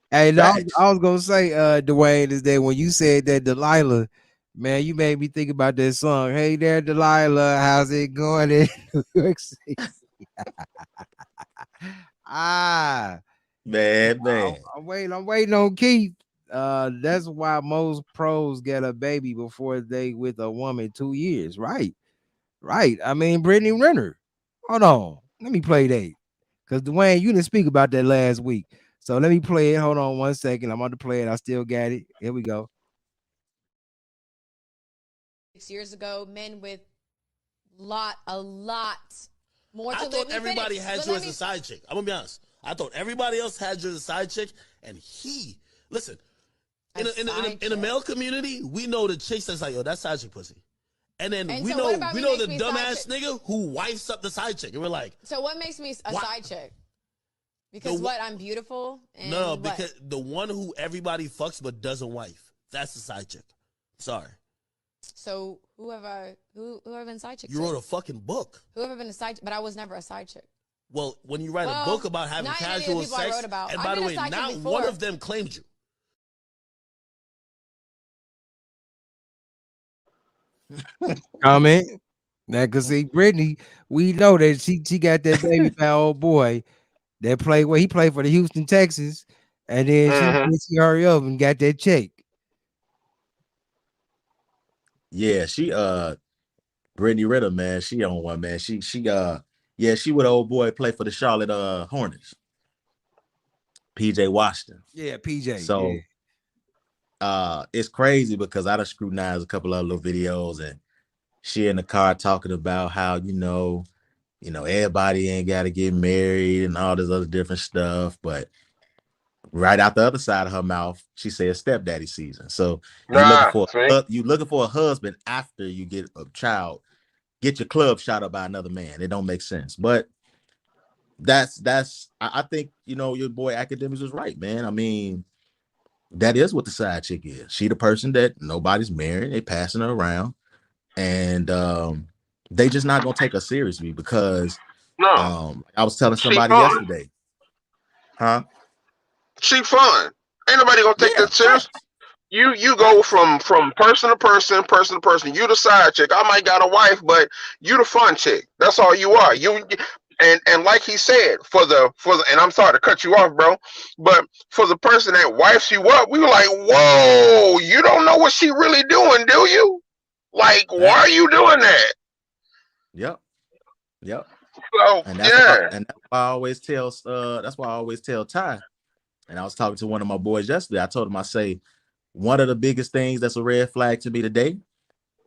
Hey, no, I was gonna say, Dwayne, is that when you said that Delilah, man, you made me think about that song. Hey there, Delilah, how's it going in New York City? Man. I'm waiting on Keith. That's why most pros get a baby before they with a woman 2 years. Right. I mean, Brittany Renner. Hold on. Let me play that. Because Dwayne, you didn't speak about that last week. So let me play it. Hold on 1 second. I'm about to play it. I still got it. Here we go. 6 years ago, men with a lot more. I thought everybody had you as a side chick. I'm gonna be honest. I thought everybody else had you as a side chick, and listen. In a male community, we know the chicks that's like, yo, that's side chick pussy. And then we know the dumbass nigga who wifes up the side chick, and we're like, so what makes me a side chick? Because I'm beautiful? And no, because the one who everybody fucks but doesn't wife, that's the side chick. Sorry. So who have been side chick? You wrote a fucking book. Who have been a side chick? But I was never a side chick. Well, when you write a book about having casual sex, and by the way, not one of them claimed you. Comment. Now, cause see, Brittany, we know that she got that baby by old boy that played he played for the Houston Texans, and then she hurry up and got that check. Yeah, she Brittany Renner, man, she on one, man. She with old boy play for the Charlotte Hornets. PJ Washington. Yeah, PJ. So it's crazy because I done scrutinized a couple of little videos, and she in the car talking about how, you know, everybody ain't got to get married and all this other different stuff. But right out the other side of her mouth, she said stepdaddy season. So you looking for a husband after you get a child, get your club shot up by another man. It don't make sense. But I think, your boy Academics was right, man. I mean, that is what the side chick is. She the person that nobody's marrying. They passing her around. And they just not gonna take her seriously because I was telling somebody yesterday. Huh? She fun. Ain't nobody gonna take that serious. You go from person to person. You the side chick. I might got a wife, but you the fun chick. That's all you are. And like he said, for the and I'm sorry to cut you off, bro, but for the person that wifes you up, we were like, whoa, you don't know what she really doing, do you? Like, why are you doing that? Yep. So, and that's why I always tell Ty. And I was talking to one of my boys yesterday. I told him, I say, one of the biggest things that's a red flag to me today,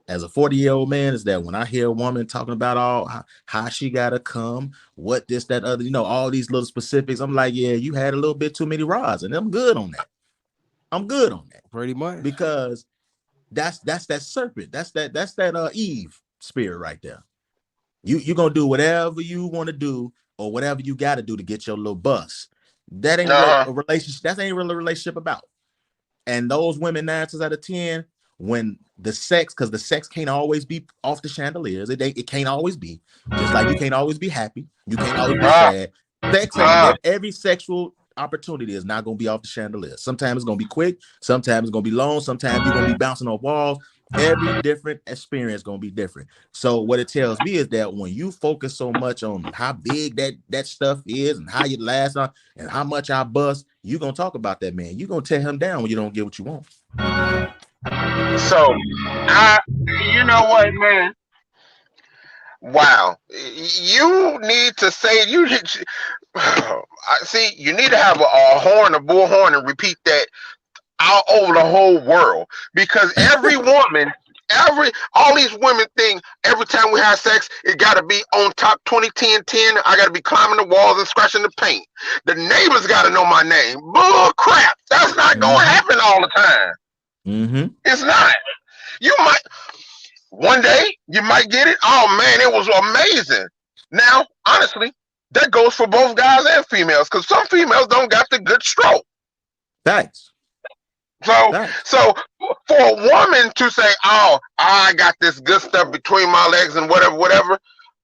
as a 40-year-old man, is that when I hear a woman talking about all how she gotta come, what this, that, other, all these little specifics, I'm like, yeah, you had a little bit too many rods, and I'm good on that. Pretty much. Because that's that serpent. That's that Eve spirit right there. You're gonna do whatever you want to do or whatever you got to do to get your little bus. That ain't what a relationship. That ain't really a relationship about. And those women 9 times out of 10, when the sex, because the sex can't always be off the chandeliers. It can't always be. Just like you can't always be happy. You can't always be sad. Sex ain't every sexual opportunity is not gonna be off the chandelier. Sometimes it's gonna be quick. Sometimes it's gonna be long. Sometimes you're gonna be bouncing off walls. Every different experience gonna be different. So what it tells me is that when you focus so much on how big that stuff is and how you last on and how much I bust, you gonna talk about that man. You gonna tear him down when you don't get what you want. So, you know what, man? Wow, you need to say see. You need to have a bullhorn, and repeat that all over the whole world, because every woman, all these women think every time we have sex, it got to be on top 20-10-10. I got to be climbing the walls and scratching the paint. The neighbors got to know my name. Bull crap. That's not going to happen all the time. It's not. You might. One day you might get it. Oh man, it was amazing. Now, honestly, that goes for both guys and females, because some females don't got the good stroke. Thanks. So for a woman to say, "Oh, I got this good stuff between my legs and whatever,"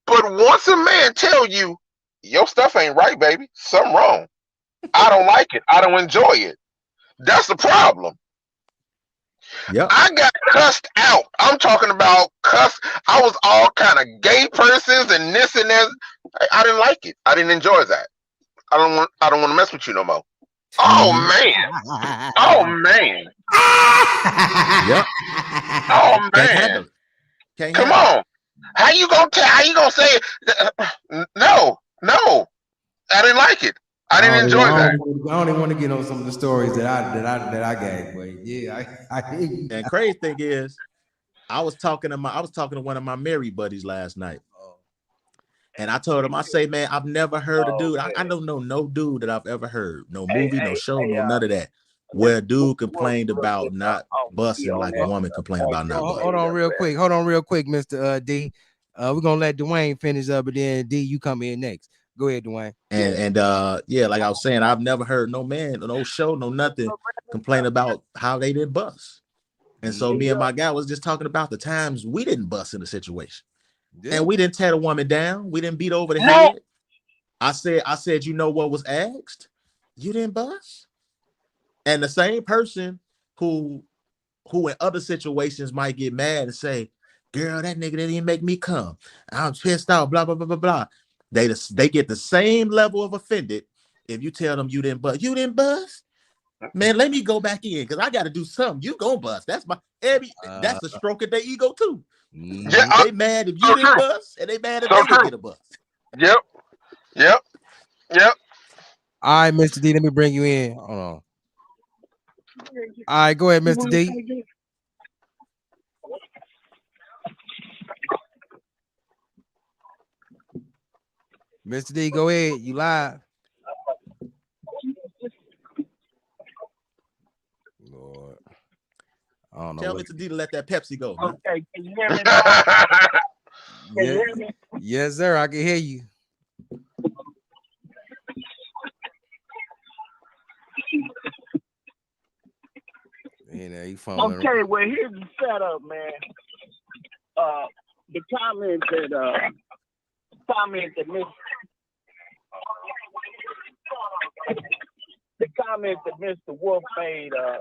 but once a man tell you your stuff ain't right, baby, something wrong. I don't like it. I don't enjoy it. That's the problem. Yeah, I got cussed out. I'm talking about cuss. I was all kind of gay persons and this and that. I didn't like it. I didn't enjoy that. I don't want to mess with you no more. Oh man. Oh man. Yep. Oh man. Come on. How you gonna say no? I didn't like it. I didn't enjoy that. I don't even want to get on some of the stories that I gave, but yeah, I hear you. And crazy thing is, I was talking to one of my married buddies last night, and I told him, I say, man, I've never heard a dude. I don't know no dude that I've ever heard, no movie, no show, no none of that, where a dude complained about not busting like a woman complained about not busting. Hold on real quick, Mr. D. We're gonna let Dwayne finish up, and then D, you come in next. Go ahead, Dwayne. And yeah, like I was saying, I've never heard no man, no show, no nothing complain about how they didn't bust. And so me and my guy was just talking about the times we didn't bust in a situation. Yeah. And we didn't tear the woman down. We didn't beat over the head. I said, you know what was asked? You didn't bust? And the same person who in other situations might get mad and say, girl, that nigga didn't even make me come. I'm pissed off, blah, blah, blah, blah, blah. They get the same level of offended if you tell them you didn't bust. You didn't bust? Man, let me go back in because I got to do something. You gonna bust. That's that's a stroke of their ego too. Yeah, they mad if you didn't bust, and they mad if they didn't get a bust. Yep. All right, Mr. D, let me bring you in. Hold on. All right, go ahead, Mr. D. Mr. D, go ahead. You live. Lord. I don't know. Tell Mr. D to let that Pepsi go. Okay, can you hear me now? Can you hear me? Yes, sir. I can hear you. Okay, well, here's the setup, man. The comment that Mr. Wolf made, I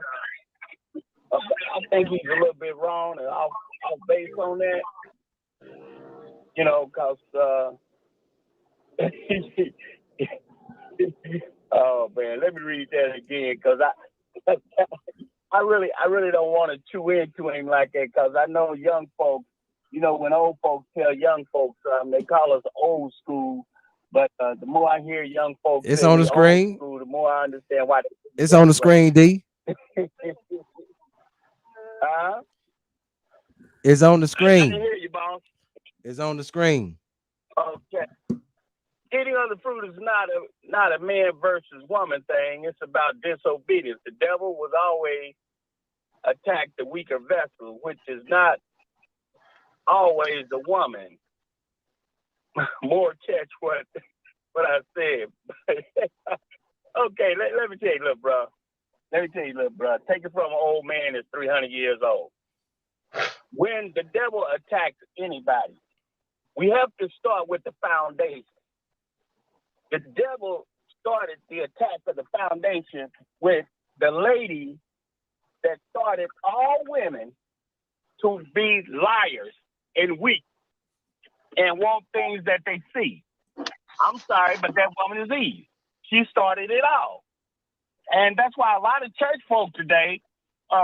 think he's a little bit wrong and off base on that. You know, because oh man, let me read that again, because I really don't want to chew into him like that, because I know young folks, you know, when old folks tell young folks, they call us old school. But the more I hear young folks, it's on the screen. School, the more I understand why. It's on the screen, D. It's on the screen. I can hear you, boss. It's on the screen. Okay. Eating of the fruit is not a man versus woman thing. It's about disobedience. The devil was always attack the weaker vessel, which is not always the woman. More catch what I said. Okay, let me tell you, little bro. Let me tell you, little bro. Take it from an old man that's 300 years old. When the devil attacks anybody, we have to start with the foundation. The devil started the attack of the foundation with the lady that started all women to be liars and weak and want things that they see. I'm sorry, but that woman is Eve. She started it all. And that's why a lot of church folk today,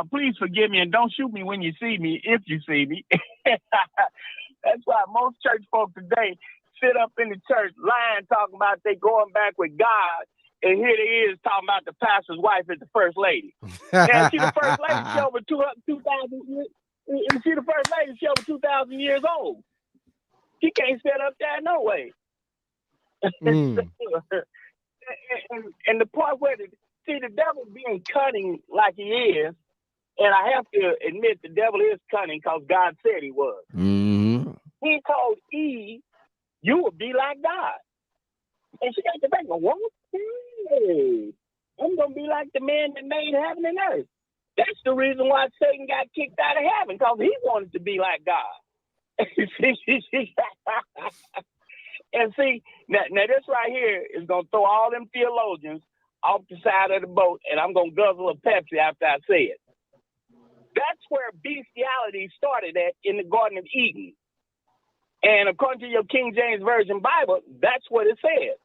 please forgive me and don't shoot me when you see me, if you see me. That's why most church folk today sit up in the church lying, talking about they going back with God, and here they is talking about the pastor's wife is the first lady. And she the first lady, she over 2,000 years. She the first lady, she over 2,000 years old. She can't sit up there no way. And the part where the devil being cunning like he is, and I have to admit the devil is cunning because God said he was. Mm-hmm. He told Eve, you will be like God. And she got to think, what? Hey, I'm going to be like the man that made heaven and earth. That's the reason why Satan got kicked out of heaven, because he wanted to be like God. And see, now this right here is going to throw all them theologians off the side of the boat, and I'm going to guzzle a Pepsi after I say it. That's where bestiality started at in the Garden of Eden. And according to your King James Version Bible, that's what it says.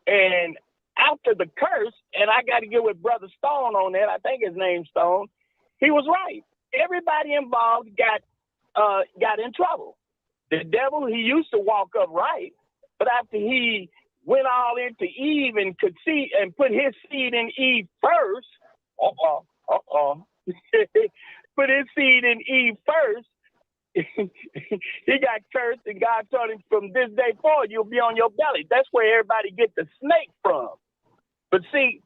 And after the curse, and I got to get with Brother Stone on that, I think his name's Stone, he was right. Everybody involved got in trouble. The devil, he used to walk upright, but after he went all into Eve and could see and put his seed in Eve first, put his seed in Eve first, he got cursed, and God told him, from this day forward, you'll be on your belly. That's where everybody get the snake from. But see,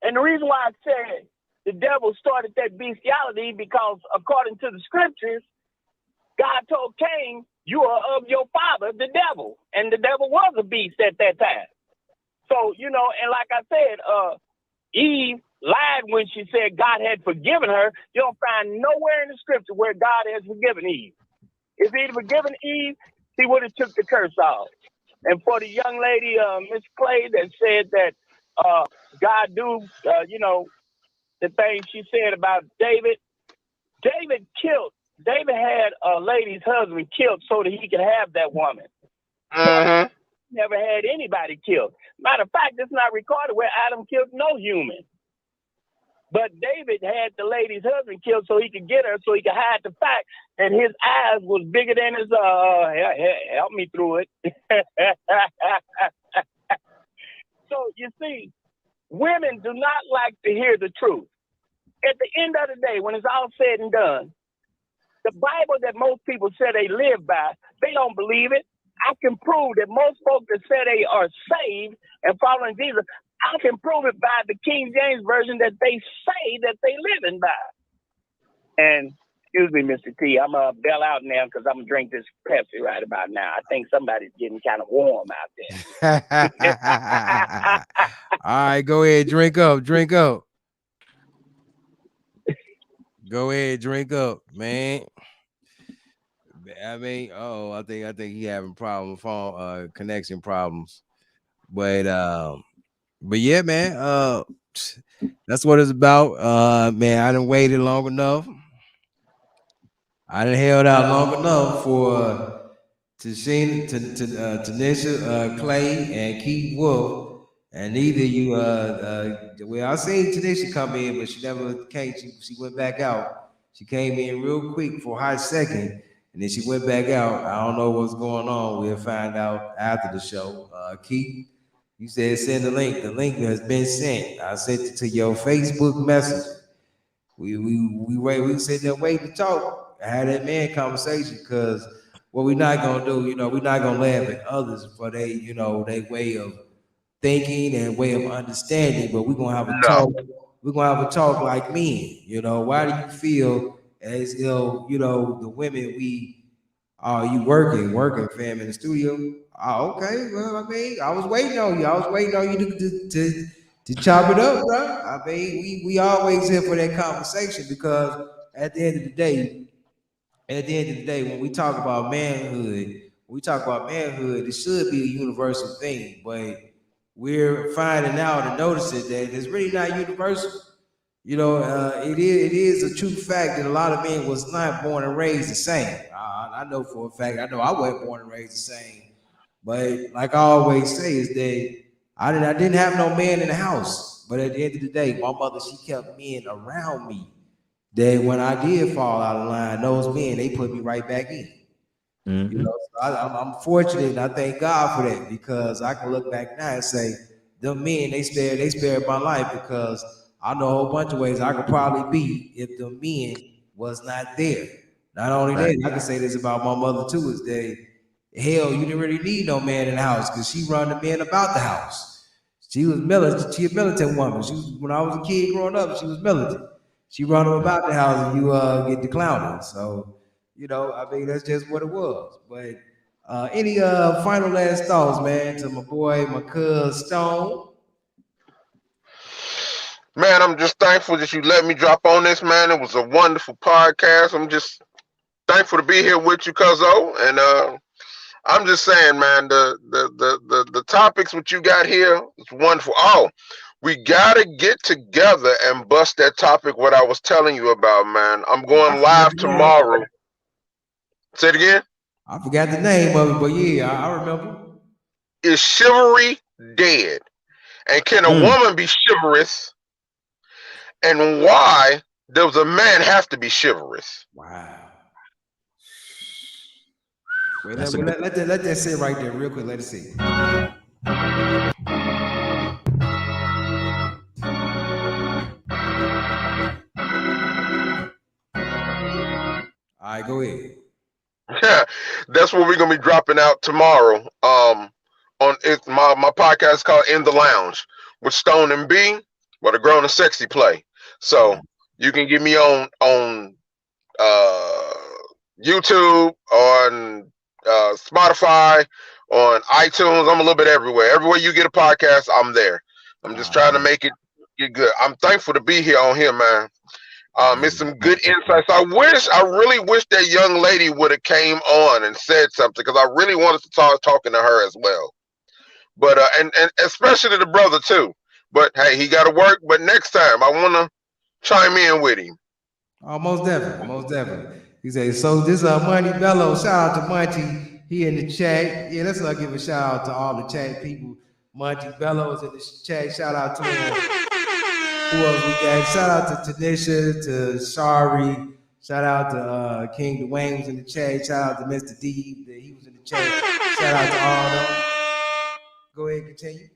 and the reason why I said the devil started that bestiality, because according to the scriptures, God told Cain, you are of your father, the devil. And the devil was a beast at that time. So, you know, and like I said, Eve lied when she said God had forgiven her. You don't find nowhere in the scripture where God has forgiven Eve. If he'd forgiven Eve, he would have took the curse off. And for the young lady, Miss Clay, that said that God do, you know, the thing she said about David, David had a lady's husband killed so that he could have that woman. Mm-hmm. Never had anybody killed. Matter of fact, it's not recorded where Adam killed no human. But David had the lady's husband killed so he could get her, so he could hide the fact that his eyes was bigger than his, help me through it. So you see, women do not like to hear the truth. At the end of the day, when it's all said and done, the Bible that most people say they live by, they don't believe it. I can prove that most folks that say they are saved and following Jesus, I can prove it by the King James Version that they say that they living by. And excuse me, Mr. T, I'm going to bail out now because I'm going to drink this Pepsi right about now. I think somebody's getting kind of warm out there. All right, go ahead, drink up. Go ahead, drink up, man. I mean, I think he having phone connection problems, but yeah, man, that's what it's about. Man, I done waited long enough. I done held out long enough for Tanisha, Clay, and Keith Wolf. And neither you, well, I seen Tanisha come in, but she never came. She went back out. She came in real quick for a hot second, and then she went back out. I don't know what's going on. We'll find out after the show. Keith, you said send the link. The link has been sent. I sent it to your Facebook message. We sit there waiting to talk. I had that man conversation, because what we're not gonna do, we're not gonna laugh at others for they way of thinking and way of understanding, but we're gonna have a talk. We're gonna have a talk like men. Why do you feel as though the women are you working fam in the studio? Oh, okay. Well, I mean, I was waiting on you. I was waiting on you to chop it up, bro. I mean, we always here for that conversation because at the end of the day, when we talk about manhood, it should be a universal thing, but we're finding out and noticing that it's really not universal. It is a true fact that a lot of men was not born and raised the same. I know for a fact. I know I wasn't born and raised the same. But like I always say, is that I didn't have no man in the house. But at the end of the day, my mother, she kept men around me. That when I did fall out of line, those men, they put me right back in. Mm-hmm. So I'm fortunate, and I thank God for that, because I can look back now and say, them men, they spared my life, because I know a whole bunch of ways I could probably be if the men was not there. Not only that, I can say this about my mother too, is that hell, you didn't really need no man in the house, because she run the men about the house. She was militant. She a militant woman. When I was a kid growing up, she was militant. She run them about the house, and you get the clowning. So, I mean, that's just what it was. But any final last thoughts, man, to my boy, my cuz Stone? Man, I'm just thankful that you let me drop on this, man. It was a wonderful podcast. I'm just thankful to be here with you, cuzzo. And I'm just saying, man, the topics what you got here is wonderful. Oh, we gotta get together and bust that topic what I was telling you about, man. I'm going live tomorrow. Say it again. I forgot the name of it, but yeah, I remember. Is chivalry dead? And can a woman be chivalrous? And why does a man have to be chivalrous? Wow. Wait, let that sit right there real quick. Let it see. All right, go ahead. That's what we're gonna be dropping out tomorrow. On it's my podcast is called In the Lounge with Stone and B, what a grown and sexy play. So you can get me on YouTube, on Spotify, on iTunes. I'm a little bit everywhere. Everywhere you get a podcast, I'm there. I'm just trying to make it get good. I'm thankful to be here on here, man. It's some good insights. I really wish that young lady would have came on and said something, because I really wanted to start talking to her as well. But and especially the brother too. But hey, he got to work. But next time, I want to chime in with him. Oh, most definitely. He said, so this Monty Bello, shout out to Monty. He in the chat. Yeah, let's give a shout out to all the chat people. Monty Bello's in the chat. Shout out to him. Who else we got? Shout out to Tanisha, to Shari. Shout out to King Dwayne was in the chat. Shout out to Mr. D. He was in the chat. Shout out to all of them. Go ahead, continue.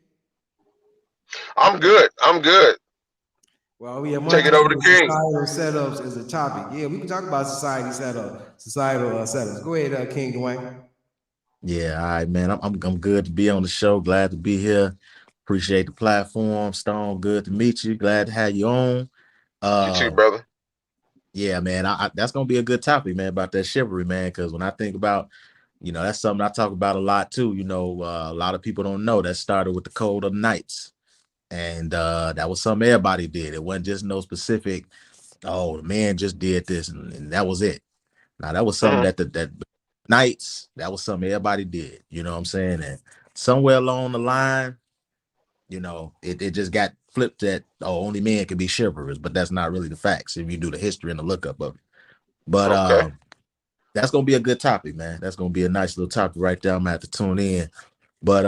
I'm good. Well, yeah, take it over to King. Societal setups is a topic. Yeah, we can talk about societal setups. Go ahead, King Dwayne. Yeah, all right, man. I'm good to be on the show. Glad to be here. Appreciate the platform. Stone, good to meet you. Glad to have you on. You too, brother. Yeah, man. That's gonna be a good topic, man, about that chivalry, man. Because when I think about, that's something I talk about a lot too. A lot of people don't know that started with the Code of Knights. And that was something everybody did. It wasn't just no specific, oh, the man just did this and that was it. Now, that was something that Knights, that was something everybody did. You know what I'm saying? And somewhere along the line, it just got flipped that, only men can be chivalrous, but that's not really the facts if you do the history and the lookup of it. But that's going to be a good topic, man. That's going to be a nice little topic right there. I'm going to have to tune in. But,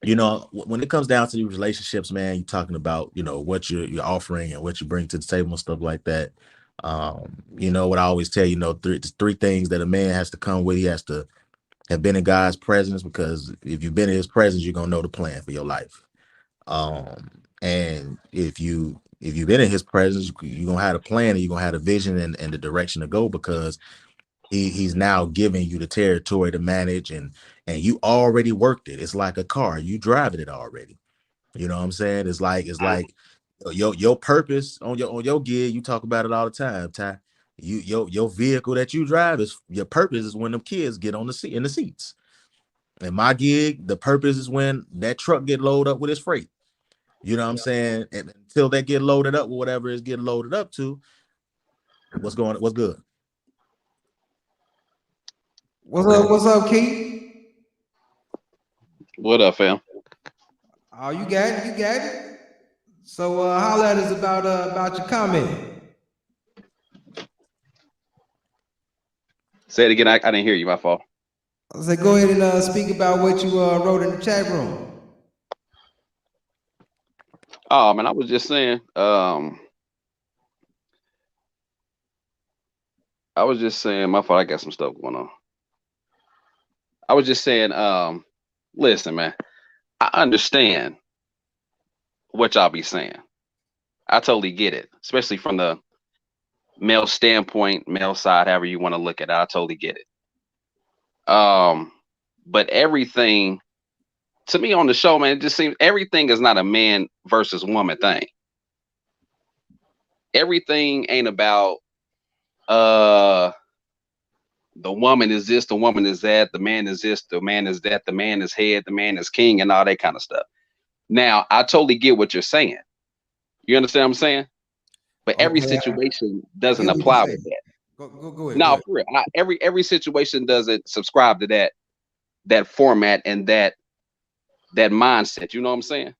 when it comes down to these relationships, man, you're talking about, what you're offering and what you bring to the table and stuff like that. What I always tell you, three things that a man has to come with. He has to have been in God's presence, because if you've been in his presence, you're going to know the plan for your life. And if you've been in his presence, you're going to have a plan, and you're going to have a vision and the direction to go, because he's now giving you the territory to manage, and you already worked it. It's like a car. You driving it already. You know what I'm saying? It's like your purpose on your gear. You talk about it all the time, Ty. Your vehicle that you drive, is your purpose is when them kids get on the seats. And my gig, the purpose is when that truck get loaded up with its freight. You know what I'm saying? And until they get loaded up with whatever it's getting loaded up to, what's good? What's up, Keith? What up, fam? Oh, you got it. So holla at us about your comment. Say it again. I didn't hear you. My fault. I said, go ahead and speak about what you wrote in the chat room. Oh man, I was just saying. My fault. I got some stuff going on. I was just saying. Listen, man. I understand what y'all be saying. I totally get it, especially from the male standpoint, male side, however you want to look at it. I totally get it. But everything to me on the show, man, it just seems everything is not a man versus woman thing. Everything ain't about the woman is this, the woman is that, the man is this, the man is that, the man is head, the man is king, and all that kind of stuff. Now, I totally get what you're saying. You understand what I'm saying? But every situation doesn't apply with that. Go ahead. No, for real. Every situation doesn't subscribe to that format and that mindset. You know what I'm saying?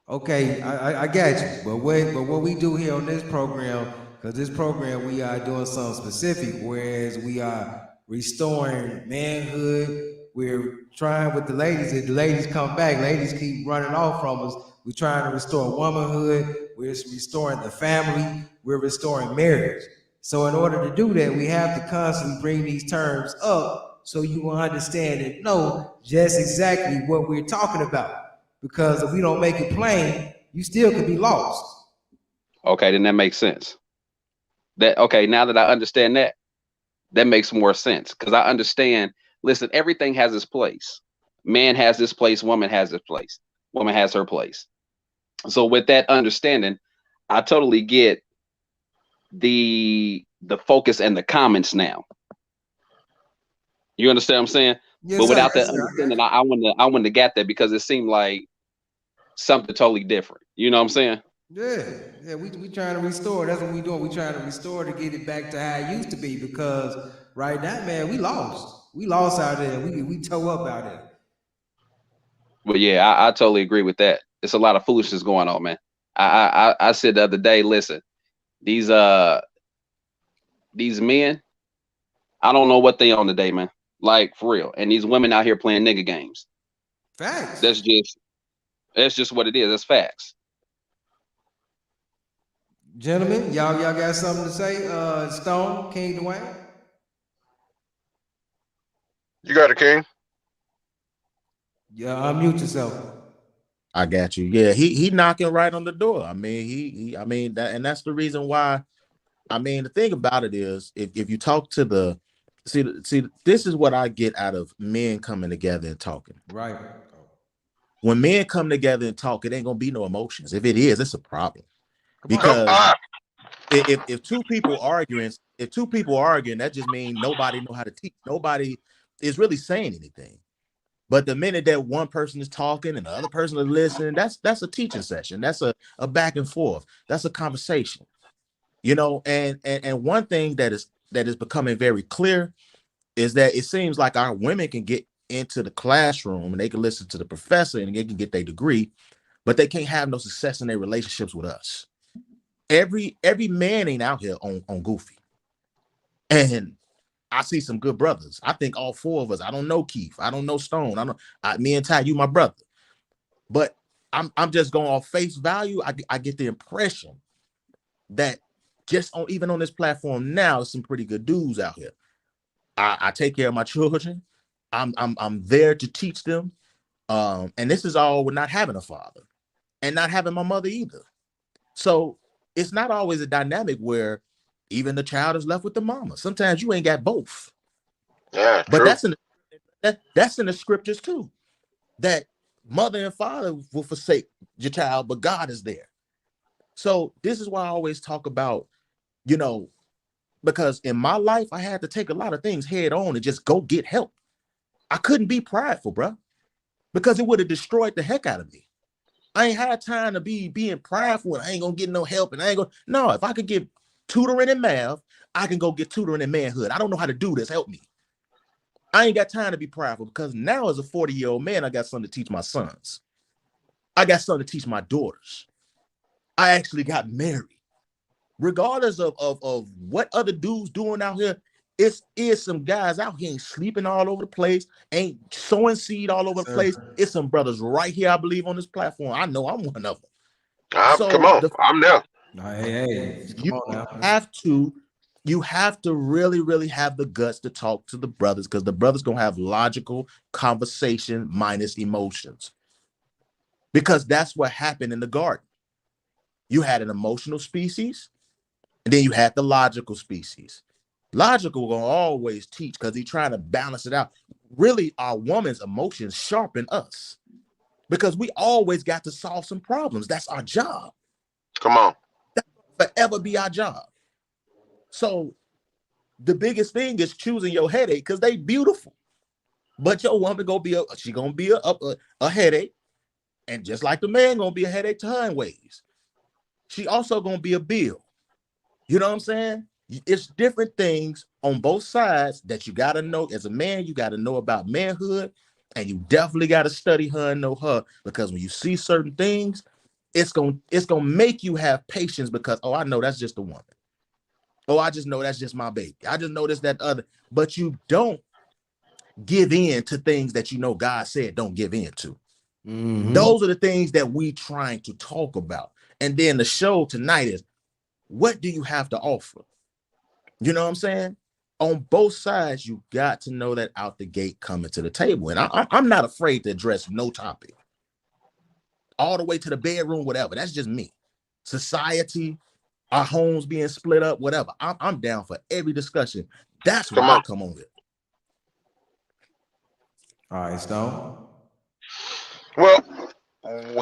Okay, I got you. But what we do here on this program, because this program we are doing something specific, whereas we are restoring manhood. We're trying with the ladies. If the ladies come back, ladies keep running off from us. We're trying to restore womanhood. We're restoring the family. We're restoring marriage. So in order to do that, we have to constantly bring these terms up so you will understand and know just exactly what we're talking about. Because if we don't make it plain, you still could be lost. Okay, then that makes sense. Now that I understand that makes more sense. Because I understand, listen, everything has its place. Man has this place, woman has this place. Woman has her place. So with that understanding, I totally get the focus and the comments now. You understand what I'm saying? Yes, but without sir. that understanding, I wouldn't have got that because it seemed like something totally different. You know what I'm saying? Yeah, we trying to restore. That's what we doing. We trying to restore to get it back to how it used to be. Because right now, man, we lost. We lost out there. We toe up out there. But yeah, I totally agree with that. It's a lot of foolishness going on, man. I said the other day, listen, these men, I don't know what they on today, man. Like for real. And these women out here playing nigga games. Facts. That's just what it is. That's facts. Gentlemen, y'all got something to say? Stone, King Dwayne? You got it, King. Yeah, unmute yourself. I got you. Yeah, he knocking right on the door. I mean, that's the reason why. I mean, the thing about it is, if you talk to the see, this is what I get out of men coming together and talking. Right. When men come together and talk, it ain't gonna be no emotions. If it is, it's a problem. Because if two people arguing, that just means nobody know how to teach. Nobody is really saying anything. But the minute that one person is talking and the other person is listening, that's a teaching session. That's a back and forth. That's a conversation. You know, and one thing that is becoming very clear is that it seems like our women can get into the classroom and they can listen to the professor and they can get their degree, but they can't have no success in their relationships with us. Every man ain't out here on goofy. And I see some good brothers. I think all four of us. I don't know Keith. I don't know Stone. Me and Ty, you my brother. But I'm just going off face value. I get the impression that even on this platform now, there's some pretty good dudes out here. I take care of my children. I'm there to teach them. And this is all with not having a father and not having my mother either. So it's not always a dynamic where even the child is left with the mama. Sometimes you ain't got both. Yeah, but true. that's in the scriptures too. That mother and father will forsake your child, but God is there. So this is why I always talk about, you know, because in my life I had to take a lot of things head on and just go get help. I couldn't be prideful, bro, because it would have destroyed the heck out of me. I ain't had time to be being prideful and I ain't gonna get no help and I ain't gonna. No, if I could get tutoring in math, I can go get tutoring in manhood. I don't know how to do this. Help me. I ain't got time to be prideful because now as a 40-year-old man, I got something to teach my sons. I got something to teach my daughters. I actually got married. Regardless of what other dudes doing out here, it's some guys out here ain't sleeping all over the place, ain't sowing seed all over the place. It's some brothers right here, I believe, on this platform. I know I'm one of them. So come on, I'm there. Hey, you have to really, really have the guts to talk to the brothers, because the brothers gonna have logical conversation minus emotions. Because that's what happened in the garden. You had an emotional species, and then you had the logical species. Logical gonna always teach because he's trying to balance it out. Really, our woman's emotions sharpen us because we always got to solve some problems. That's our job. Come on. That will forever be our job. So the biggest thing is choosing your headache, because they beautiful. But your woman gonna be a headache. And just like the man gonna be a headache to her in ways. She also gonna be a bill. You know what I'm saying? It's different things on both sides that you gotta know. As a man, you gotta know about manhood, and you definitely gotta study her and know her, because when you see certain things, it's gonna make you have patience, because I know that's just a woman. I just know that's just my baby. I just know this, that, other. But you don't give in to things that you know God said don't give in to. Mm-hmm. Those are the things that we trying to talk about. And then the show tonight is, what do you have to offer? You know what I'm saying? On both sides, you got to know that out the gate coming to the table. And I'm not afraid to address no topic. All the way to the bedroom, whatever. That's just me. Society, our homes being split up, whatever. I'm down for every discussion. That's what I come on with. All right, Stone. Well,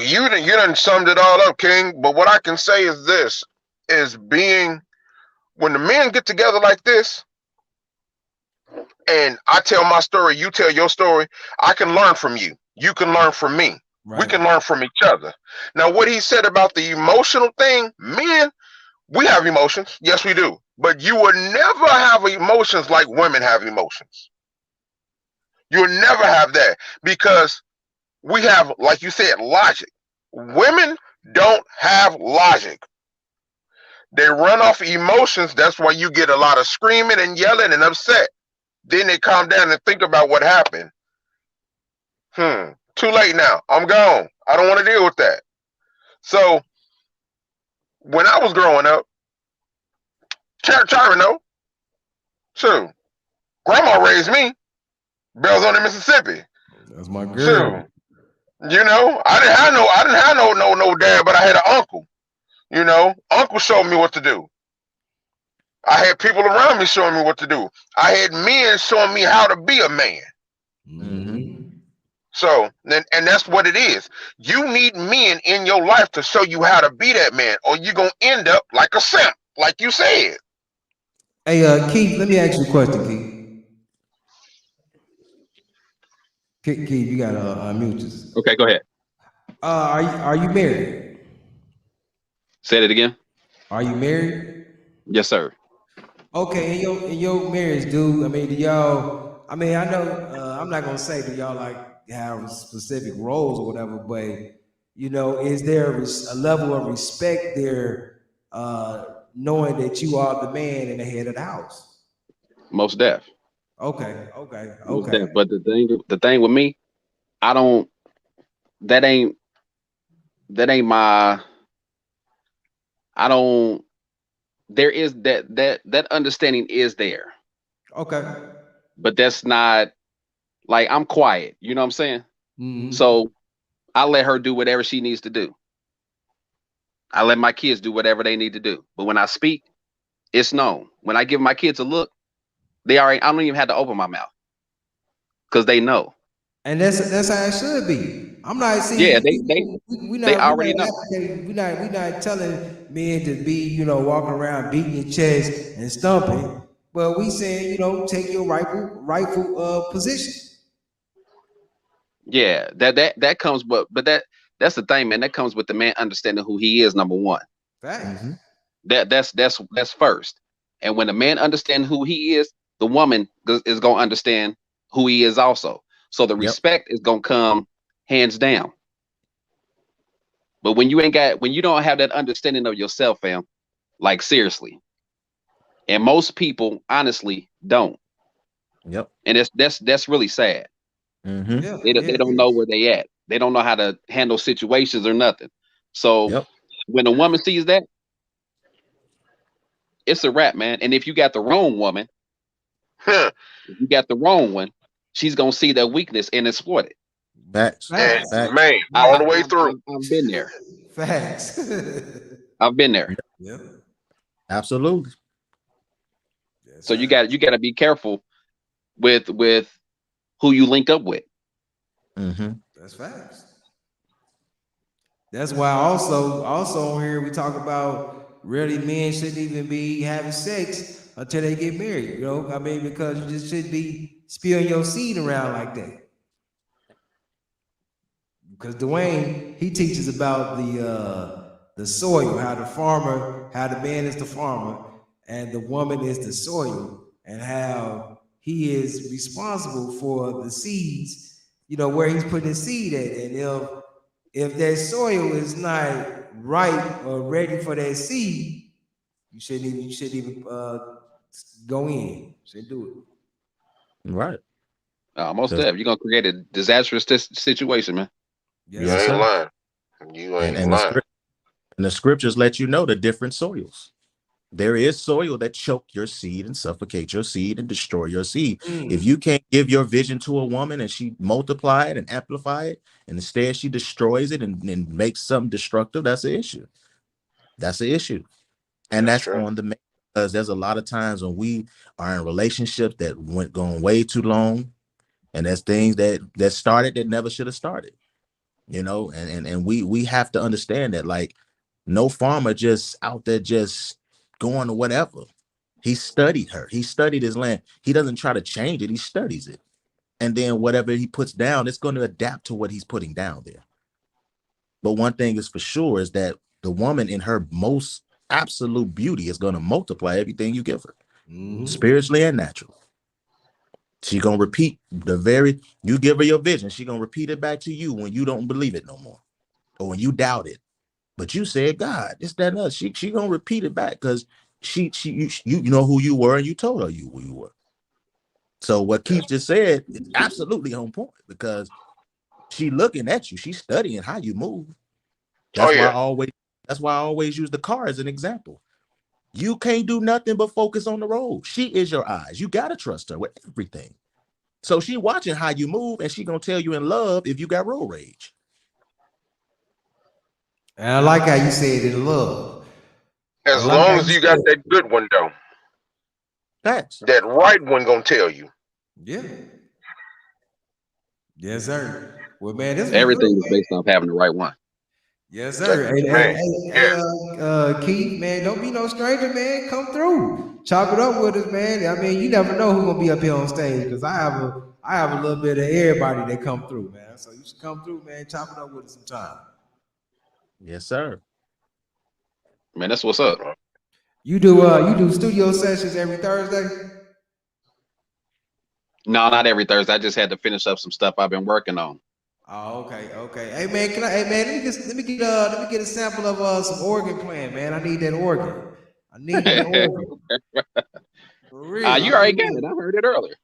you done summed it all up, King. But what I can say is this, is when the men get together like this, and I tell my story, you tell your story, I can learn from you. You can learn from me. Right. We can learn from each other. Now, what he said about the emotional thing, men, we have emotions. Yes, we do. But you will never have emotions like women have emotions. You will never have that, because we have, like you said, logic. Women don't have logic. They run off emotions. That's why you get a lot of screaming and yelling and upset. Then they calm down and think about what happened. Too late now. I'm gone. I don't want to deal with that. So when I was growing up, Tyron, no, sure, grandma raised me. Belzoni, Mississippi. That's my girl. Sure. You know, I didn't have no dad, but I had an uncle. You know, uncle showed me what to do. I had people around me showing me what to do. I had men showing me how to be a man. Mm-hmm. So, and that's what it is. You need men in your life to show you how to be that man, or you're going to end up like a simp, like you said. Hey, Keith, let me ask you a question, Keith. Keith, you got to unmute yourself. Okay, go ahead. Are you married? Say that again. Are you married? Yes, sir. Okay, in your marriage, dude. I mean, do y'all? I mean, I know I'm not gonna say do y'all like have specific roles or whatever, but you know, is there a level of respect there, knowing that you are the man and the head of the house? Most def. Okay. Most def. But the thing with me, that ain't my. I don't. There is that understanding is there. Okay. But that's not like I'm quiet. You know what I'm saying? Mm-hmm. So I let her do whatever she needs to do. I let my kids do whatever they need to do. But when I speak, it's known. When I give my kids a look, I don't even have to open my mouth because they know. And that's how it should be. I'm not saying. Yeah, they already know. We're not telling men to be, you know, walking around beating your chest and stumping. But we saying, you know, take your rightful position. Yeah, that comes, but that's the thing, man. That comes with the man understanding who he is. Number one, Facts. that's first. And when the man understands who he is, the woman is gonna understand who he is also. So the respect is gonna come hands down. But when you don't have that understanding of yourself, fam, like seriously, and most people honestly don't. Yep. And that's really sad. Mm-hmm. They don't know where they at. They don't know how to handle situations or nothing. So when a woman sees that, it's a wrap, man. And if you got the wrong woman, if you got the wrong one, she's gonna see that weakness and exploit it. Facts. Man, all the way through. I've been there. Facts. I've been there. Yep. Absolutely. So you got to be careful with who you link up with. Mm-hmm. That's facts. That's why also on here we talk about really men shouldn't even be having sex until they get married. You know, I mean, because you just shouldn't be spewing your seed around like that. Because Dwayne, he teaches about the soil, how the man is the farmer and the woman is the soil, and how he is responsible for the seeds, you know, where he's putting his seed at. And if that soil is not right or ready for that seed, you shouldn't even go in. You shouldn't do it. Right. Most definitely. You're gonna create a disastrous situation, man. You ain't lying. You ain't lying. And the scriptures let you know the different soils. There is soil that choke your seed and suffocate your seed and destroy your seed. If you can't give your vision to a woman and she multiply it and amplify it, and instead she destroys it and makes something destructive, that's an issue. That's an issue. And that's on the man, because there's a lot of times when we are in relationships that went going way too long, and there's things that started that never should have started. You know, and we have to understand that, like, no farmer just out there just going to whatever. He studied her. He studied his land. He doesn't try to change it. He studies it. And then whatever he puts down, it's going to adapt to what he's putting down there. But one thing is for sure is that the woman in her most absolute beauty is going to multiply everything you give her, spiritually and naturally. She going to repeat you give her your vision. She going to repeat it back to you when you don't believe it no more, or when you doubt it. But you said, God, this, that, and that. She going to repeat it back because you know who you were, and you told her who you were. So what Keith just said is absolutely on point, because she looking at you. She's studying how you move. That's why I always use the car as an example. You can't do nothing but focus on the road. She is your eyes. You got to trust her with everything. So she watching how you move, and she going to tell you in love if you got road rage. And I like how you said in love. As long as you got that good one, though. Facts. That right one going to tell you. Yeah. Yes, sir. Well, man, this everything is based off having the right one. Yes, sir. Keith, man, don't be no stranger, man. Come through, chop it up with us, man. I mean, you never know who's gonna be up here on stage, because I have a little bit of everybody that come through, man. So you should come through, man. Chop it up with us sometime. Yes, sir. Man, that's what's up. You do studio sessions every Thursday? No, not every Thursday. I just had to finish up some stuff I've been working on. Oh, okay. Hey man, let me get a sample of some organ playing, man. I need that organ. I need that organ. For real. You already got it. I heard it earlier.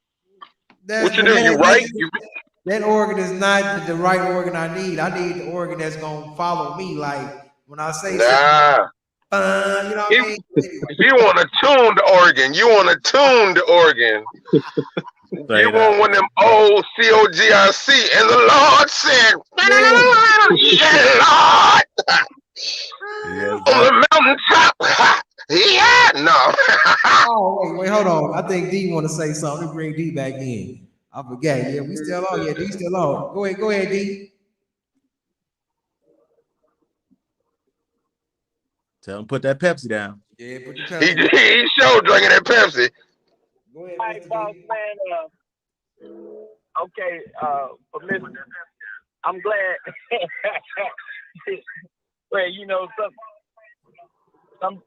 What you do? You right? That organ is not the right organ I need. I need the organ that's gonna follow me. Like when I say, you know what I mean? You want to tune the organ. You want to tune the organ. You want one of them old COGIC, and the Lord said, yeah, Lord, on the mountaintop. Yeah, no. Oh, wait, hold on. I think D want to say something. Let me bring D back in. I forgot. Yeah, we still on. Yeah, D still on. Go ahead, D. Tell him put that Pepsi down. Yeah, put the Pepsi down. He showed drinking that Pepsi. Go ahead, boss man. Okay, for Miss I'm glad. Well, you know, sometimes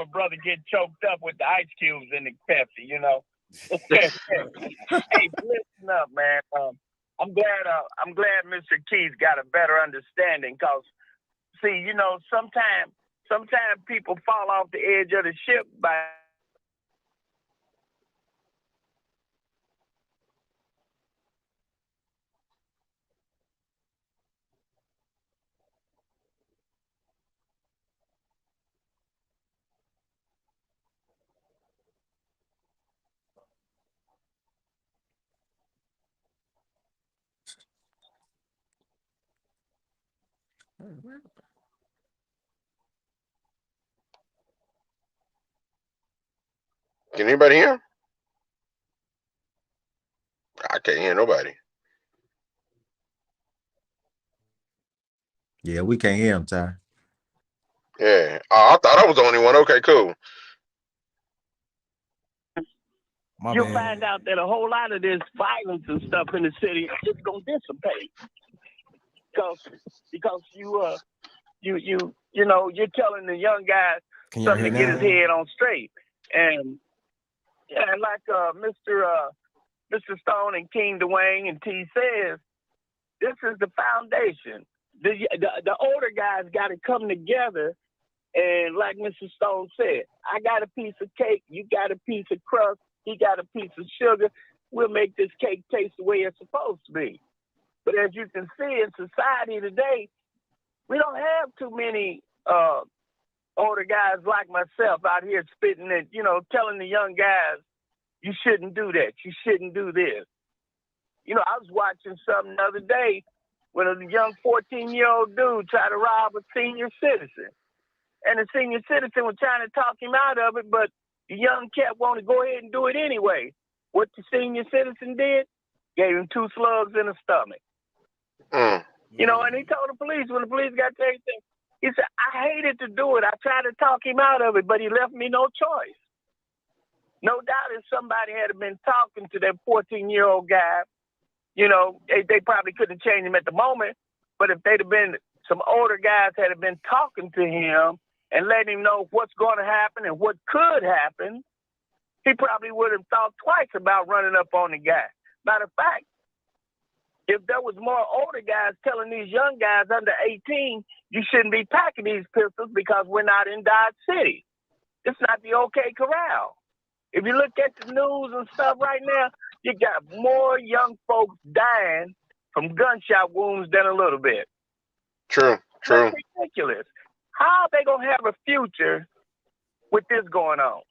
a brother get choked up with the ice cubes in the Pepsi, you know. Hey, listen up, man. I'm glad Mr. Keys got a better understanding, because, see, you know, sometimes people fall off the edge of the ship by Can anybody hear him? I can't hear nobody. Yeah, we can't hear him, Ty. Yeah. I thought I was the only one. Okay, cool. You'll find out that a whole lot of this violence and stuff in the city is gonna dissipate, because you know, you're telling the young guy something to get his head on straight, and yeah, like Mr. Stone and King Dwayne and T says, this is the foundation. The older guys got to come together, and like Mr. Stone said, I got a piece of cake, you got a piece of crust, he got a piece of sugar. We'll make this cake taste the way it's supposed to be. But as you can see in society today, we don't have too many older guys like myself out here spitting and, you know, telling the young guys, you shouldn't do that, you shouldn't do this. You know, I was watching something the other day when a young 14-year-old dude tried to rob a senior citizen. And the senior citizen was trying to talk him out of it, but the young cat wanted to go ahead and do it anyway. What the senior citizen did, gave him 2 slugs in the stomach. You know, and he told the police, when the police got to everything, he said, I hated to do it. I tried to talk him out of it, but he left me no choice. No doubt if somebody had been talking to that 14-year-old guy, you know, they probably couldn't change him at the moment, but if they'd have been, some older guys had been talking to him and letting him know what's going to happen and what could happen, he probably would have thought twice about running up on the guy. Matter of fact, if there was more older guys telling these young guys under 18, you shouldn't be packing these pistols because we're not in Dodge City. It's not the OK Corral. If you look at the news and stuff right now, you got more young folks dying from gunshot wounds than a little bit. True. That's ridiculous. How are they going to have a future with this going on?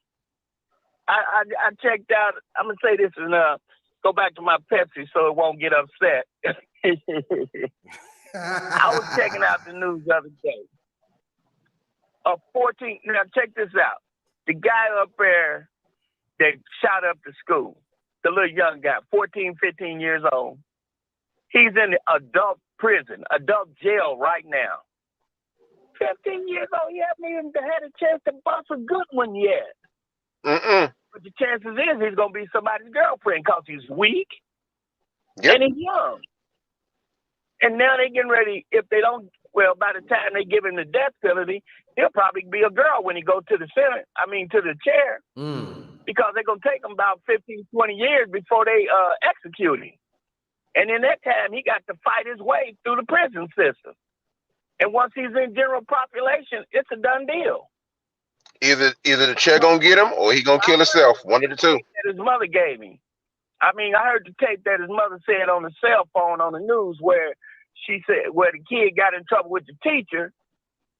I checked out, I'm going to say this and go back to my Pepsi so it won't get upset. I was checking out the news the other day. Now check this out. The guy up there that shot up the school, the little young guy, 14, 15 years old, he's in the adult prison, adult jail right now. 15 years old, he hasn't even had a chance to bust a good one yet. But the chances is he's going to be somebody's girlfriend because he's weak and he's young. And now they're getting ready, if they don't, well, by the time they give him the death penalty, he'll probably be a girl when he goes to the Senate, to the chair, because they're going to take him about 15, 20 years before they execute him. And in that time, he got to fight his way through the prison system. And once he's in general population, it's a done deal. Either the chair gonna get him or he gonna kill himself. One of the two. That his mother gave him. I heard the tape that his mother said on the cell phone on the news where she said where the kid got in trouble with the teacher,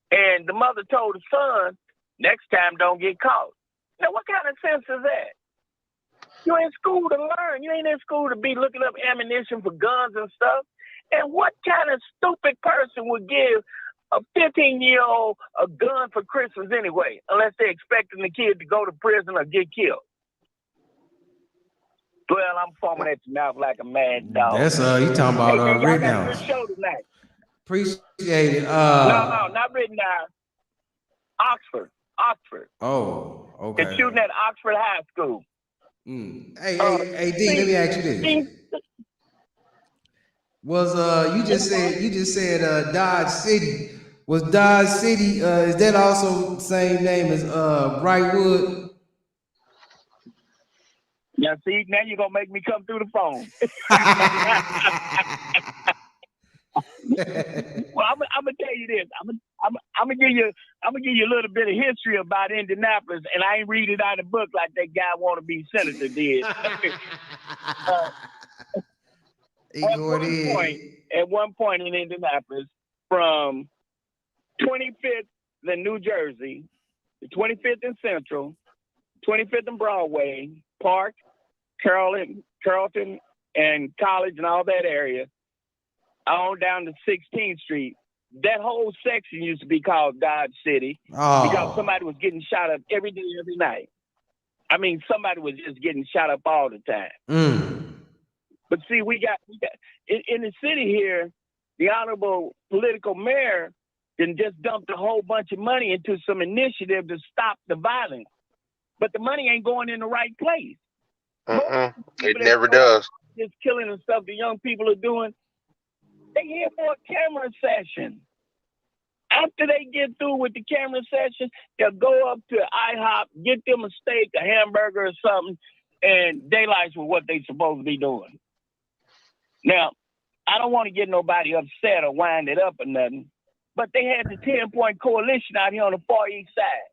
and the mother told the son, next time don't get caught. Now what kind of sense is that? You're in school to learn. You ain't in school to be looking up ammunition for guns and stuff. And what kind of stupid person would give a 15-year-old a gun for Christmas anyway, unless they're expecting the kid to go to prison or get killed? Well, I'm foaming at the mouth like a mad dog. That's you talking about Rittenhouse. Good show tonight. Appreciate it. No, not Rittenhouse. Oxford. Oh, okay. They're shooting at Oxford High School. Hey, D, let me ask you this. Was you just said Dodge City. Was Dodge City is that also the same name as Brightwood? Yeah, see, now you're gonna make me come through the phone. Well, I'm gonna tell you this. I'm gonna give you a little bit of history about Indianapolis, and I ain't read it out of the book like that guy want to be senator did. At one point in Indianapolis, from 25th in New Jersey, the 25th in Central, 25th and Broadway, Park, Carrollton, and College, and all that area, on down to 16th Street. That whole section used to be called Dodge City because somebody was getting shot up every day, every night. I mean, somebody was just getting shot up all the time. But see, we got in the city here, the honorable political mayor then just dumped a whole bunch of money into some initiative to stop the violence. But the money ain't going in the right place. It never does. Just killing and stuff the young people are doing. They here for a camera session. After they get through with the camera session, they'll go up to IHOP, get them a steak, a hamburger or something, and daylights with what they supposed to be doing. Now, I don't want to get nobody upset or wind it up or nothing, but they had the 10-point coalition out here on the Far East Side.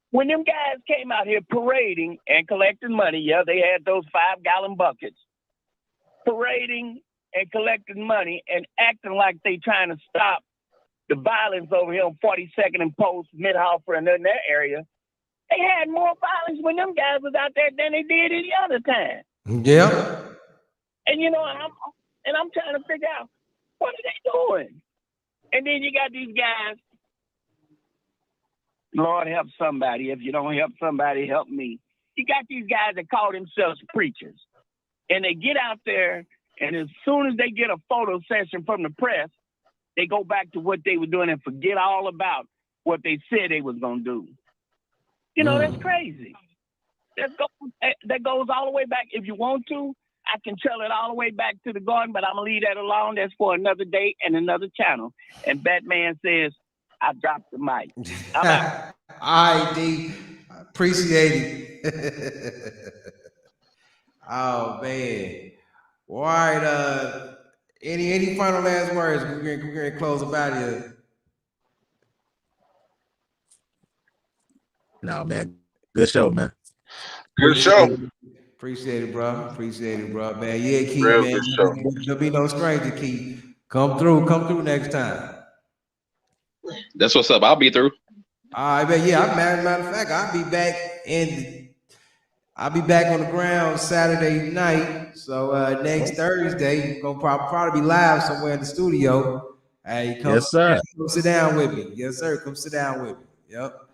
When them guys came out here parading and collecting money, they had those 5-gallon buckets, parading and collecting money and acting like they trying to stop the violence over here on 42nd and Post, Mid-Hoffer, and in that area. They had more violence when them guys was out there than they did any other time. Yeah. And I'm trying to figure out, what are they doing? And then you got these guys. Lord help somebody. If you don't help somebody, help me. You got these guys that call themselves preachers. And they get out there, and as soon as they get a photo session from the press, they go back to what they were doing and forget all about what they said they was going to do. That's crazy. That goes all the way back. If you want to, I can tell it all the way back to the garden, but I'm going to leave that alone. That's for another day and another channel. And Batman says, I dropped the mic. I'm out. All right, D. Appreciate it. Oh, man. All right. Any final last words? We're going to close about here. No, man. Good show, man. Good show. Appreciate it, bro. Man, yeah, Keith, man. There'll be no stranger, Keith. Come through next time. That's what's up. I'll be through. All right, man. Yeah, matter of fact, I'll be back on the ground Saturday night. So next Thursday, we're gonna probably be live somewhere in the studio. Hey, come sit down with me. Yes, sir. Come sit down with me. Yep.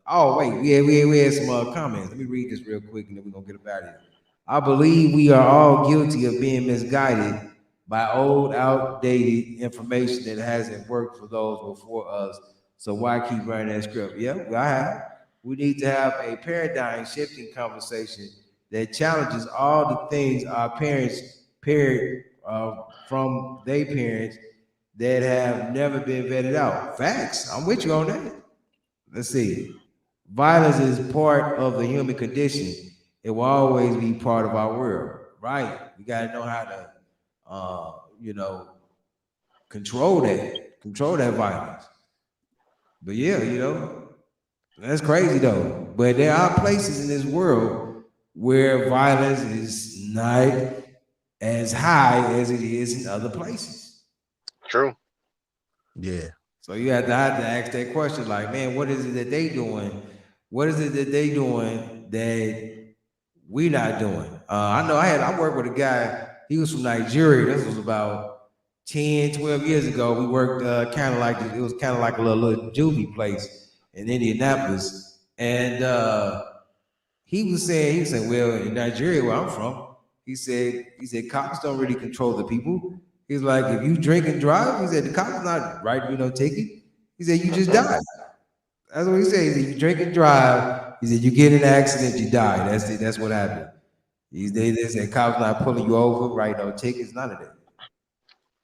Oh, wait, we had some comments. Let me read this real quick, and then we're gonna get about it. I believe we are all guilty of being misguided by old, outdated information that hasn't worked for those before us. So why keep running that script? Yeah, I have. We need to have a paradigm shifting conversation that challenges all the things our parents paired from their parents that have never been vetted out. Facts. I'm with you on that. Let's see. Violence is part of the human condition. It will always be part of our world, right? We got to know how to, control that violence. But yeah, that's crazy though. But there are places in this world where violence is not as high as it is in other places. True. Yeah. So you have to ask that question, like, man, what is it that they doing? What is it that they doing that we not doing? I know I worked with a guy, he was from Nigeria. This was about 10, 12 years ago. We worked it was kind of like a little juvie place in Indianapolis. And he was saying, well, in Nigeria, where I'm from, he said, cops don't really control the people. He's like, if you drink and drive, he said, the cops not writing you no ticket. He said, you just die. That's what he said. He said, you drink and drive. He said, you get in an accident, you die. That's what happened. They say cops not pulling you over, right? No tickets, none of that.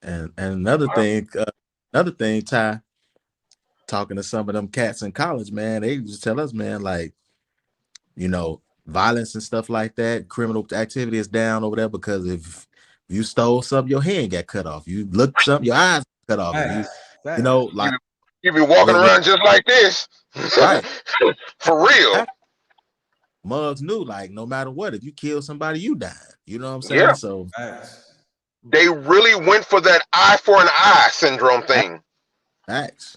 And another thing, Ty, talking to some of them cats in college, man, they just tell us, man, like, you know, violence and stuff like that, criminal activity is down over there because if you stole something, your hand got cut off. You looked something, your eyes cut off. You know, like you be walking around just like this, right? For real. Muggs knew, like, no matter what, if you kill somebody, you died. You know what I'm saying? Yeah. So they really went for that eye for an eye syndrome thing. Facts.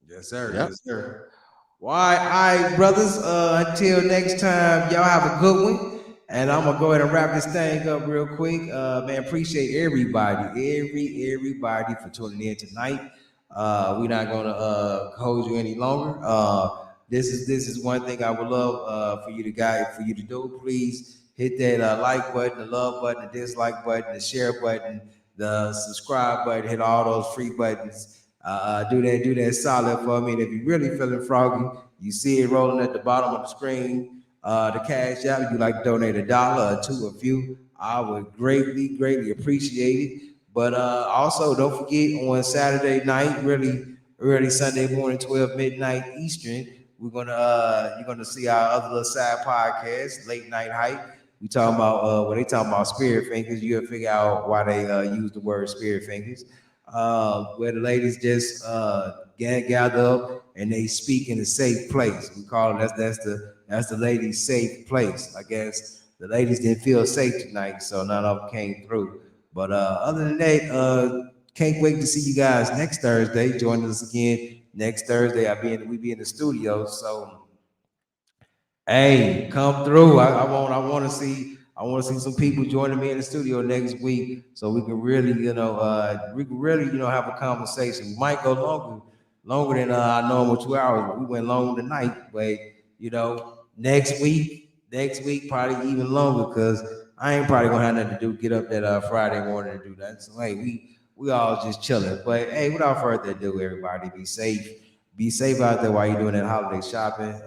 Yes, sir. Yep. Yes, sir. Why, all right, brothers. Until next time, y'all have a good one. And I'm gonna go ahead and wrap this thing up real quick. Man, appreciate everybody for tuning in tonight. We're not gonna hold you any longer. This is one thing I would love for you to do. Please hit that like button, the love button, the dislike button, the share button, the subscribe button. Hit all those free buttons. Do that solid for me. And if you're really feeling froggy, you see it rolling at the bottom of the screen. The cash out, if you'd like to donate $1 or $2 or a few, I would greatly appreciate it. But also don't forget on Saturday night, really early Sunday morning, 12 midnight Eastern, you're gonna see our other little side podcast, Late Night Hype. We talking about when they talking about spirit fingers, you'll figure out why they use the word spirit fingers. Where the ladies just gather up and they speak in a safe place. We call it that's the ladies' safe place. I guess the ladies didn't feel safe tonight, so none of them came through. But other than that, can't wait to see you guys next Thursday. Join us again next Thursday. We be in the studio, so hey, come through. I want to see some people joining me in the studio next week, so we can really, have a conversation. We might go longer than our normal 2 hours. We went longer tonight, but next week probably even longer because I ain't probably gonna have nothing to do. Get up that Friday morning and do that. So hey, we all just chilling. But hey, without further ado, everybody be safe. Be safe out there while you're doing that holiday shopping.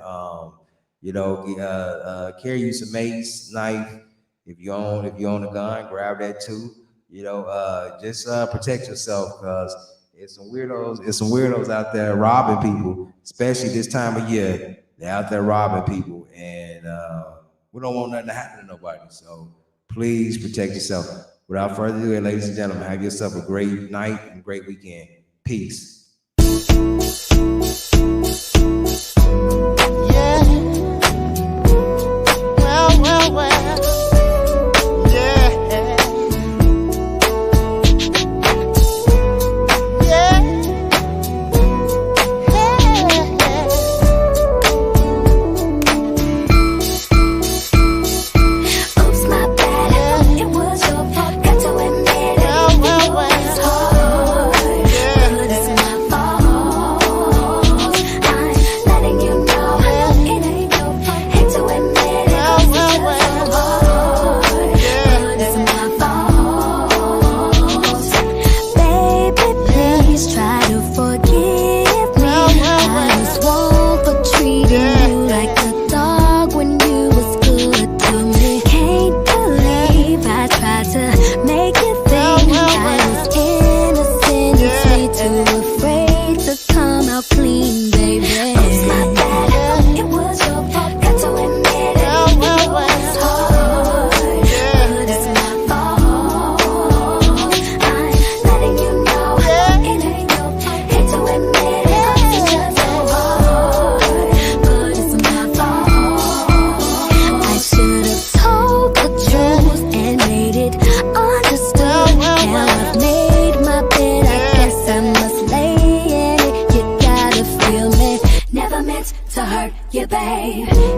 Carry you some mace, knife. If you own a gun, grab that too. Just protect yourself because it's some weirdos out there robbing people, especially this time of year. They're out there robbing people, and we don't want nothing to happen to nobody. So please protect yourself. Without further ado, ladies and gentlemen, have yourself a great night and a great weekend. Peace.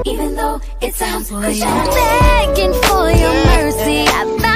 Even though it sounds cliche, begging for your mercy.